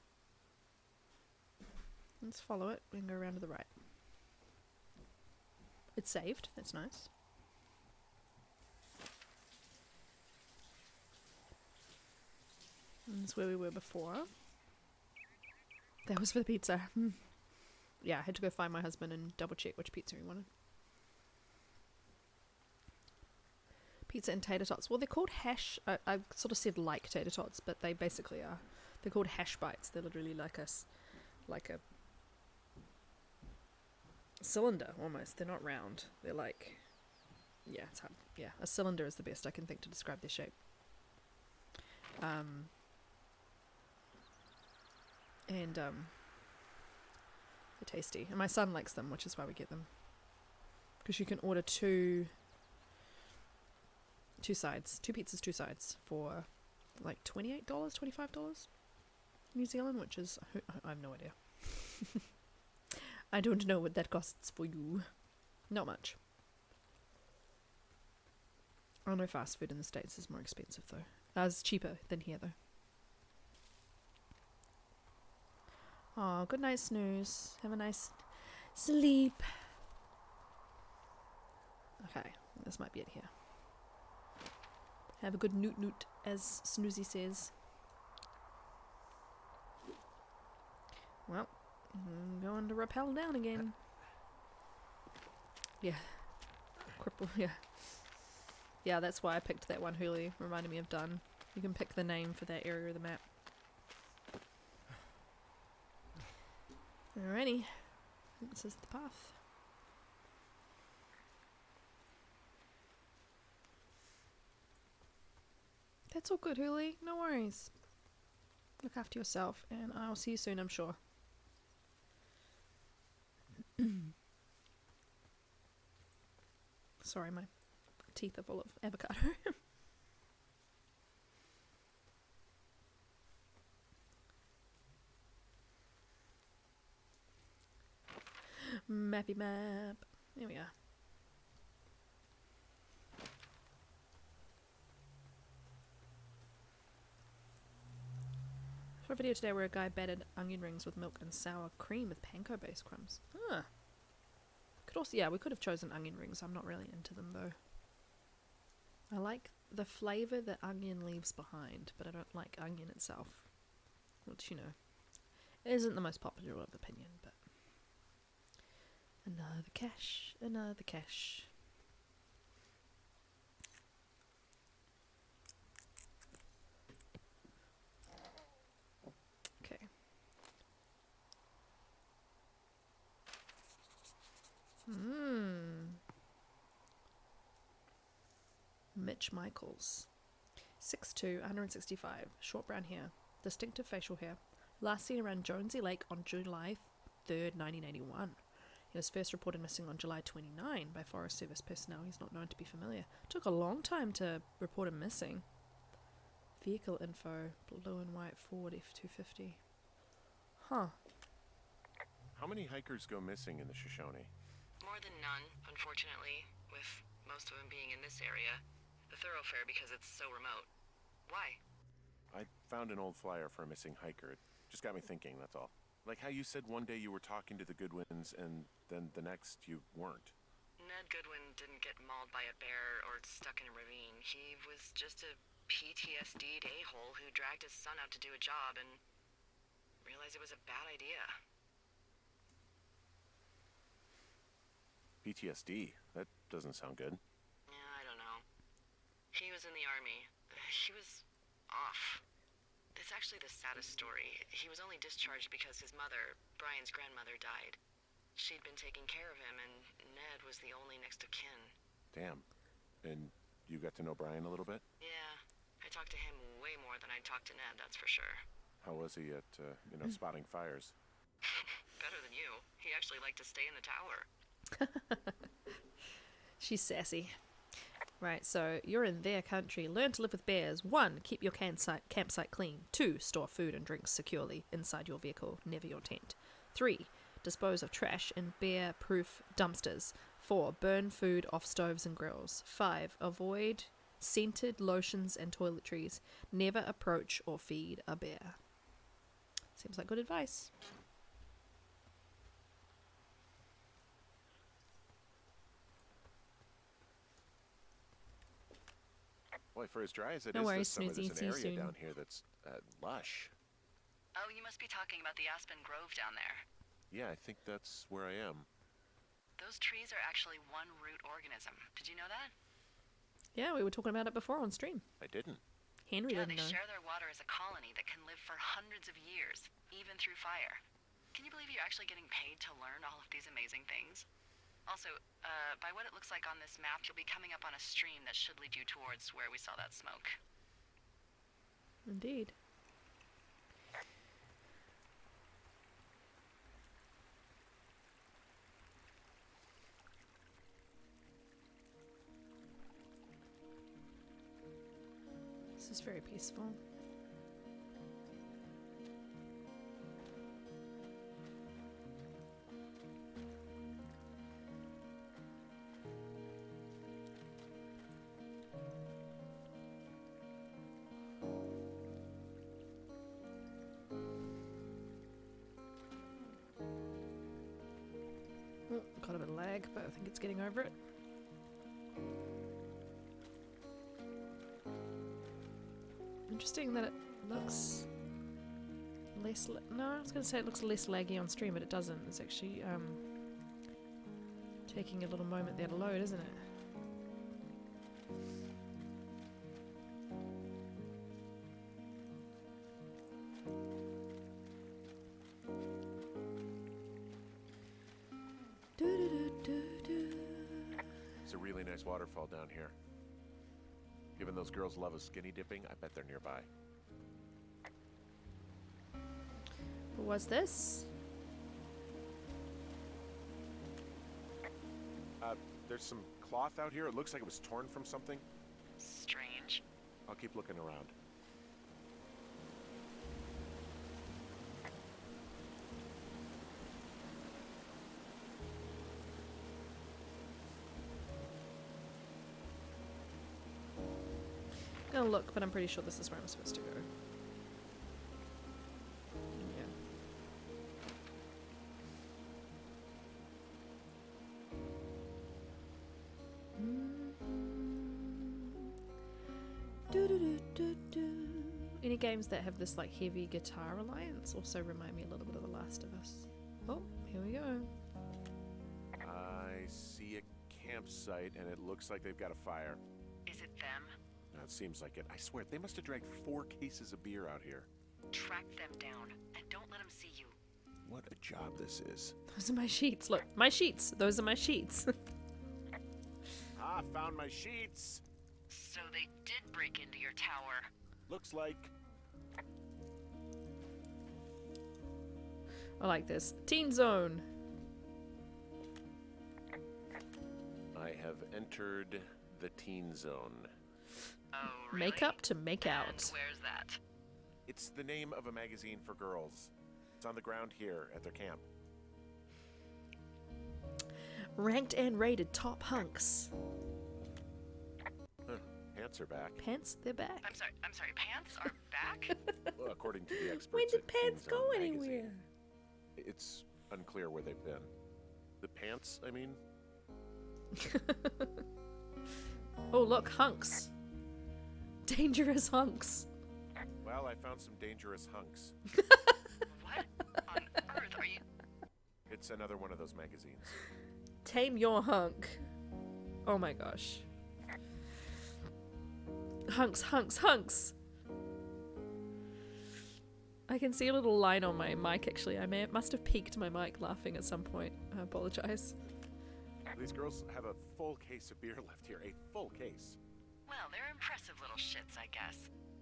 S1: Let's follow it and go around to the right. It's saved, that's nice. And that's where we were before. That was for the pizza. Yeah, I had to go find my husband and double check which pizza he wanted. Pizza and tater tots. Well, they're called hash. I sort of said like tater tots, but they basically are. They're called hash bites. They're literally like a cylinder almost. They're not round. They're like, yeah, it's hard. Yeah, a cylinder is the best I can think to describe their shape. They're tasty. And my son likes them, which is why we get them. Because you can order two sides. 2 pizzas, 2 sides for like $28, $25 New Zealand, which is... I have no idea. I don't know what that costs for you. Not much. I know fast food in the States is more expensive though. It's cheaper than here though. Oh, good night, snooze. Have a nice sleep. Okay, this might be it here. Have a good noot noot, as Snoozy says. Well, I'm going to rappel down again. Yeah. Cripple, yeah. Yeah, that's why I picked that one, Huli. Reminded me of Dun. You can pick the name for that area of the map. Alrighty. This is the path. That's all good, Huli. No worries. Look after yourself, and I'll see you soon, I'm sure. Sorry, my teeth are full of avocado. Mappy map. There we are. For a video today where a guy battered onion rings with milk and sour cream with panko based crumbs. Ah. Could also, yeah, we could have chosen onion rings. I'm not really into them though. I like the flavour that onion leaves behind, but I don't like onion itself. Which, you know, isn't the most popular of opinion, but... Another cache, another cache. Okay. Mitch Michaels. 6'2", 165, short brown hair, distinctive facial hair. Last seen around Jonesy Lake on July 3rd, 1981. He was first reported missing on July 29 by Forest Service personnel. He's not known to be familiar. Took a long time to report him missing. Vehicle info, blue and white Ford F-250. Huh.
S4: How many hikers go missing in the Shoshone?
S3: More than none, unfortunately, with most of them being in this area. The thoroughfare because it's so remote. Why?
S4: I found an old flyer for a missing hiker. It just got me thinking, that's all. Like how you said one day you were talking to the Goodwins and then the next you weren't.
S3: Ned Goodwin didn't get mauled by a bear or stuck in a ravine. He was just a PTSD'd a-hole who dragged his son out to do a job and realized it was a bad idea.
S4: PTSD? That doesn't sound good.
S3: Yeah, I don't know. He was in the army. He was off. It's actually the saddest story. He was only discharged because his mother, Brian's grandmother, died. She'd been taking care of him, and Ned was the only next of kin.
S4: Damn. And you got to know Brian a little bit?
S3: Yeah, I talked to him way more than I'd talked to Ned, that's for sure.
S4: How was he at, spotting fires?
S3: Better than you. He actually liked to stay in the tower.
S1: She's sassy. Right, so you're in their country. Learn to live with bears. 1. Keep your campsite clean. 2. Store food and drinks securely inside your vehicle, never your tent. 3. Dispose of trash in bear-proof dumpsters. 4. Burn food off stoves and grills. 5. Avoid scented lotions and toiletries. Never approach or feed a bear. Seems like good advice.
S4: Boy, for as dry as it
S1: No
S4: is
S1: worries,
S4: this summer,
S1: Snoozy.
S4: there's
S1: See
S4: an
S1: you
S4: area
S1: soon.
S4: down here that's lush.
S3: Oh, you must be talking about the Aspen Grove down there.
S4: Yeah, I think that's where I am.
S3: Those trees are actually one root organism. Did you know that?
S1: Yeah, we were talking about it before on stream.
S4: I didn't.
S1: Henry
S3: Yeah,
S1: didn't
S3: they
S1: know.
S3: share their water as a colony that can live for hundreds of years, even through fire. Can you believe you're actually getting paid to learn all of these amazing things? Also, by what it looks like on this map, you'll be coming up on a stream that should lead you towards where we saw that smoke.
S1: Indeed. This is very peaceful. Oh, got a bit of lag, but I think it's getting over it. Interesting that it looks less. No, I was going to say it looks less laggy on stream, but it doesn't. It's actually taking a little moment there to load, isn't it?
S4: It's a really nice waterfall down here. Given those girls love a skinny dipping, I bet they're nearby.
S1: What was this?
S4: There's some cloth out here. It looks like it was torn from something.
S3: Strange.
S4: I'll keep looking around.
S1: I'm gonna look, but I'm pretty sure this is where I'm supposed to go. Yeah. Any games that have this like heavy guitar alliance also remind me a little bit of The Last of Us. Oh, here we go.
S4: I see a campsite, and it looks like they've got a fire.
S3: Is it them?
S4: No, it seems like it. I swear, they must have dragged 4 cases of beer out here.
S3: Track them down, and don't let them see you.
S4: What a job this is.
S1: Those are my sheets. Look, my sheets. Those are my sheets.
S4: Ah, found my sheets.
S3: So they did break into your tower.
S4: Looks like...
S1: I like this. Teen Zone.
S4: I have entered the teen zone.
S3: Oh, really?
S1: Makeup to make
S3: And
S1: out.
S3: where's that?
S4: It's the name of a magazine for girls. It's on the ground here at their camp.
S1: Ranked and rated top hunks.
S4: Huh. Pants are back.
S1: Pants, they're back.
S3: I'm sorry, pants are back?
S4: Well, according to the experts
S1: When did
S4: at Teen
S1: pants
S4: Zone
S1: go
S4: magazine.
S1: anywhere?
S4: It's unclear where they've been. The pants, I mean?
S1: Oh, look, hunks. Dangerous hunks.
S4: Well, I found some dangerous hunks.
S3: What on earth are you...
S4: It's another one of those magazines.
S1: Tame your hunk. Oh my gosh. Hunks, hunks, hunks. I can see a little line on my mic actually. Must have peaked my mic laughing at some point. I apologize.
S4: These girls have a full case of beer left here. A full case.
S3: Well, they're impressive little shits, I guess.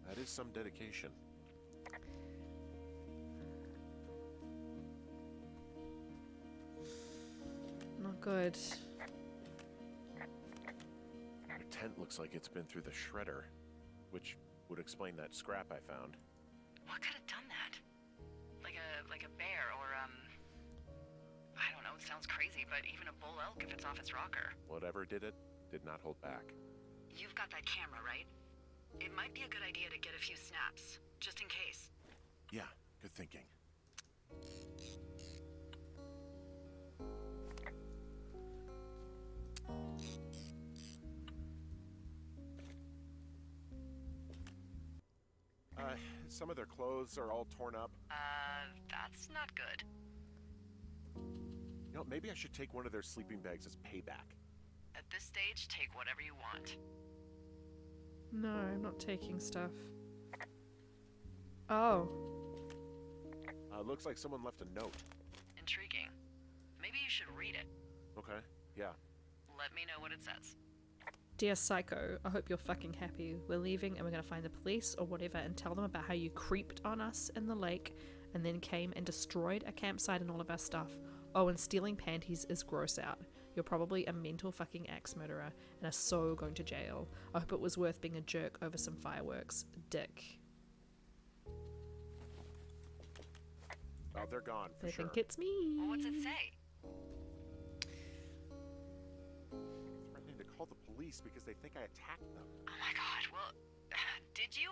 S4: That is some dedication.
S1: Not good.
S4: Their tent looks like it's been through the shredder, which would explain that scrap I found.
S3: What could have done that? Like a bear or, I don't know, it sounds crazy, but even a bull elk if it's off its rocker.
S4: Whatever did it, did not hold back.
S3: You've got that camera, right? It might be a good idea to get a few snaps, just in case.
S4: Yeah, good thinking. Some of their clothes are all torn up.
S3: That's not good.
S4: You know, maybe I should take one of their sleeping bags as payback.
S3: At this stage, take whatever you want.
S1: No, I'm not taking stuff. Oh.
S4: Looks like someone left a note.
S3: Intriguing. Maybe you should read it.
S4: Okay, yeah.
S3: Let me know what it says.
S1: Dear Psycho, I hope you're fucking happy. We're leaving and we're gonna find the police or whatever and tell them about how you creeped on us in the lake and then came and destroyed a campsite and all of our stuff. Oh, and stealing panties is gross out. You're probably a mental fucking axe murderer and are so going to jail. I hope it was worth being a jerk over some fireworks. Dick.
S4: Oh, they're gone for
S1: They
S4: sure.
S1: think it's me.
S3: Well, what's it say?
S4: Threatening to call the police because they think I attacked them.
S3: Oh my god, well, did you?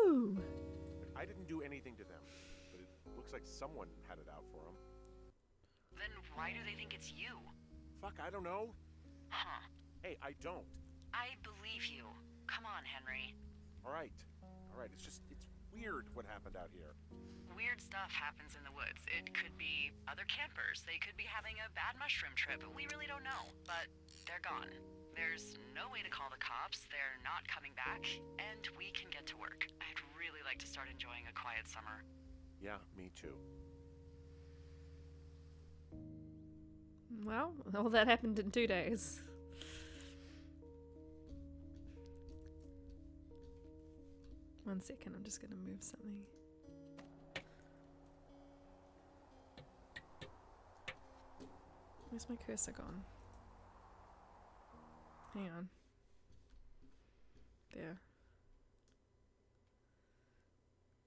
S1: No.
S4: I didn't do anything to them, but it looks like someone had it out for them.
S3: Then why do they think it's you?
S4: Fuck, I don't know.
S3: Huh.
S4: Hey, I don't.
S3: I believe you. Come on, Henry.
S4: All right. It's weird what happened out here.
S3: Weird stuff happens in the woods. It could be other campers. They could be having a bad mushroom trip. We really don't know, but they're gone. There's no way to call the cops. They're not coming back, and we can get to work. I'd really like to start enjoying a quiet summer.
S4: Yeah, me too.
S1: Well, all that happened in 2 days. One second, I'm just gonna move something. Where's my cursor gone? Hang on. There.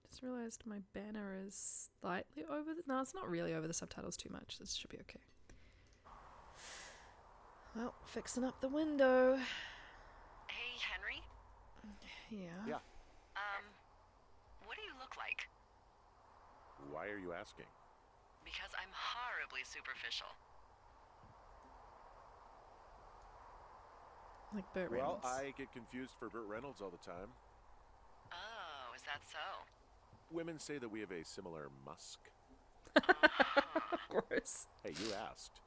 S1: Just realized my banner is slightly over the... No, it's not really over the subtitles too much. This should be okay. Well, fixing up the window.
S3: Hey, Henry?
S1: Yeah.
S4: Yeah.
S3: What do you look like?
S4: Why are you asking?
S3: Because I'm horribly superficial.
S1: Like Burt Reynolds.
S4: Well, I get confused for Burt Reynolds all the time.
S3: Oh, is that so?
S4: Women say that we have a similar musk.
S1: Gross.
S4: Hey, you asked.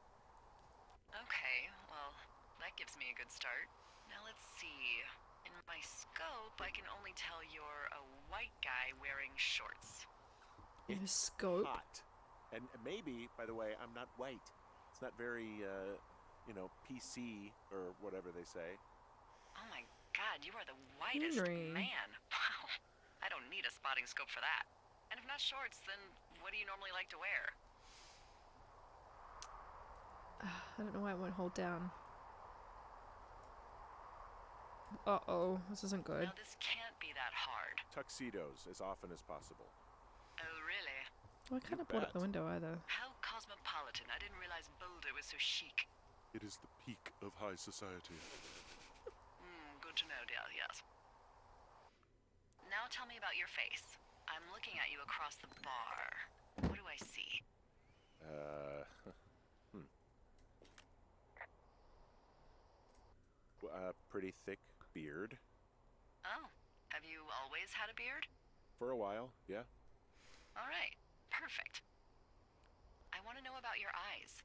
S3: Okay, well, that gives me a good start. Now let's see. In my scope, I can only tell you're a white guy wearing shorts.
S1: In a scope.
S4: Hot. And maybe, by the way, I'm not white. It's not very, PC or whatever they say.
S3: Oh my god, you are the whitest
S1: Henry.
S3: man. Wow. I don't need a spotting scope for that. And if not shorts, then what do you normally like to wear?
S1: I don't know why it won't hold down. Uh-oh, this isn't good.
S3: Now this can't be that hard.
S4: Tuxedos as often as possible.
S3: Oh, really?
S1: Well, I kind of brought up the
S4: bet.
S1: window either.
S3: How cosmopolitan. I didn't realize Boulder was so chic.
S4: It is the peak of high society.
S3: Good to know, dear, yes. Now tell me about your face. I'm looking at you across the bar. What do I see?
S4: Pretty thick beard.
S3: Oh, have you always had a beard?
S4: For a while, yeah.
S3: All right, perfect. I want to know about your eyes.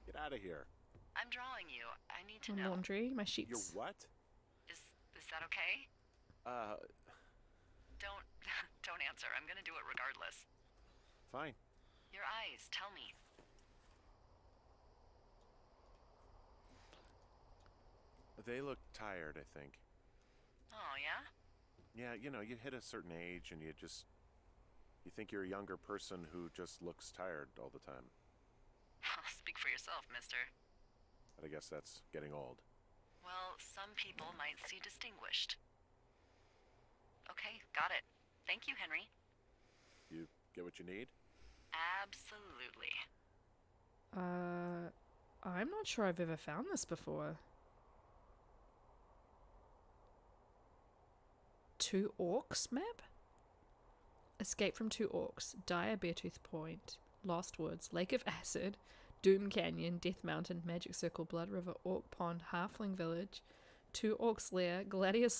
S4: Get out of here.
S3: I'm drawing you. I need to
S1: My
S3: know.
S1: laundry, my
S4: You're
S1: sheets.
S4: what?
S3: Is that okay? Don't don't answer. I'm gonna do it regardless.
S4: Fine.
S3: Your eyes. Tell me.
S4: They look tired, I think.
S3: Oh yeah.
S4: Yeah, you hit a certain age and you think you're a younger person who just looks tired all the time.
S3: Speak for yourself, mister.
S4: But I guess that's getting old.
S3: Well, some people might see distinguished. Okay, got it. Thank you, Henry.
S4: You get what you need?
S3: Absolutely.
S1: I'm not sure I've ever found this before. 2 Orcs map? Escape from 2 Orcs. Dire Beartooth Point. Lost Woods. Lake of Acid. Doom Canyon. Death Mountain. Magic Circle. Blood River. Orc Pond. Halfling Village. 2 Orcs Lair. Gladius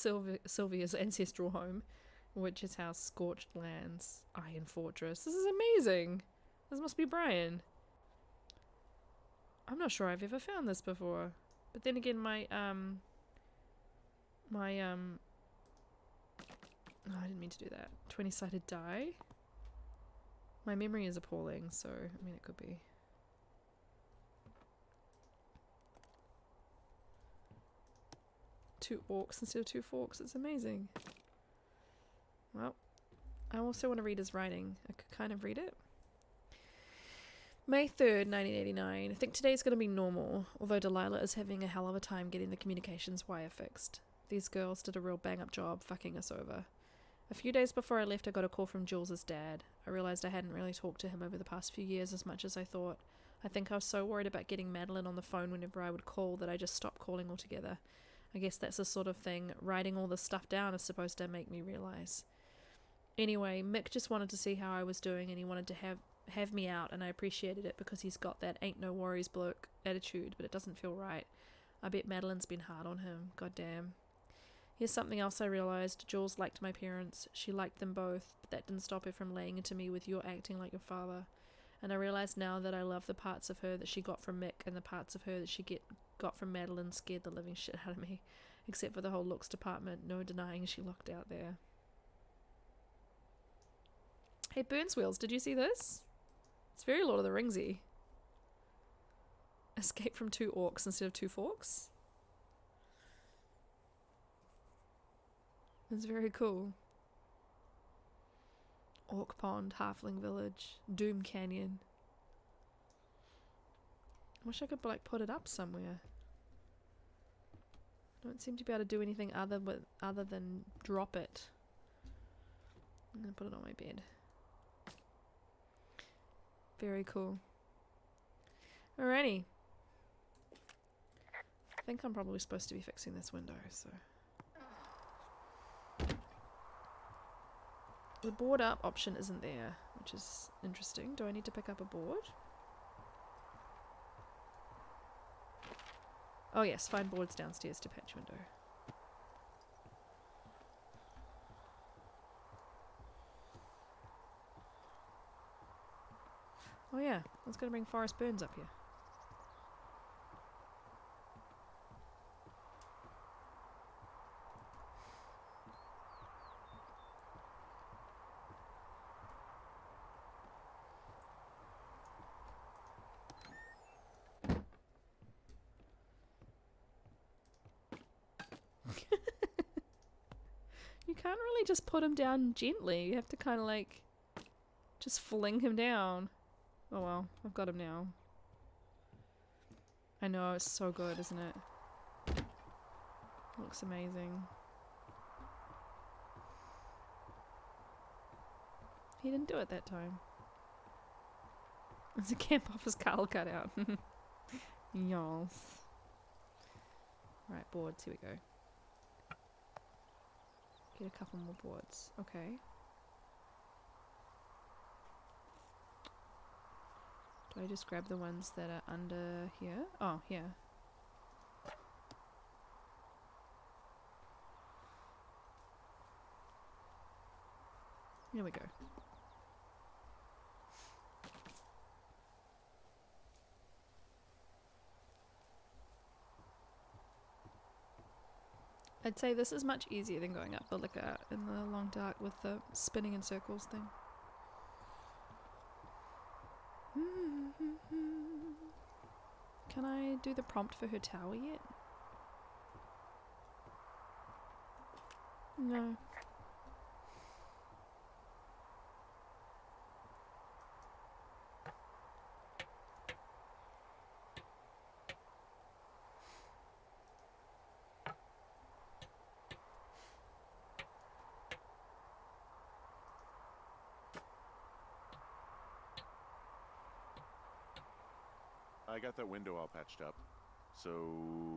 S1: Sylvia's ancestral home. Witch's House. Scorched Lands. Iron Fortress. This is amazing. This must be Brian. I'm not sure I've ever found this before. But then again, oh, I didn't mean to do that. 20-sided die? My memory is appalling, so, I mean, it could be. Two orcs instead of 2 forks. It's amazing. Well, I also want to read his writing. I could kind of read it. May 3rd, 1989. I think today's going to be normal, although Delilah is having a hell of a time getting the communications wire fixed. These girls did a real bang-up job fucking us over. A few days before I left, I got a call from Jules's dad. I realised I hadn't really talked to him over the past few years as much as I thought. I think I was so worried about getting Madeline on the phone whenever I would call that I just stopped calling altogether. I guess that's the sort of thing writing all this stuff down is supposed to make me realise. Anyway, Mick just wanted to see how I was doing and he wanted to have me out, and I appreciated it because he's got that ain't no worries bloke attitude, but it doesn't feel right. I bet Madeline's been hard on him. God damn. Here's something else I realised. Jules liked my parents. She liked them both, but that didn't stop her from laying into me with "you're acting like your father." And I realise now that I love the parts of her that she got from Mick, and the parts of her that she got from Madeline scared the living shit out of me. Except for the whole looks department. No denying she looked out there. Hey, Burns Wheels, did you see this? It's very Lord of the Ringsy. Escape from 2 orcs instead of 2 forks. It's very cool. Orc Pond, Halfling Village, Doom Canyon. I wish I could like put it up somewhere. Don't seem to be able to do anything other than drop it. I'm gonna put it on my bed. Very cool. Alrighty. I think I'm probably supposed to be fixing this window, so. The board up option isn't there, which is interesting. Do I need to pick up a board? Oh yes, find boards downstairs to patch window. Oh yeah, let's go bring Forrest Burns up here. You can't really just put him down gently. You have to kind of like just fling him down. Oh well, I've got him now. I know, it's so good, isn't it? Looks amazing. He didn't do it that time. There's a camp office Carl cut out. Yalls. Right, boards, here we go. Get a couple more boards. Okay. Do I just grab the ones that are under here? Oh, here. Here we go. I'd say this is much easier than going up the lookout in the long dark with the spinning in circles thing. Can I do the prompt for her tower yet? No.
S4: I got that window all patched up. So,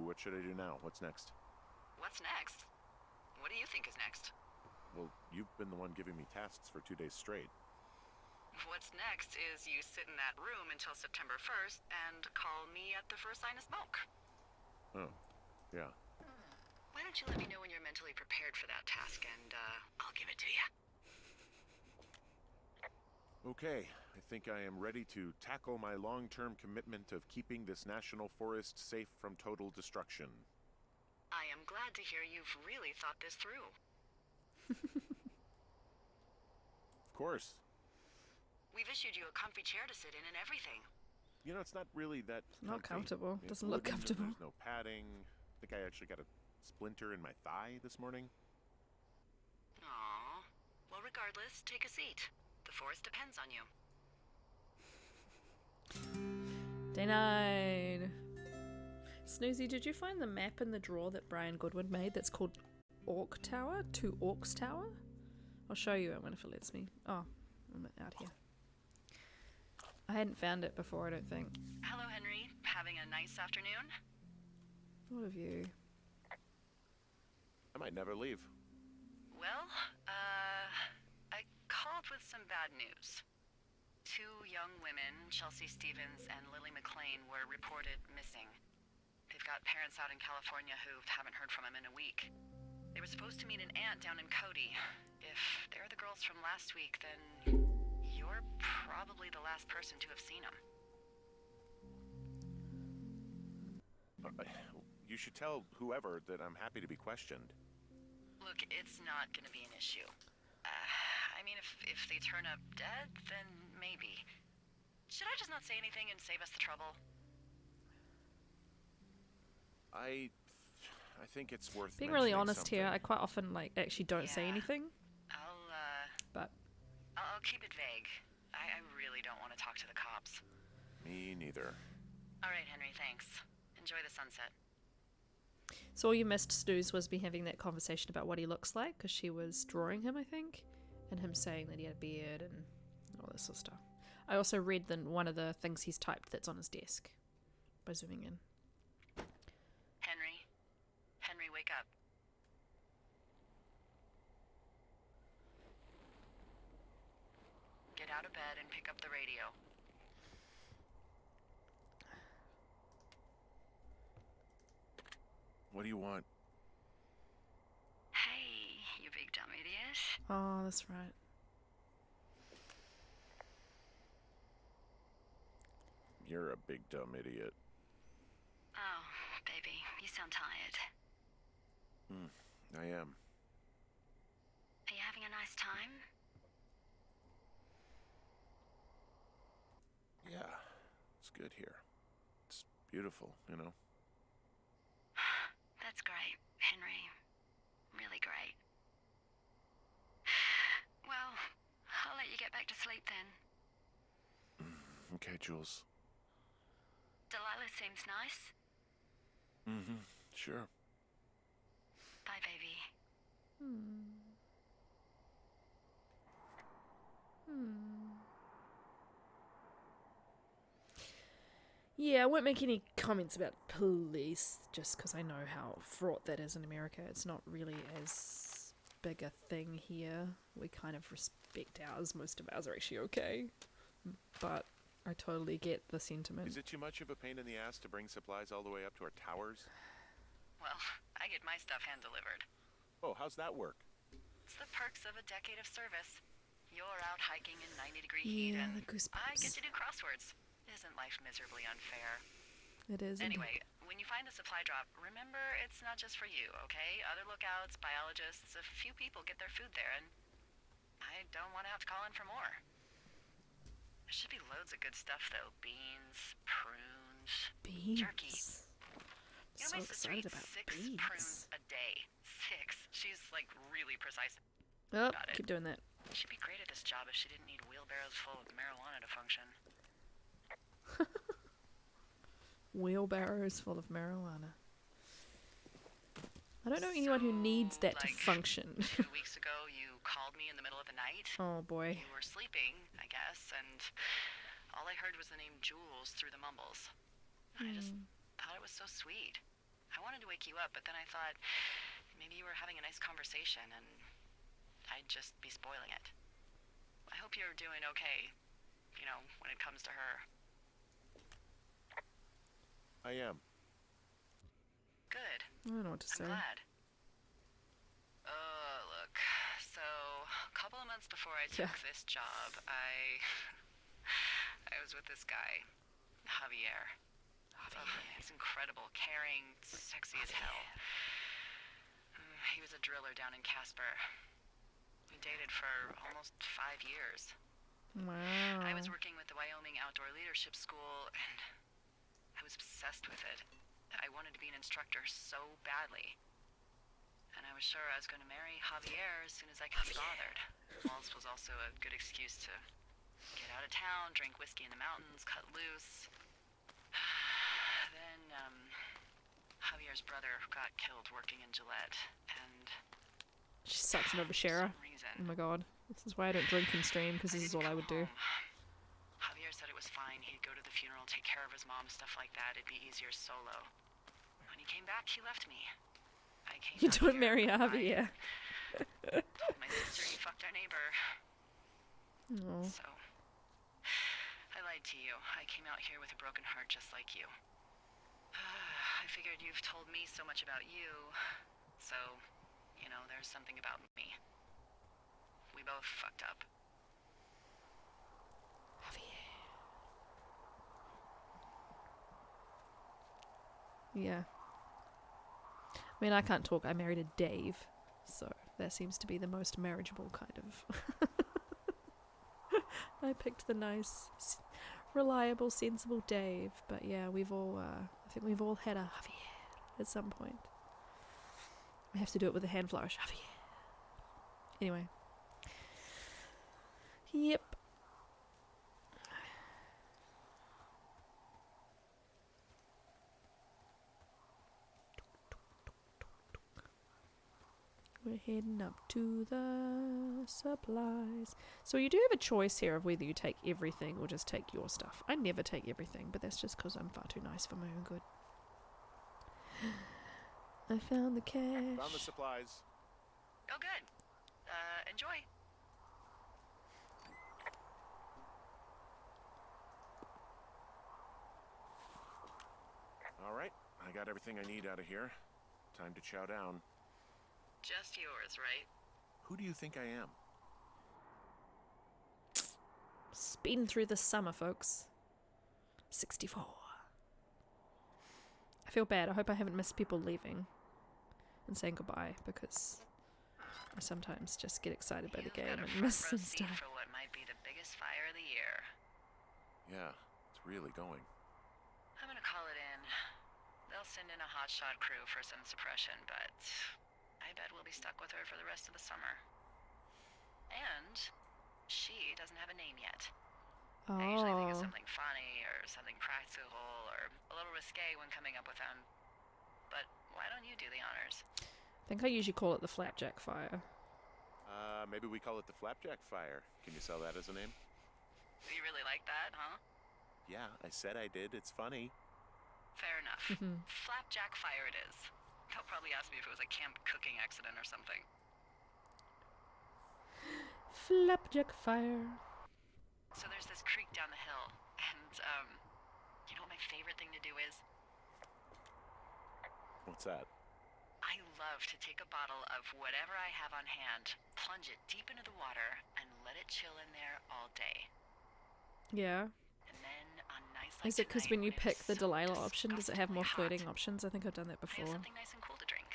S4: what should I do now? What's next?
S3: What's next? What do you think is next?
S4: Well, you've been the one giving me tasks for 2 days straight.
S3: What's next is you sit in that room until September 1st and call me at the first sign of smoke.
S4: Oh, yeah.
S3: Why don't you let me know when you're mentally prepared for that task and, I'll give it to you.
S4: Okay, I think I am ready to tackle my long-term commitment of keeping this national forest safe from total destruction.
S3: I am glad to hear you've really thought this through.
S4: Of course.
S3: We've issued you a comfy chair to sit in and everything.
S4: You know, it's not really that
S1: Not
S4: comfy.
S1: comfortable.
S4: It's
S1: Doesn't look
S4: wooden,
S1: comfortable.
S4: There's no padding. I think I actually got a splinter in my thigh this morning.
S3: Aww. Well, regardless, take a seat. The forest depends on you.
S1: Denied. Snoozy, did you find the map in the drawer that Brian Goodwin made that's called Orc Tower? 2 Orcs Tower? I'll show you it if it lets me. Oh, I'm out here. I hadn't found it before, I don't think.
S3: Hello, Henry. Having a nice afternoon?
S1: What of you?
S4: I might never leave.
S3: Well, I called with some bad news. 2 young women, Chelsea Stevens and Lily McLean, were reported missing. They've got parents out in California who haven't heard from them in a week. They were supposed to meet an aunt down in Cody. If they're the girls from last week, then you're probably the last person to have seen them.
S4: You should tell whoever that I'm happy to be questioned.
S3: Look, it's not gonna be an issue. I mean, if they turn up dead, then maybe. Should I just not say anything and save us the trouble?
S4: I think it's worth
S1: Being really
S4: mentioning
S1: honest here, I
S4: something.
S1: quite often actually don't say
S3: Yeah.
S1: anything, but
S3: I'll keep it vague. I really don't want to talk to the cops.
S4: Me neither.
S3: All right, Henry, thanks. Enjoy the sunset.
S1: so all you missed, Snooze, was me having that conversation about what he looks like, because she was drawing him, I think, and him saying that he had a beard and all this sort of stuff. I also read one of the things he's typed that's on his desk by zooming in.
S3: Henry, wake up. Get out of bed and pick up the radio.
S4: What do you want?
S3: Hey, you big dumb idiot.
S1: Oh, that's right.
S4: You're a big dumb idiot.
S3: Oh, baby, you sound tired.
S4: I am.
S3: Are you having a nice time?
S4: Yeah, it's good here. It's beautiful, you know.
S3: That's great, Henry. Really great. Well, I'll let you get back to sleep then.
S4: Okay, Jules.
S3: Delilah seems nice.
S4: Mm-hmm. Sure.
S3: Bye, baby.
S1: Yeah, I won't make any comments about police, just because I know how fraught that is in America. It's not really as big a thing here. We kind of respect ours. Most of ours are actually okay. But I totally get the sentiment.
S4: Is it too much of a pain in the ass to bring supplies all the way up to our towers?
S3: Well, I get my stuff hand-delivered.
S4: Oh, how's that work?
S3: It's the perks of a decade of service. You're out hiking in 90-degree heat,
S1: Yeah,
S3: and
S1: the goosebumps.
S3: I get to do crosswords. Isn't life miserably unfair?
S1: It is. indeed.
S3: Anyway, when you find a supply drop, remember it's not just for you, okay? Other lookouts, biologists, a few people get their food there, and I don't want to have to call in for more. There should be loads of good stuff, though. Beans, prunes,
S1: Beans.
S3: jerky. You know,
S1: So
S3: my sister
S1: excited
S3: eats
S1: about
S3: 6
S1: beans.
S3: prunes a day. 6. She's, like, really precise.
S1: Oh,
S3: Got it.
S1: keep doing that.
S3: She'd be great at this job if she didn't need wheelbarrows full of marijuana to function.
S1: Wheelbarrows full of marijuana. I don't know anyone who needs that to
S3: like,
S1: function.
S3: 2 weeks ago, you called me in the middle of the night.
S1: Oh boy.
S3: You were sleeping, I guess, and all I heard was the name Jules through the mumbles. I just thought it was so sweet. I wanted to wake you up, but then I thought maybe you were having a nice conversation, and I'd just be spoiling it. I hope you're doing okay, you know, when it comes to her.
S4: I am.
S3: Good.
S1: I don't know what to say.
S3: I'm glad. Look, so a couple of months before I took this job, I was with this guy, Javier. He's incredible, caring, sexy as hell. He was a driller down in Casper. We dated for almost 5 years.
S1: Wow.
S3: I was working with the Wyoming Outdoor Leadership School, and I was obsessed with it. I wanted to be an instructor so badly. And I was sure I was going to marry Javier as soon as I could be bothered. Walls was also a good excuse to get out of town, drink whiskey in the mountains, cut loose. Then, Javier's brother got killed working in Gillette, and
S1: She's such an
S3: for
S1: oversharer.
S3: some reason,
S1: Oh my god. This is why I don't drink and stream, because this is
S3: didn't
S1: all I
S3: come
S1: would do.
S3: home. Javier said it was fine. He'd go to the funeral, take care of his mom, stuff like that. It'd be easier solo. When he came back, he left me. I came
S1: You
S3: out
S1: don't
S3: here,
S1: marry
S3: I
S1: Javier.
S3: told my sister he fucked our neighbor.
S1: Oh.
S3: So, I lied to you. I came out here with a broken heart just like you. I figured you've told me so much about you, so, you know, there's something about me. We both fucked up.
S1: Yeah. I mean, I can't talk. I married a Dave, so that seems to be the most marriageable kind of. I picked the nice, reliable, sensible Dave, but yeah, we've all, I think we've all had a Javier at some point. We have to do it with a hand flourish. Javier. Anyway. Yep. We're heading up to the supplies. So you do have a choice here of whether you take everything or just take your stuff. I never take everything, but that's just because I'm far too nice for my own good. I found the cash.
S4: Found the supplies.
S3: Oh, good. Enjoy.
S4: All right, I got everything I need out of here. Time to chow down.
S3: Just yours, right?
S4: Who do you think I am?
S1: Speeding through the summer, folks. 64. I feel bad. I hope I haven't missed people leaving and saying goodbye, because I sometimes just get excited by the game and miss some stuff.
S3: For what might be the biggest fire of the year.
S4: Yeah, it's really going.
S3: I'm gonna call it in. They'll send in a hotshot crew for some suppression, but I bet we'll be stuck with her for the rest of the summer. And she doesn't have a name yet. I usually think of
S1: Oh.
S3: something funny or something practical or a little risque when coming up with them. But why don't you do the honors?
S1: I think I usually call it the Flapjack Fire.
S4: Maybe we call it the Flapjack Fire. Can you sell that as a name?
S3: You really like that, huh?
S4: Yeah, I said I did. It's funny.
S3: Fair enough. Flapjack Fire it is. They'll probably ask me if it was a camp cooking accident or something.
S1: Flapjack Fire.
S3: So there's this creek down the hill, and, you know what my favorite thing to do is?
S4: What's that?
S3: I love to take a bottle of whatever I have on hand, plunge it deep into the water, and let it chill in there all day.
S1: Yeah.
S3: And then on nights like
S1: Is it because
S3: tonight,
S1: when you
S3: it's
S1: pick the
S3: so
S1: Delilah option, does it have more
S3: disgustingly
S1: flirting
S3: hot,
S1: options? I think I've done that
S3: I have
S1: before.
S3: something nice and cool to drink.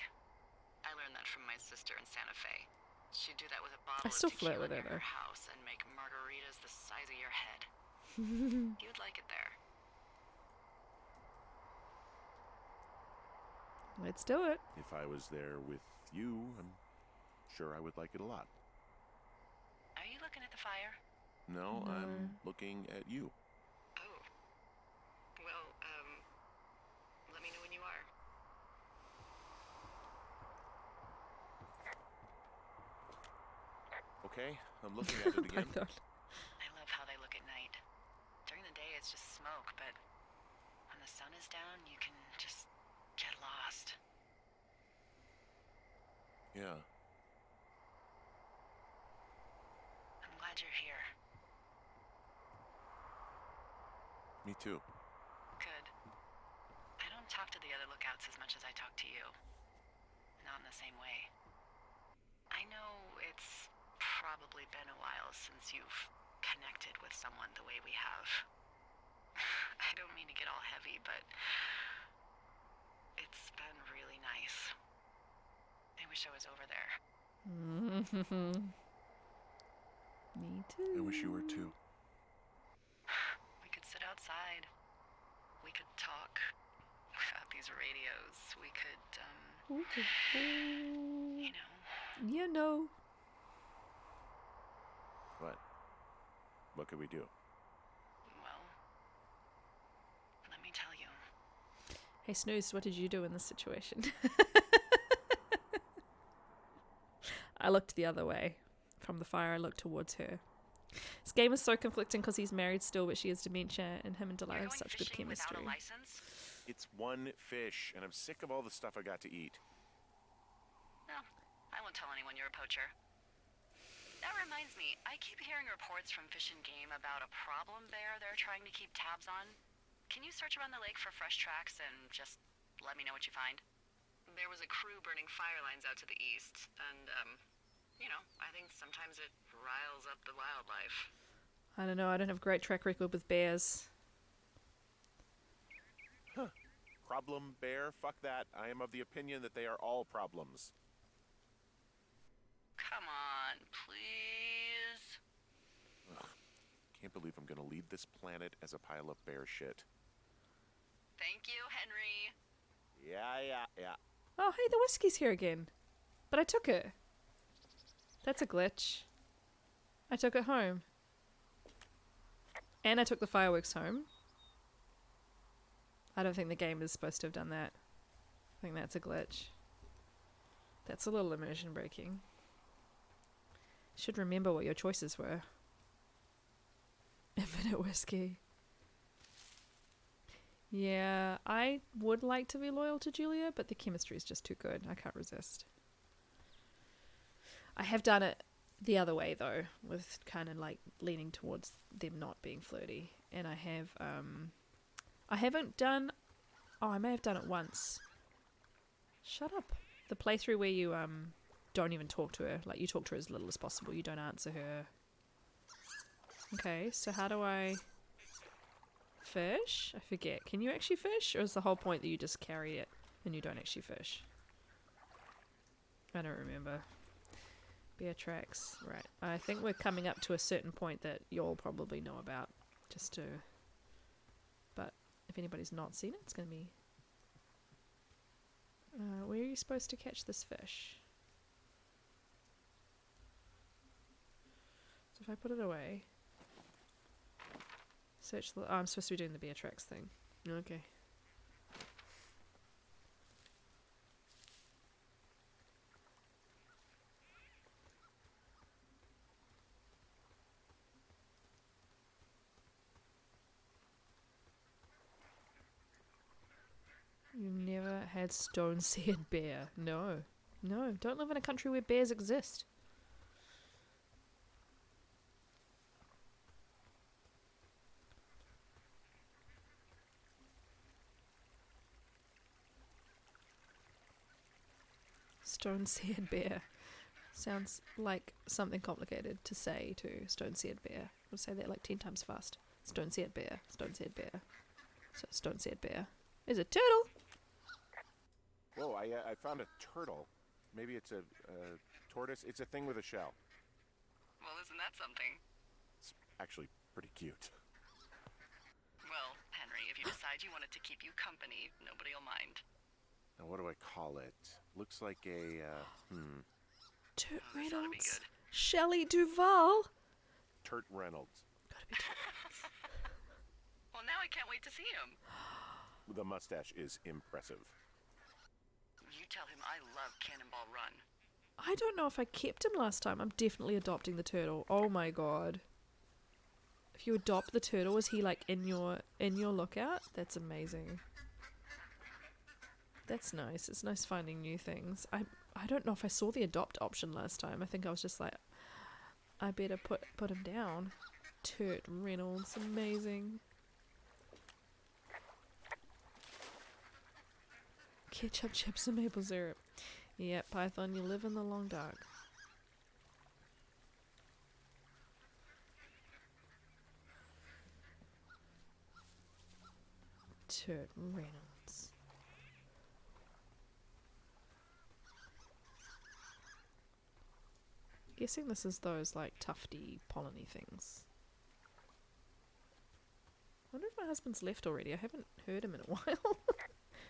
S3: I learned that from my sister in Santa Fe. She'd do that with a bottle
S1: I still
S3: of
S1: flirt
S3: tequila
S1: with her,
S3: near her
S1: though.
S3: house and make margaritas the size of your head. You'd like it there.
S1: Let's do it.
S4: If I was there with you, I'm sure I would like it a lot.
S3: Are you looking at the fire?
S4: No,
S1: No.
S4: I'm looking at you.
S3: Oh. Well, let me know when you are.
S4: Okay, I'm looking at it
S1: My
S4: again.
S1: God.
S3: I love how they look at night. During the day, it's just smoke, but when the sun is down, you can just get lost.
S4: Yeah.
S3: I'm glad you're here.
S4: Me too.
S3: Good. I don't talk to the other lookouts as much as I talk to you. Not in the same way. I know it's probably been a while since you've connected with someone the way we have. I don't mean to get all heavy, but it's been really nice. I wish I was over there.
S1: Me too.
S4: I wish you were too.
S3: We could sit outside. We could talk without these radios. We could, you know.
S1: You know.
S4: What? What could we do?
S3: Well, let me tell you.
S1: Hey, Snooze, what did you do in this situation? I looked the other way. From the fire, I looked towards her. This game is so conflicting because he's married still, but she has dementia, and him and Delilah
S3: You're
S1: have
S3: going
S1: such good
S3: fishing without
S1: chemistry.
S3: a license?
S4: It's one fish, and I'm sick of all the stuff I got to eat.
S3: No, I won't tell anyone you're a poacher. That reminds me, I keep hearing reports from Fish and Game about a problem bear they're trying to keep tabs on. Can you search around the lake for fresh tracks and just let me know what you find? There was a crew burning fire lines out to the east, and, I think sometimes it riles up the wildlife.
S1: I don't know, I don't have a great track record with bears.
S4: Problem bear? Fuck that. I am of the opinion that they are all problems.
S3: Come on, please.
S4: Ugh. Can't believe I'm gonna leave this planet as a pile of bear shit.
S3: Thank you, Henry.
S4: Yeah.
S1: Oh, hey, the whiskey's here again. But I took it. That's a glitch. I took it home. And I took the fireworks home. I don't think the game is supposed to have done that. I think that's a glitch. That's a little immersion breaking. Should remember what your choices were. Infinite whiskey. Yeah, I would like to be loyal to Julia, but the chemistry is just too good. I can't resist. I have done it the other way though, with kind of like leaning towards them not being flirty. And I haven't done, I may have done it once. Shut up. The playthrough where you don't even talk to her, like you talk to her as little as possible, you don't answer her. Okay, so how do I fish? I forget. Can you actually fish, or is the whole point that you just carry it and you don't actually fish? I don't remember. Bear tracks, right. I think we're coming up to a certain point that you'll probably know about, but if anybody's not seen it, it's going to be... where are you supposed to catch this fish? So if I put it away... Search the... Oh, I'm supposed to be doing the bear tracks thing. Okay. You've never had stone-seared bear? No. No, don't live in a country where bears exist. Stone-seared bear. Sounds like something complicated to say to stone-seared bear. I'll say that like 10 times fast. Stone-seared bear. Stone-seared bear. So stone-seared bear. Is it turtle?
S4: Whoa, I found a turtle. Maybe it's a tortoise. It's a thing with a shell.
S3: Well, isn't that something?
S4: It's actually pretty cute.
S3: Well, Henry, if you decide you want it to keep you company, nobody'll mind.
S4: Now, what do I call it? Looks like a,
S1: Turt
S3: Oh, this ought to be
S1: Reynolds.
S3: good.
S1: Shelley Duvall.
S4: Turt Reynolds.
S1: Gotta be
S3: Well, now I can't wait to see him.
S4: The mustache is impressive.
S3: You tell him I love Cannonball Run.
S1: I don't know if I kept him last time. I'm definitely adopting the turtle. Oh my god. If you adopt the turtle, is he like in your lookout? That's amazing. That's nice. It's nice finding new things. I don't know if I saw the adopt option last time. I think I was just like, I better put him down. Turt Reynolds, amazing. Ketchup, chips, and maple syrup. Yeah, Python, you live in the long dark. Turt Reynolds. Guessing this is those like tufty, polleny things. I wonder if my husband's left already. I haven't heard him in a while.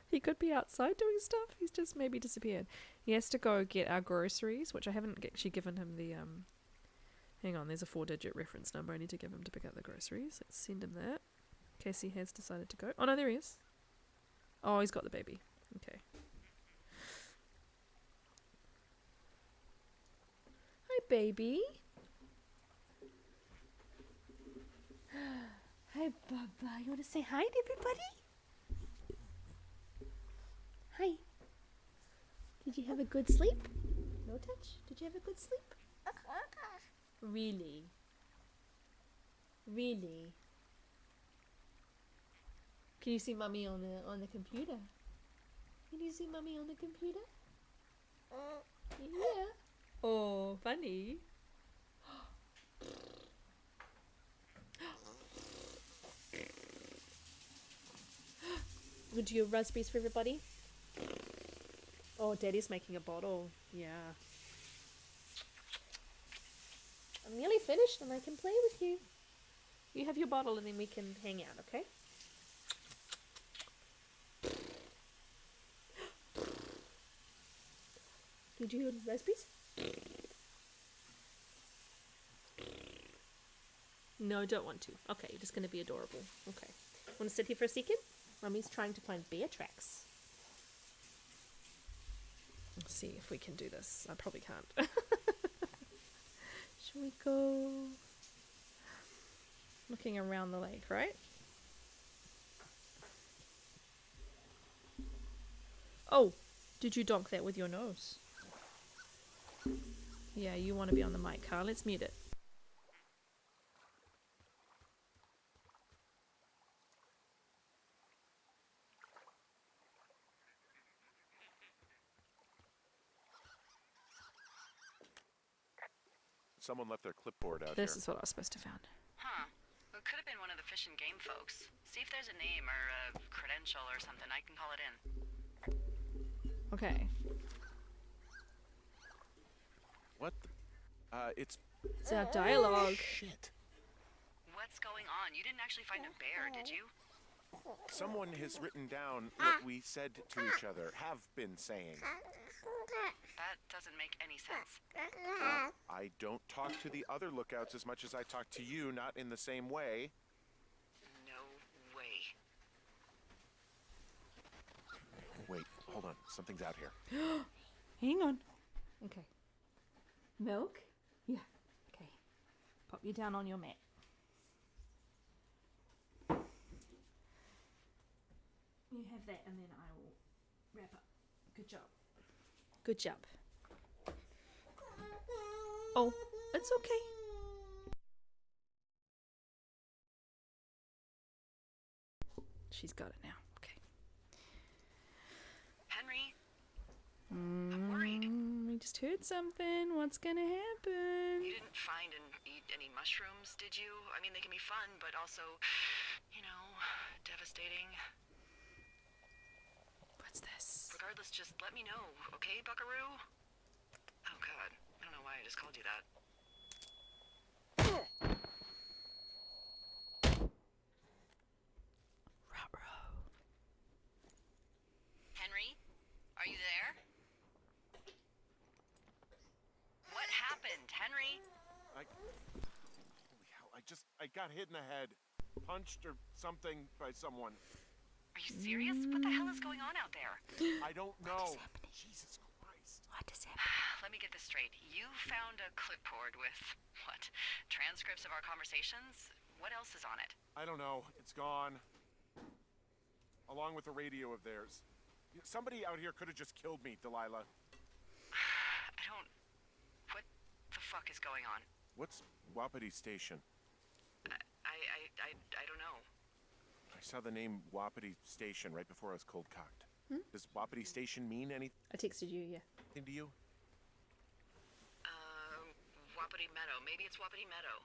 S1: He could be outside doing stuff. He's just maybe disappeared. He has to go get our groceries, which I haven't actually given him the Hang on, there's a 4-digit reference number. I need to give him to pick up the groceries. Let's send him that. In case he has decided to go. Oh no, there he is. Oh, he's got the baby. Okay. Hi, baby. Hi, Baba. You want to say hi to everybody? Hi. Did you have a good sleep? No touch? Did you have a good sleep? Really? Really? Can you see Mummy on the computer? Can you see Mummy on the computer? Yeah. Oh, funny. Would you have raspberries for everybody? Oh, Daddy's making a bottle. Yeah. I'm nearly finished and I can play with you. You have your bottle and then we can hang out, okay? Did you want raspberries? No, don't want to. Okay, you're just going to be adorable. Okay. Want to sit here for a second? Mummy's trying to find bear tracks. Let's see if we can do this. I probably can't. Shall we go? Looking around the lake, right? Oh, did you donk that with your nose? Yeah, you want to be on the mic, Carl. Let's mute it.
S4: Someone left their clipboard out
S1: This
S4: here.
S1: is what I was supposed to found.
S3: Huh. Well, it could have been one of the Fish and Game folks. See if there's a name or a credential or something. I can call it in.
S1: Okay.
S4: What? It's
S1: It's our dialogue.
S4: shit.
S3: What's going on? You didn't actually find a bear, did you?
S4: Someone has written down what we said to each other, have been saying.
S3: That doesn't make any sense.
S4: I don't talk to the other lookouts as much as I talk to you, not in the same way.
S3: No way.
S4: Wait, hold on. Something's out here.
S1: Hang on. Okay. Milk? Yeah. Okay. Pop you down on your mat. You have that and then I will wrap up. Good job. Good job. Oh, it's okay. She's got it now. Okay.
S3: Henry? I'm worried.
S1: We just heard something. What's gonna happen?
S3: You didn't find and eat any mushrooms, did you? I mean, they can be fun, but also, you know, devastating.
S1: What's this?
S3: Regardless, just let me know, okay, Buckaroo? Oh, God. I don't know why I just called you that.
S1: Ruh-roh.
S3: Henry? Are you there? What happened, Henry?
S4: Holy hell, I got hit in the head. Punched or something by someone.
S3: Are you serious? What the hell is going on out there?
S4: I don't know. Jesus Christ.
S1: What is happening?
S3: Let me get this straight. You found a clipboard with, what, transcripts of our conversations? What else is on it?
S4: I don't know. It's gone. Along with the radio of theirs. Somebody out here could have just killed me, Delilah.
S3: What the fuck is going on?
S4: What's Wapiti Station?
S3: I don't know.
S4: I saw the name Wapiti Station right before I was cold cocked. Does Wapiti Station mean anything
S1: I texted you, yeah.
S4: to you?
S3: Wapiti Meadow. Maybe it's Wapiti Meadow.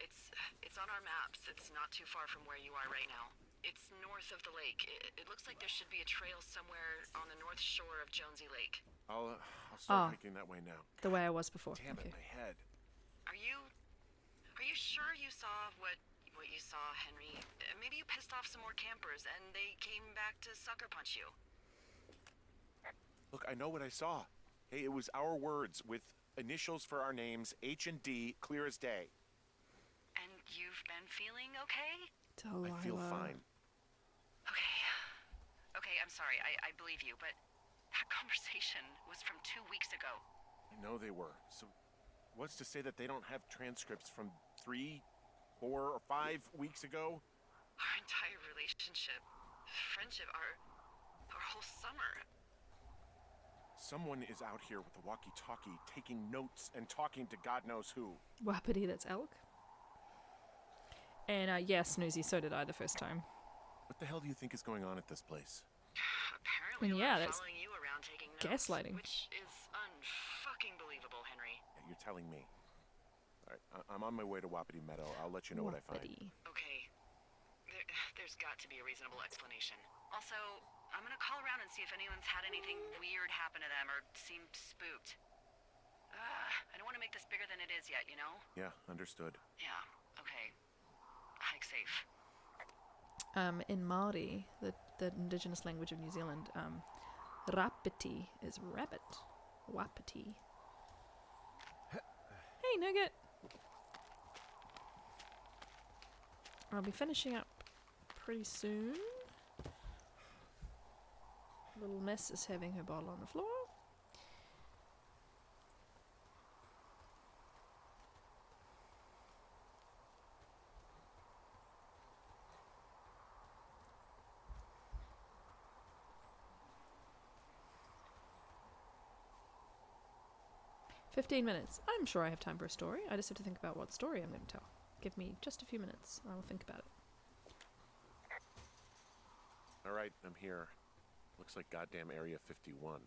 S3: It's on our maps. It's not too far from where you are right now. It's north of the lake. It looks like there should be a trail somewhere on the north shore of Jonesy Lake.
S4: I'll start hiking that way now.
S1: The way I was before.
S4: Damn it, my head.
S3: Are you sure you saw what you saw, Henry? Maybe you pissed off some more campers and they came back to sucker punch you.
S4: Look, I know what I saw. Hey, it was our words with initials for our names, H and D, clear as day.
S3: And you've been feeling okay?
S1: Delilah.
S4: I feel fine.
S3: Okay. Okay, I'm sorry. I believe you, but that conversation was from 2 weeks ago.
S4: I know they were. So what's to say that they don't have transcripts from 3, 4, or 5 weeks ago?
S3: Our entire relationship, friendship, our whole summer.
S4: Someone is out here with a walkie-talkie, taking notes and talking to God knows who.
S1: Wapiti, that's elk. And yeah, Snoozy, so did I the first time.
S4: What the hell do you think is going on at this place?
S3: Apparently,
S1: And yeah,
S3: we're
S1: that's
S3: following you around taking notes,
S1: gaslighting.
S3: which is unfucking believable, Henry.
S4: Yeah, you're telling me. All right, I'm on my way to Wapiti Meadow. I'll let you know what I find.
S1: Wapiti.
S3: Okay. There's got to be a reasonable explanation. Also, I'm gonna call around and see if anyone's had anything weird happen to them or seemed spooked. I don't want to make this bigger than it is yet, you know?
S4: Yeah, understood.
S3: Yeah, okay. Hike safe.
S1: In Māori, the indigenous language of New Zealand, rapiti is rabbit. Wapiti. Hey, Nugget! I'll be finishing up pretty soon. Little Miss is having her bottle on the floor. "15 minutes. I'm sure I have time for a story. I just have to think about what story I'm going to tell. Give me just a few minutes. I will think about it."
S4: All right, I'm here. Looks like goddamn Area 51.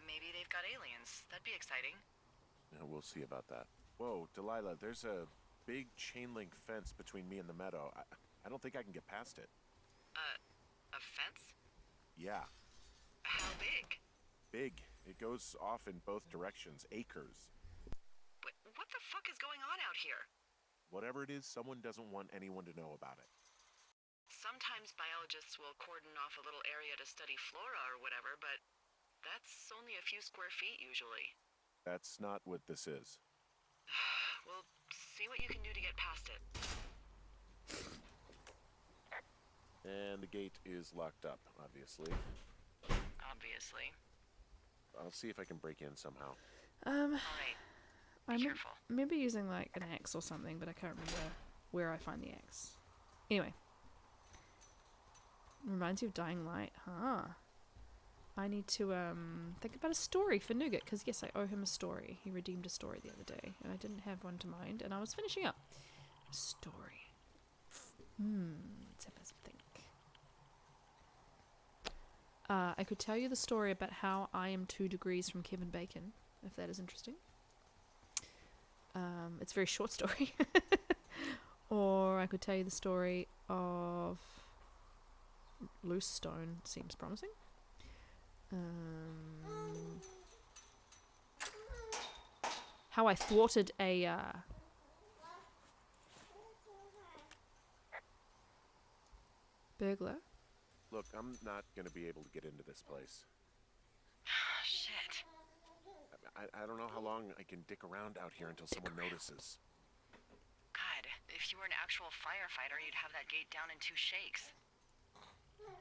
S3: Maybe they've got aliens. That'd be exciting.
S4: Yeah, we'll see about that. Whoa, Delilah, there's a big chain link fence between me and the meadow. I don't think I can get past it.
S3: A fence?
S4: Yeah,
S3: How big?
S4: big. It goes off in both directions. Acres.
S3: What the fuck is going on out here?
S4: Whatever it is, someone doesn't want anyone to know about it.
S3: Sometimes biologists will cordon off a little area to study flora or whatever, but that's only a few square feet usually.
S4: That's not what this is.
S3: We'll see what you can do to get past it.
S4: And the gate is locked up, obviously.
S3: Obviously.
S4: I'll see if I can break in somehow.
S3: All right.
S1: I
S3: Careful.
S1: remember using like an axe or something, but I can't remember where I find the axe. Anyway. Reminds you of Dying Light, huh? I need to think about a story for Nougat, because yes, I owe him a story. He redeemed a story the other day, and I didn't have one to mind, and I was finishing up. Story. Let's have a think. I could tell you the story about how I am 2 degrees from Kevin Bacon, if that is interesting. It's a very short story. Or I could tell you the story of Loose Stone. Seems promising. How I thwarted a burglar.
S4: Look, I'm not gonna be able to get into this place.
S3: Shit.
S4: I don't know how long I can dick around out here until someone notices.
S3: God, if you were an actual firefighter, you'd have that gate down in 2 shakes.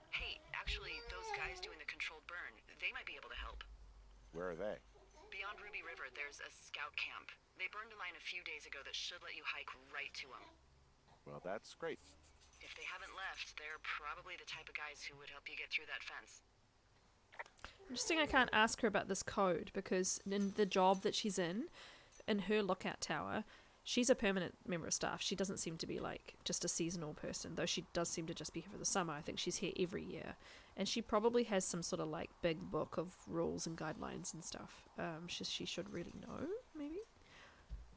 S3: Hey, actually, those guys doing the controlled burn, they might be able to help.
S4: Where are they?
S3: Beyond Ruby River, there's a scout camp. They burned a line a few days ago that should let you hike right to them.
S4: Well, that's great.
S3: If they haven't left, they're probably the type of guys who would help you get through that fence.
S1: Interesting I can't ask her about this code, because in the job that she's in her lookout tower, she's a permanent member of staff. She doesn't seem to be like just a seasonal person, though she does seem to just be here for the summer. I think she's here every year. And she probably has some sort of like big book of rules and guidelines and stuff. She should really know, maybe.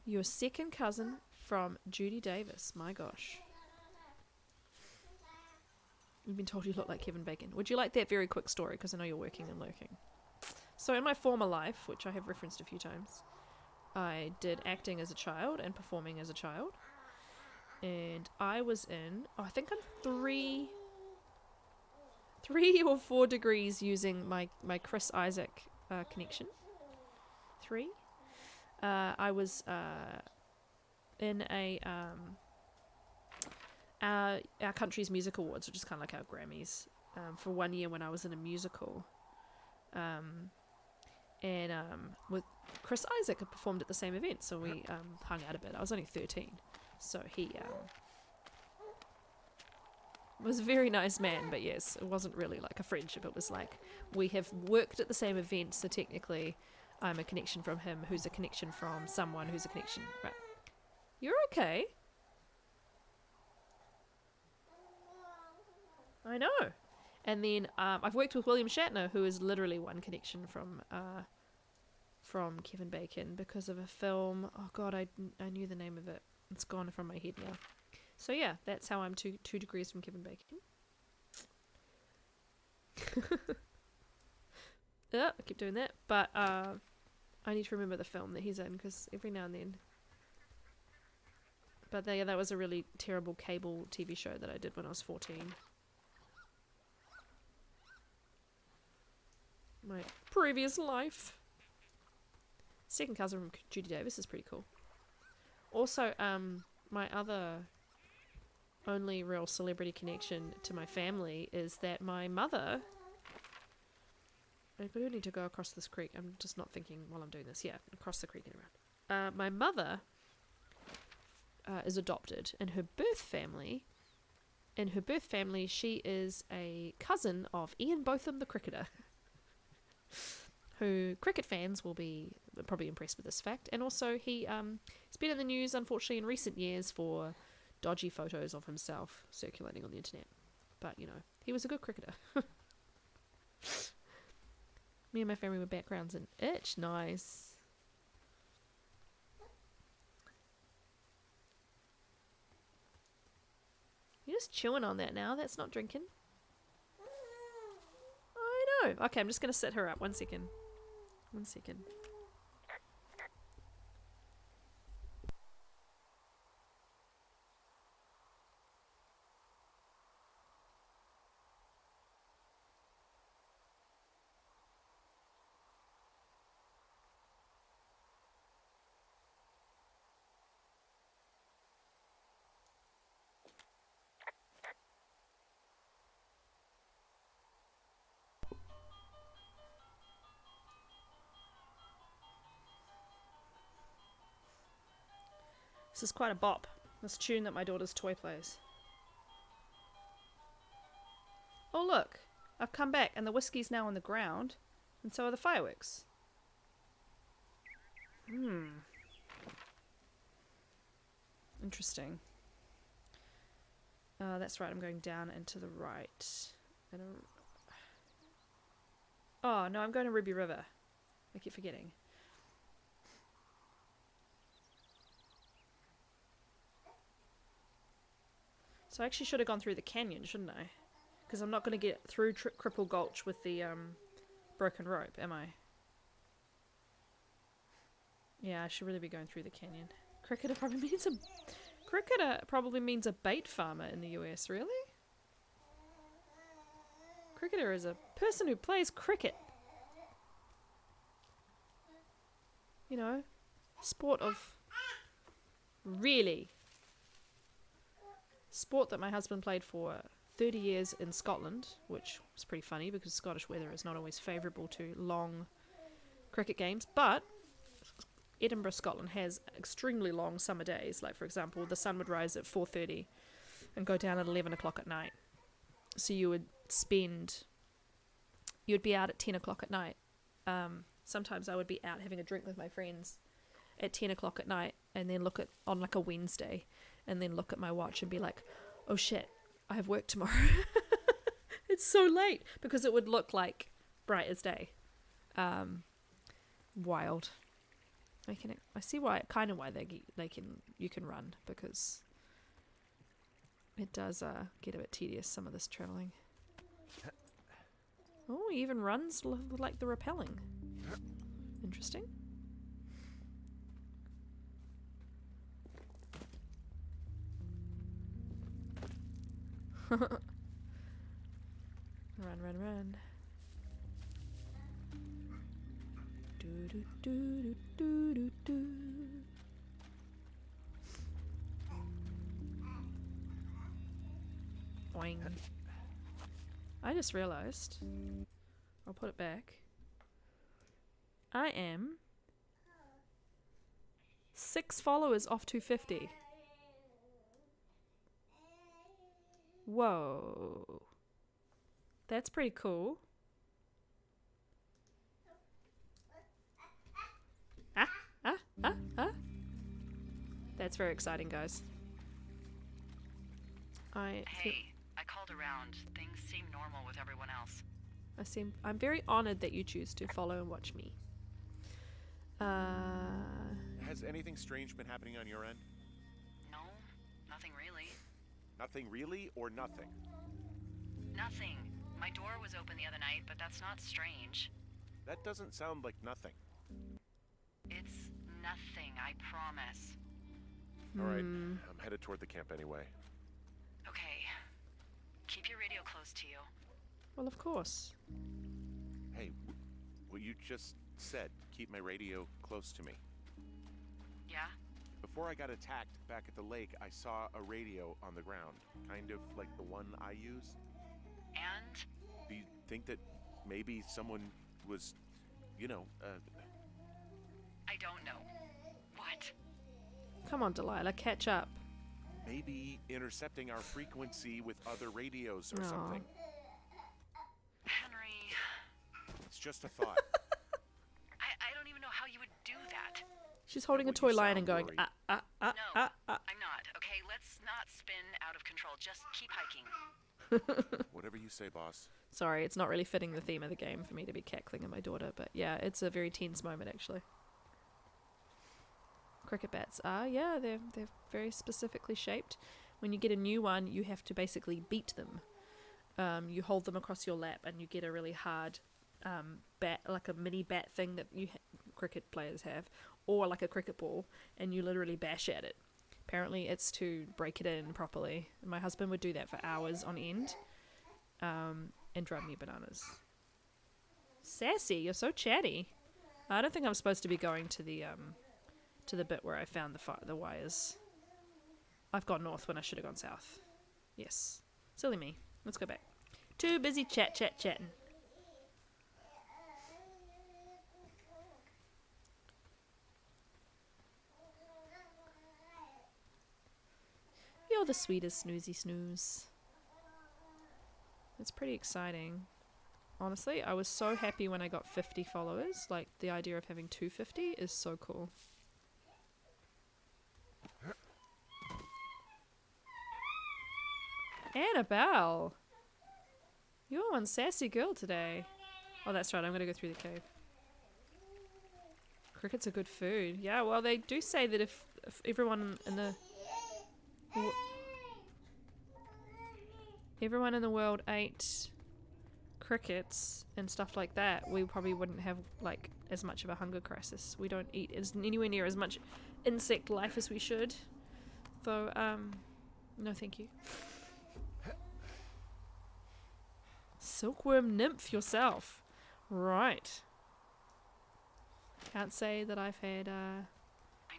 S1: Your second cousin from Judy Davis. My gosh. You've been told you look like Kevin Bacon. Would you like that very quick story? Because I know you're working and lurking. So in my former life, which I have referenced a few times, I did acting as a child and performing as a child. And I was in, I think I'm 3 or 4 degrees using my Chris Isaac connection. 3? I was in our country's music awards, which is kind of like our Grammys, for 1 year when I was in a musical. And with Chris Isaac had performed at the same event, so we hung out a bit. I was only 13, so he was a very nice man, but yes, it wasn't really like a friendship. It was like we have worked at the same event, so technically I'm a connection from him, who's a connection from someone who's a connection. Right. You're okay. I know. And then I've worked with William Shatner, who is literally one connection from Kevin Bacon because of a film. Oh God, I knew the name of it. It's gone from my head now. So yeah, that's how I'm two degrees from Kevin Bacon. Yeah, I keep doing that, but I need to remember the film that he's in because every now and then. But yeah, that was a really terrible cable TV show that I did when I was 14. My previous life. Second cousin from Judy Davis is pretty cool. Also, my other only real celebrity connection to my family is that my mother... I do need to go across this creek. I'm just not thinking while I'm doing this. Yeah, across the creek and around. My mother is adopted. In her birth family, she is a cousin of Ian Botham, the cricketer. Who cricket fans will be probably impressed with this fact. And also he's been in the news, unfortunately, in recent years for dodgy photos of himself circulating on the internet. But, you know, he was a good cricketer. Me and my family were backgrounds in Itch. Nice. You're just chewing on that now. That's not drinking. I know. Okay, I'm just going to set her up. 1 second. 1 second. This is quite a bop. This tune that my daughter's toy plays. Oh look, I've come back and the whiskey's now on the ground, and so are the fireworks. Interesting. That's right, I'm going down and to the right. Oh no, I'm going to Ruby River. I keep forgetting. So I actually should have gone through the canyon, shouldn't I? Because I'm not going to get through Cripple Gulch with the broken rope, am I? Yeah, I should really be going through the canyon. Cricketer probably means a bait farmer in the US, really? Cricketer is a person who plays cricket. You know, sport of... Really? Sport that my husband played for 30 years in Scotland, which was pretty funny because Scottish weather is not always favourable to long cricket games, but Edinburgh, Scotland has extremely long summer days. Like, for example, the sun would rise at 4:30 and go down at 11 o'clock at night. So you'd be out at 10 o'clock at night. Sometimes I would be out having a drink with my friends at 10 o'clock at night and then look at, on like a Wednesday, and then look at my watch and be like, oh shit, I have work tomorrow. It's so late, because it would look like bright as day. Wild. I see why you can run, because it does get a bit tedious, some of this traveling. Oh, he even runs like the rappelling. Interesting. Run. Do Boing. I just realized. I'll put it back. I am 6 followers off 250. Whoa. That's pretty cool. That's very exciting, guys.
S3: Hey, I called around. Things seem normal with everyone else.
S1: I'm very honored that you choose to follow and watch me.
S4: Has anything strange been happening on your end?
S3: No, nothing really.
S4: Nothing really, or nothing?
S3: Nothing. My door was open the other night, but that's not strange.
S4: That doesn't sound like nothing.
S3: It's nothing, I promise.
S4: All right, I'm headed toward the camp anyway.
S3: Okay. Keep your radio close to you.
S1: Well, of course.
S4: Hey, what you just said, keep my radio close to me.
S3: Yeah?
S4: Before I got attacked back at the lake, I saw a radio on the ground, kind of like the one I use.
S3: And?
S4: Do you think that maybe someone was,
S3: I don't know. What?
S1: Come on, Delilah, catch up.
S4: maybe intercepting our frequency with other radios or
S1: Aw.
S4: something?
S3: Henry,
S4: It's just a thought.
S3: I don't even know how you would do that.
S1: She's holding a
S4: would
S1: toy
S4: you
S1: lion and
S4: sound
S1: going,
S4: worried?
S3: No, I'm not. Okay, let's not spin out of control. Just keep hiking.
S4: Whatever you say, boss.
S1: Sorry, it's not really fitting the theme of the game for me to be cackling at my daughter, but yeah, it's a very tense moment actually. Cricket bats are, yeah, they're very specifically shaped. When you get a new one, you have to basically beat them. You hold them across your lap and you get a really hard bat, like a mini bat thing that cricket players have, or like a cricket ball, and you literally bash at it. Apparently it's to break it in properly. My husband would do that for hours on end, and drive me bananas. Sassy, you're so chatty. I don't think I'm supposed to be going to the bit where I found the wires. I've gone north when I should have gone south. Yes. Silly me. Let's go back. Too busy chatting. You're the sweetest snoozy snooze. It's pretty exciting. Honestly, I was so happy when I got 50 followers. Like, the idea of having 250 is so cool. Annabelle! You're one sassy girl today. Oh, that's right, I'm gonna go through the cave. Crickets are good food. Yeah, well, they do say that if everyone in the... everyone in the world ate crickets and stuff like that, we probably wouldn't have, like, as much of a hunger crisis. We don't eat anywhere near as much insect life as we should. Though, no thank you. Silkworm nymph yourself. Right. Can't say that I've had,
S3: I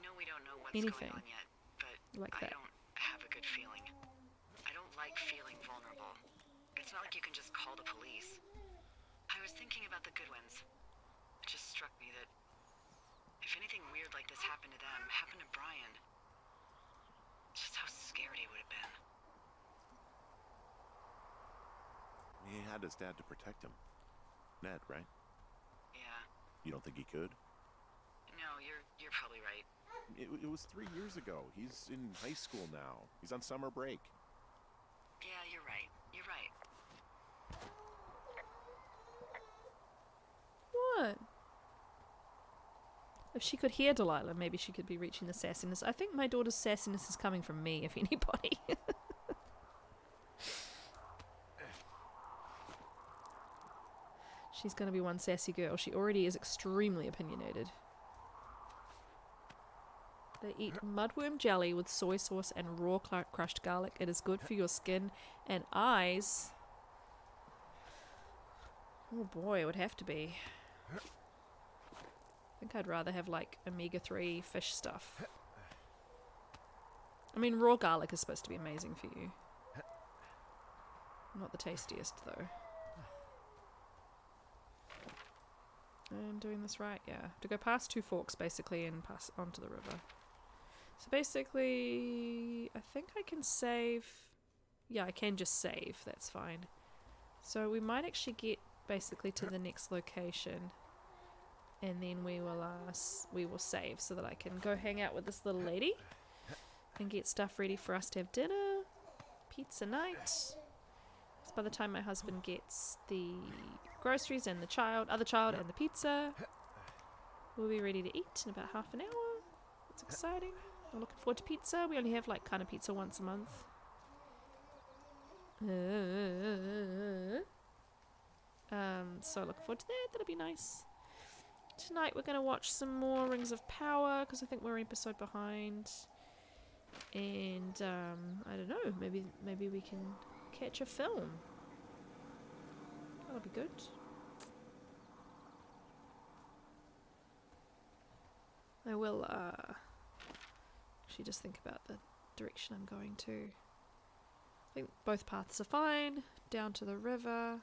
S3: know we don't know what's
S1: anything
S3: going on yet, but
S1: like
S3: I
S1: that.
S3: don't have a good feeling. I don't like feeling vulnerable. It's not like you can just call the police. I was thinking about the Goodwins. It just struck me that if anything weird like this happened to them, happened to Brian, just how scared he would have been.
S4: He had his dad to protect him. Ned, right?
S3: Yeah.
S4: You don't think he could?
S3: No, you're probably right.
S4: It was 3 years ago. He's in high school now. He's on summer break.
S3: Yeah, you're right. You're right.
S1: What? If she could hear Delilah, maybe she could be reaching the sassiness. I think my daughter's sassiness is coming from me, if anybody. She's going to be one sassy girl. She already is extremely opinionated. They eat mudworm jelly with soy sauce and raw crushed garlic. It is good for your skin and eyes. Oh boy, it would have to be. think I'd rather have like omega-3 fish stuff. I mean, raw garlic is supposed to be amazing for you. Not the tastiest, though. I'm doing this right, yeah. To go past 2 forks, basically, and pass onto the river. So basically, I think I can save... Yeah, I can just save, that's fine. So we might actually get, basically, to the next location. And then we will save, so that I can go hang out with this little lady. And get stuff ready for us to have dinner. Pizza night. So by the time my husband gets the groceries and the other child and the pizza, we'll be ready to eat in about half an hour. It's exciting. I'm looking forward to pizza. We only have like kind of pizza once a month. So looking forward to that. That'll be nice. Tonight we're going to watch some more Rings of Power because I think we're an episode behind. And I don't know, maybe we can catch a film. That'll be good. I will actually just think about the direction I'm going to. I think both paths are fine. Down to the river.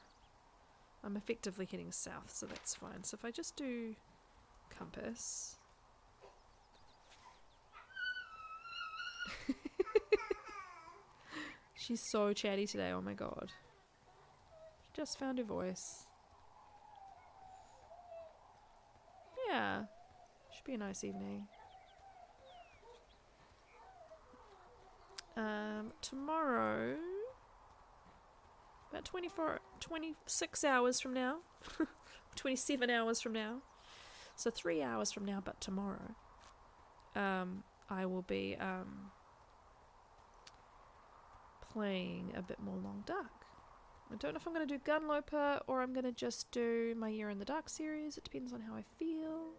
S1: I'm effectively heading south, so that's fine. So if I just do compass. She's so chatty today, oh my god. She just found her voice. Yeah. Should be a nice evening. Tomorrow, about 26 hours from now, 27 hours from now, so 3 hours from now, but tomorrow, I will be playing a bit more Long Dark. I don't know if I'm going to do Gunloper or I'm going to just do my Year in the Dark series. It depends on how I feel.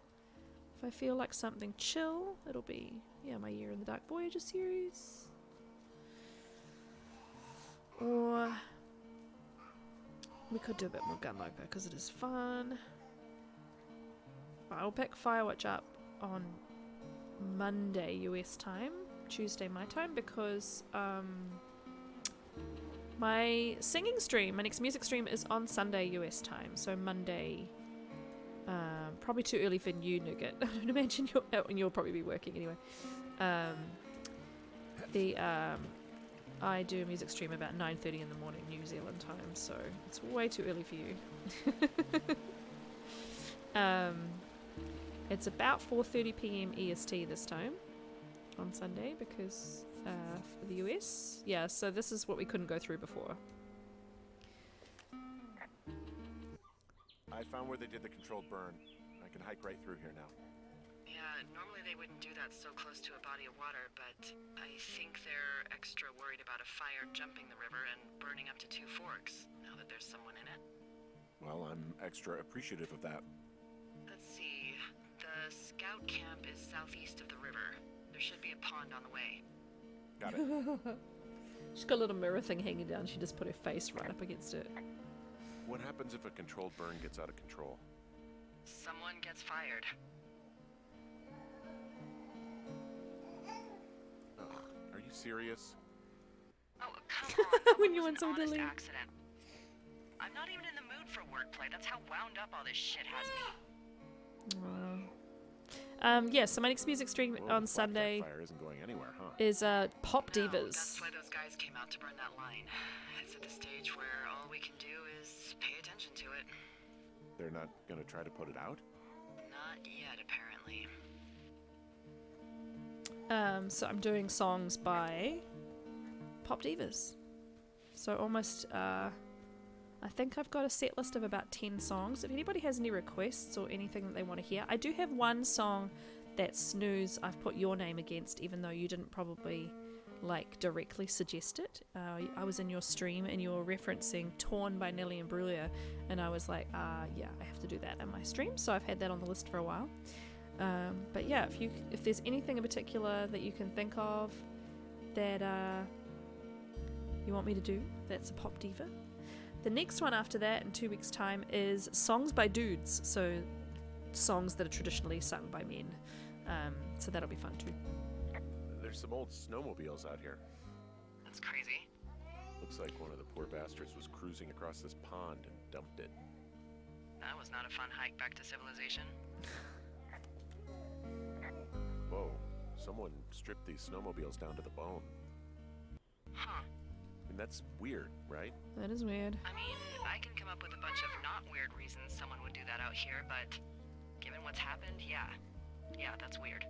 S1: If I feel like something chill, it'll be, yeah, my Year in the Dark Voyager series. Or we could do a bit more Gunloper because it is fun. I'll pick Firewatch up on Monday US time, Tuesday my time, because my singing stream, my next music stream is on Sunday US time, so Monday, probably too early for you, Nougat. I would imagine you'll probably be working anyway. I do a music stream about 9:30 in the morning New Zealand time, so it's way too early for you. It's about 4:30 PM EST this time on Sunday because for the US. Yeah, so this is what we couldn't go through before.
S4: I found where they did the controlled burn. I can hike right through here now.
S3: Yeah, normally they wouldn't do that so close to a body of water, but I think they're extra worried about a fire jumping the river and burning up to 2 forks, now that there's someone in it.
S4: Well, I'm extra appreciative of that.
S3: Let's see. The scout camp is southeast of the river. There should be a pond on the way.
S4: Got it.
S1: She's got a little mirror thing hanging down. She just put her face right up against it.
S4: What happens if a controlled burn gets out of control?
S3: Someone gets fired.
S4: Are you serious?
S3: Oh, come on. That
S1: When
S3: one
S1: you
S3: was
S1: want
S3: an
S1: someone to
S3: honest
S1: leave.
S3: accident. I'm not even in the mood for wordplay. That's how wound up all this shit has me.
S1: Yeah, so my next music stream
S4: Well,
S1: on
S4: the
S1: Sunday
S4: fire isn't going anywhere, huh?
S1: is Pop
S3: No,
S1: Divas.
S3: that's why those guys came out to burn that line. It's at the stage where all we can do is pay attention to it.
S4: They're not gonna try to put it out?
S3: Not yet, apparently.
S1: So I'm doing songs by Pop Divas. So almost, I think I've got a set list of about 10 songs. If anybody has any requests or anything that they want to hear, I do have one song that Snooze I've put your name against, even though you didn't probably like directly suggest it. I was in your stream and you were referencing Torn by Nelly Imbruglia, and I was like, yeah, I have to do that in my stream. So I've had that on the list for a while. But yeah, if there's anything in particular that you can think of that you want me to do, that's a Pop Diva. The next one after that in 2 weeks' time is Songs by Dudes. So songs that are traditionally sung by men. So that'll be fun too.
S4: There's some old snowmobiles out here.
S3: That's crazy.
S4: Looks like one of the poor bastards was cruising across this pond and dumped it.
S3: That was not a fun hike back to civilization.
S4: Whoa, someone stripped these snowmobiles down to the bone.
S3: Huh.
S4: And that's weird, right?
S1: That is weird.
S3: I mean, I can come up with a bunch of not weird reasons someone would do that out here, but given what's happened, yeah. Yeah, that's weird.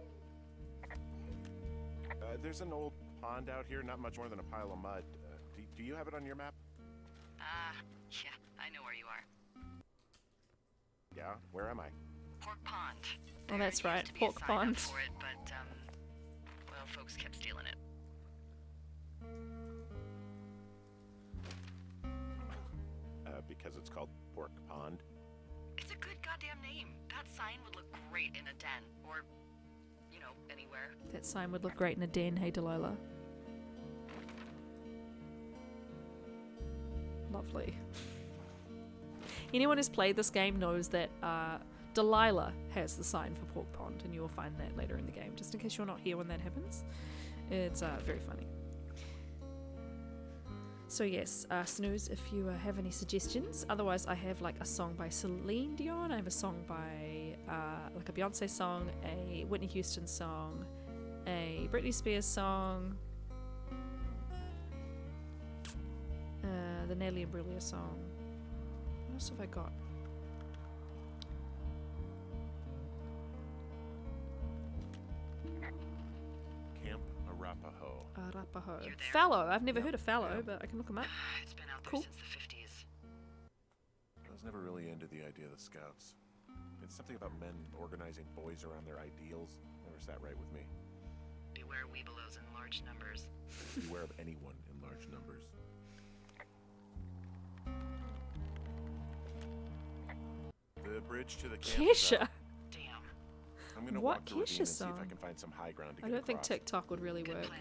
S4: There's an old pond out here, not much more than a pile of mud. Do you have it on your map?
S3: Yeah, I know where you are.
S4: Yeah, where am I?
S3: Pork Pond.
S1: Oh, that's
S3: There
S1: right,
S3: used to be a
S1: Pork
S3: sign up
S1: Pond.
S3: for it, but, well, folks kept stealing it.
S4: Because it's called Pork Pond.
S3: It's a good goddamn name. That sign would look great in a den, or, you know, anywhere.
S1: That sign would look great in a den, hey Delilah. Lovely. Anyone who's played this game knows that Delilah has the sign for Pork Pond, and you will find that later in the game, just in case you're not here when that happens. It's very funny. So yes, Snooze, if you have any suggestions. Otherwise, I have like a song by Celine Dion. I have a song by like a Beyonce song, a Whitney Houston song, a Britney Spears song, the Natalie Imbruglia song. What else have I got?
S4: Camp Arapaho.
S1: Arapaho.
S3: You're there?
S1: Fallow. I've never
S4: Yep,
S1: heard of Fallow,
S4: yep.
S1: but I can look them up.
S3: It's been out there
S1: Cool.
S3: since the 50s.
S4: I was never really into the idea of the Scouts. It's something about men organizing boys around their ideals. Never sat right with me.
S3: Beware weebelows in large numbers.
S4: Beware of anyone in large numbers. The bridge to the camp is
S1: Kesha.
S4: up.
S3: Damn.
S4: I'm gonna
S1: What
S4: walk the ravine
S1: Kesha
S4: and see if I
S1: song?
S4: can find some high ground to
S1: I
S4: get
S1: don't think
S4: across.
S1: TikTok would really
S3: Good
S1: work.
S3: plan.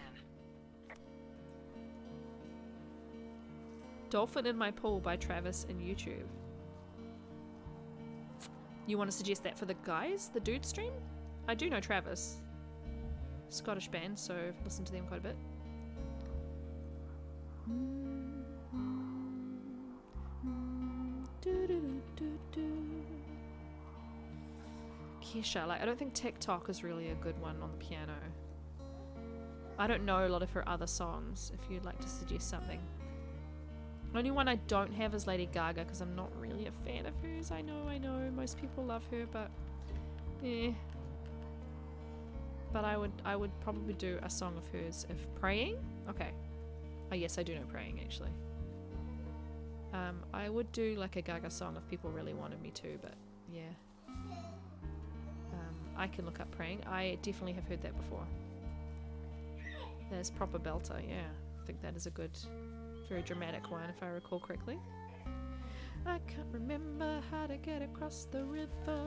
S1: Dolphin in My Pool by Travis and YouTube. You want to suggest that for the guys? The dude stream? I do know Travis. Scottish band, so I've listened to them quite a bit. Kesha, like I don't think TikTok is really a good one on the piano. I don't know a lot of her other songs, if you'd like to suggest something. Only one I don't have is Lady Gaga, because I'm not really a fan of hers. I know, most people love her, but eh. But I would probably do a song of hers if Praying? Okay. Oh yes, I do know Praying actually. I would do like a Gaga song if people really wanted me to, but yeah. I can look up Praying. I definitely have heard that before. There's proper belter, yeah. I think that is a good, very dramatic one if I recall correctly. I can't remember how to get across the river.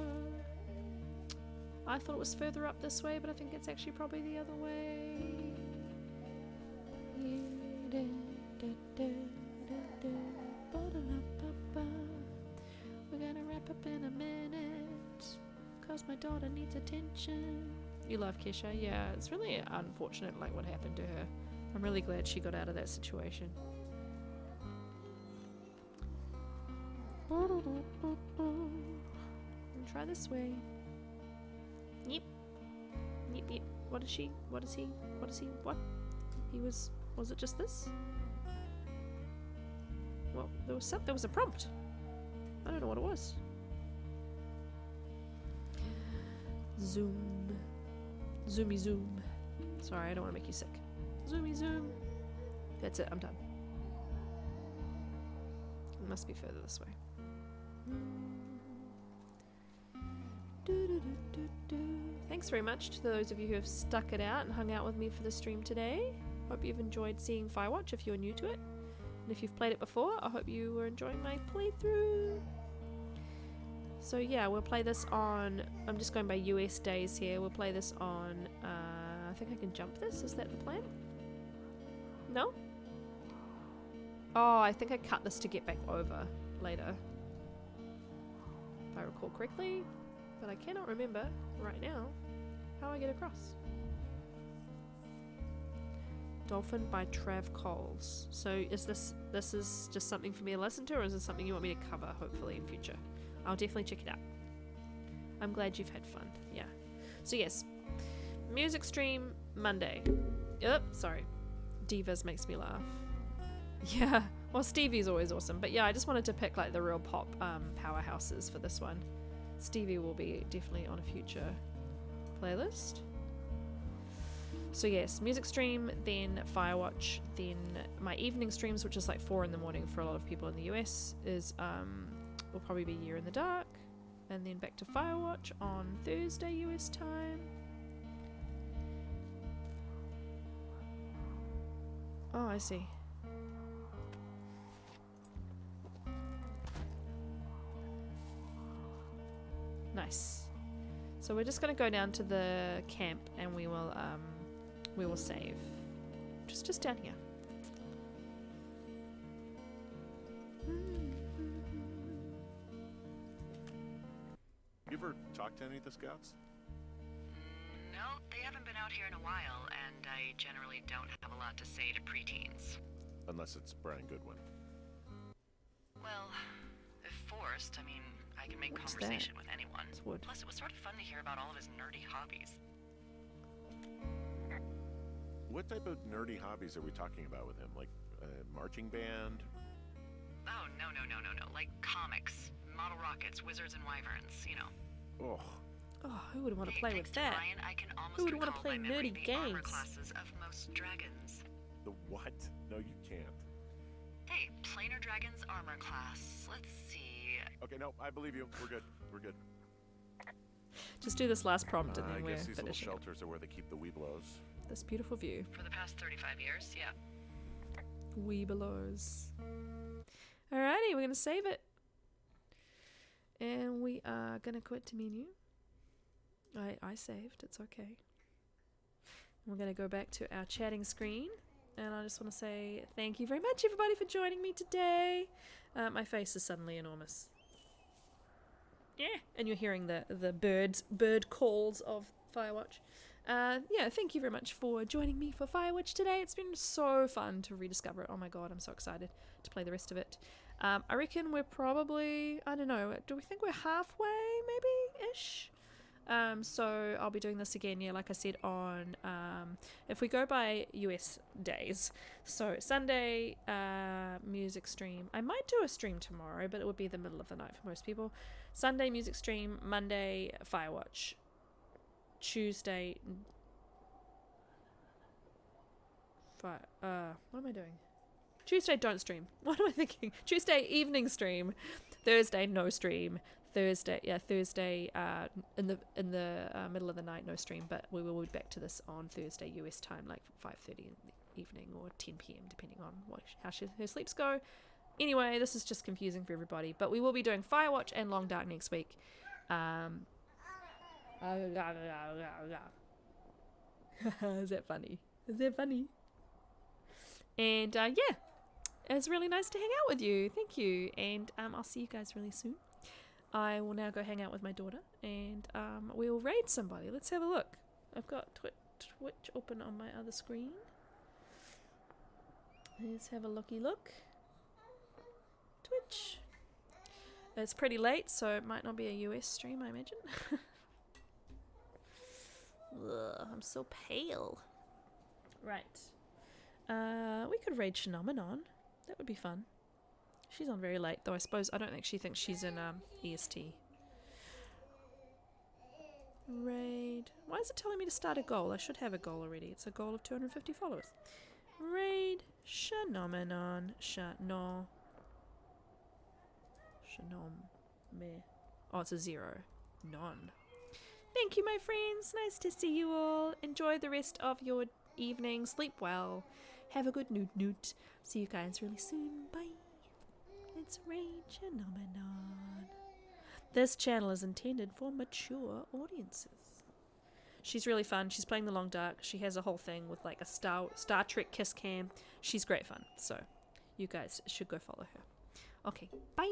S1: I thought it was further up this way, but I think it's actually probably the other way. We're gonna wrap up in a minute, cause my daughter needs attention. You love Kesha? Yeah, it's really unfortunate like what happened to her. I'm really glad she got out of that situation. Try this way. Yep. Yep, yep. What is she? What is he? What is he? What? He was it just this? Well, there was a prompt. I don't know what it was. Zoom. Zoomy zoom. Sorry, I don't want to make you sick. Zoomy zoom. That's it, I'm done. It must be further this way. Thanks very much to those of you who have stuck it out and hung out with me for the stream today. Hope you've enjoyed seeing Firewatch if you're new to it. And if you've played it before, I hope you were enjoying my playthrough. So yeah, we'll play this on, I'm just going by US days here, we'll play this on, I think I can jump this, is that the plan? No? Oh, I think I cut this to get back over later. If I recall correctly. but I cannot remember right now how I get across. Dolphin by Trav Coles. So is this is just something for me to listen to, or is this something you want me to cover hopefully in future? I'll definitely check it out. I'm glad you've had fun. Yeah. So yes, music stream Monday. Sorry. Divas makes me laugh. Yeah. Well, Stevie's always awesome, but yeah, I just wanted to pick like the real pop powerhouses for this one. Stevie will be definitely on a future playlist. So yes, music stream, then Firewatch, then my evening streams, which is like 4 in the morning for a lot of people in the US, is will probably be Year in the Dark, and then back to Firewatch on Thursday US time. Oh, I see. Nice. So we're just gonna go down to the camp and we will save. Just down here.
S4: You ever talked to any of the scouts?
S3: No, they haven't been out here in a while, and I generally don't have a lot to say to preteens.
S4: Unless it's Brian Goodwin.
S3: Well, if forced, I mean, I can make
S1: What's
S3: conversation
S1: that?
S3: with anyone.
S1: It's wood.
S3: Plus, it was sort of fun to hear about all of his nerdy hobbies.
S4: What type of nerdy hobbies are we talking about with him? Like marching band?
S3: Oh, no. Like comics, model rockets, wizards and wyverns, you know.
S4: Oh,
S1: Oh, who would want to
S3: Hey,
S1: play
S3: thanks
S1: with
S3: to
S1: that?
S3: Ryan, I can almost
S1: Who would wanna
S3: recall
S1: play
S3: by memory
S1: nerdy
S3: the armor
S1: games?
S3: classes of most dragons.
S4: the what? No, you can't.
S3: Hey, planar dragons armor class. Let's see.
S4: Okay, no, I believe you. We're good. We're good.
S1: Just do this last prompt and
S4: I
S1: then we're
S4: guess these little
S1: finishing up.
S4: shelters are where they keep the Weeblos.
S1: This beautiful view.
S3: For the past 35 years, yeah.
S1: Weebelows. Alrighty, we're gonna save it. And we are gonna quit to menu. I saved, it's okay. We're gonna go back to our chatting screen. And I just want to say thank you very much everybody for joining me today. My face is suddenly enormous. Yeah, and you're hearing the bird calls of Firewatch. Yeah, thank you very much for joining me for Firewatch today. It's been so fun to rediscover it. Oh my god, I'm so excited to play the rest of it. I reckon we're probably, I don't know, do we think we're halfway maybe-ish? So I'll be doing this again, yeah, like I said, on, if we go by US days. So Sunday, music stream. I might do a stream tomorrow, but it would be the middle of the night for most people. Sunday, music stream. Monday, Firewatch. Tuesday, what am I doing? Tuesday, don't stream. What am I thinking? Tuesday, evening stream. Thursday, no stream. Thursday, in the middle of the night, no stream. But we will be back to this on Thursday US time, like 5:30 in the evening or 10 p.m. depending on how her sleeps go. Anyway, this is just confusing for everybody. But we will be doing Firewatch and Long Dark next week. Is that funny? Is that funny? And yeah, it's really nice to hang out with you. Thank you. And I'll see you guys really soon. I will now go hang out with my daughter and we'll raid somebody. Let's have a look. I've got Twitch open on my other screen. Let's have a looky look. Twitch. It's pretty late, so it might not be a US stream, I imagine. Ugh, I'm so pale. Right. We could raid Phenomenon. That would be fun. She's on very late, though I suppose I don't think she thinks she's in EST. Raid. Why is it telling me to start a goal? I should have a goal already. It's a goal of 250 followers. Raid Phenomenon. No. Oh, it's a 0. None. Thank you, my friends. Nice to see you all. Enjoy the rest of your evening. Sleep well. Have a good noot. See you guys really soon. Bye. It's Raid Phenomenon. This channel is intended for mature audiences. She's really fun. She's playing the Long Dark. She has a whole thing with like a Star Trek kiss cam. She's great fun. So you guys should go follow her. Okay, bye.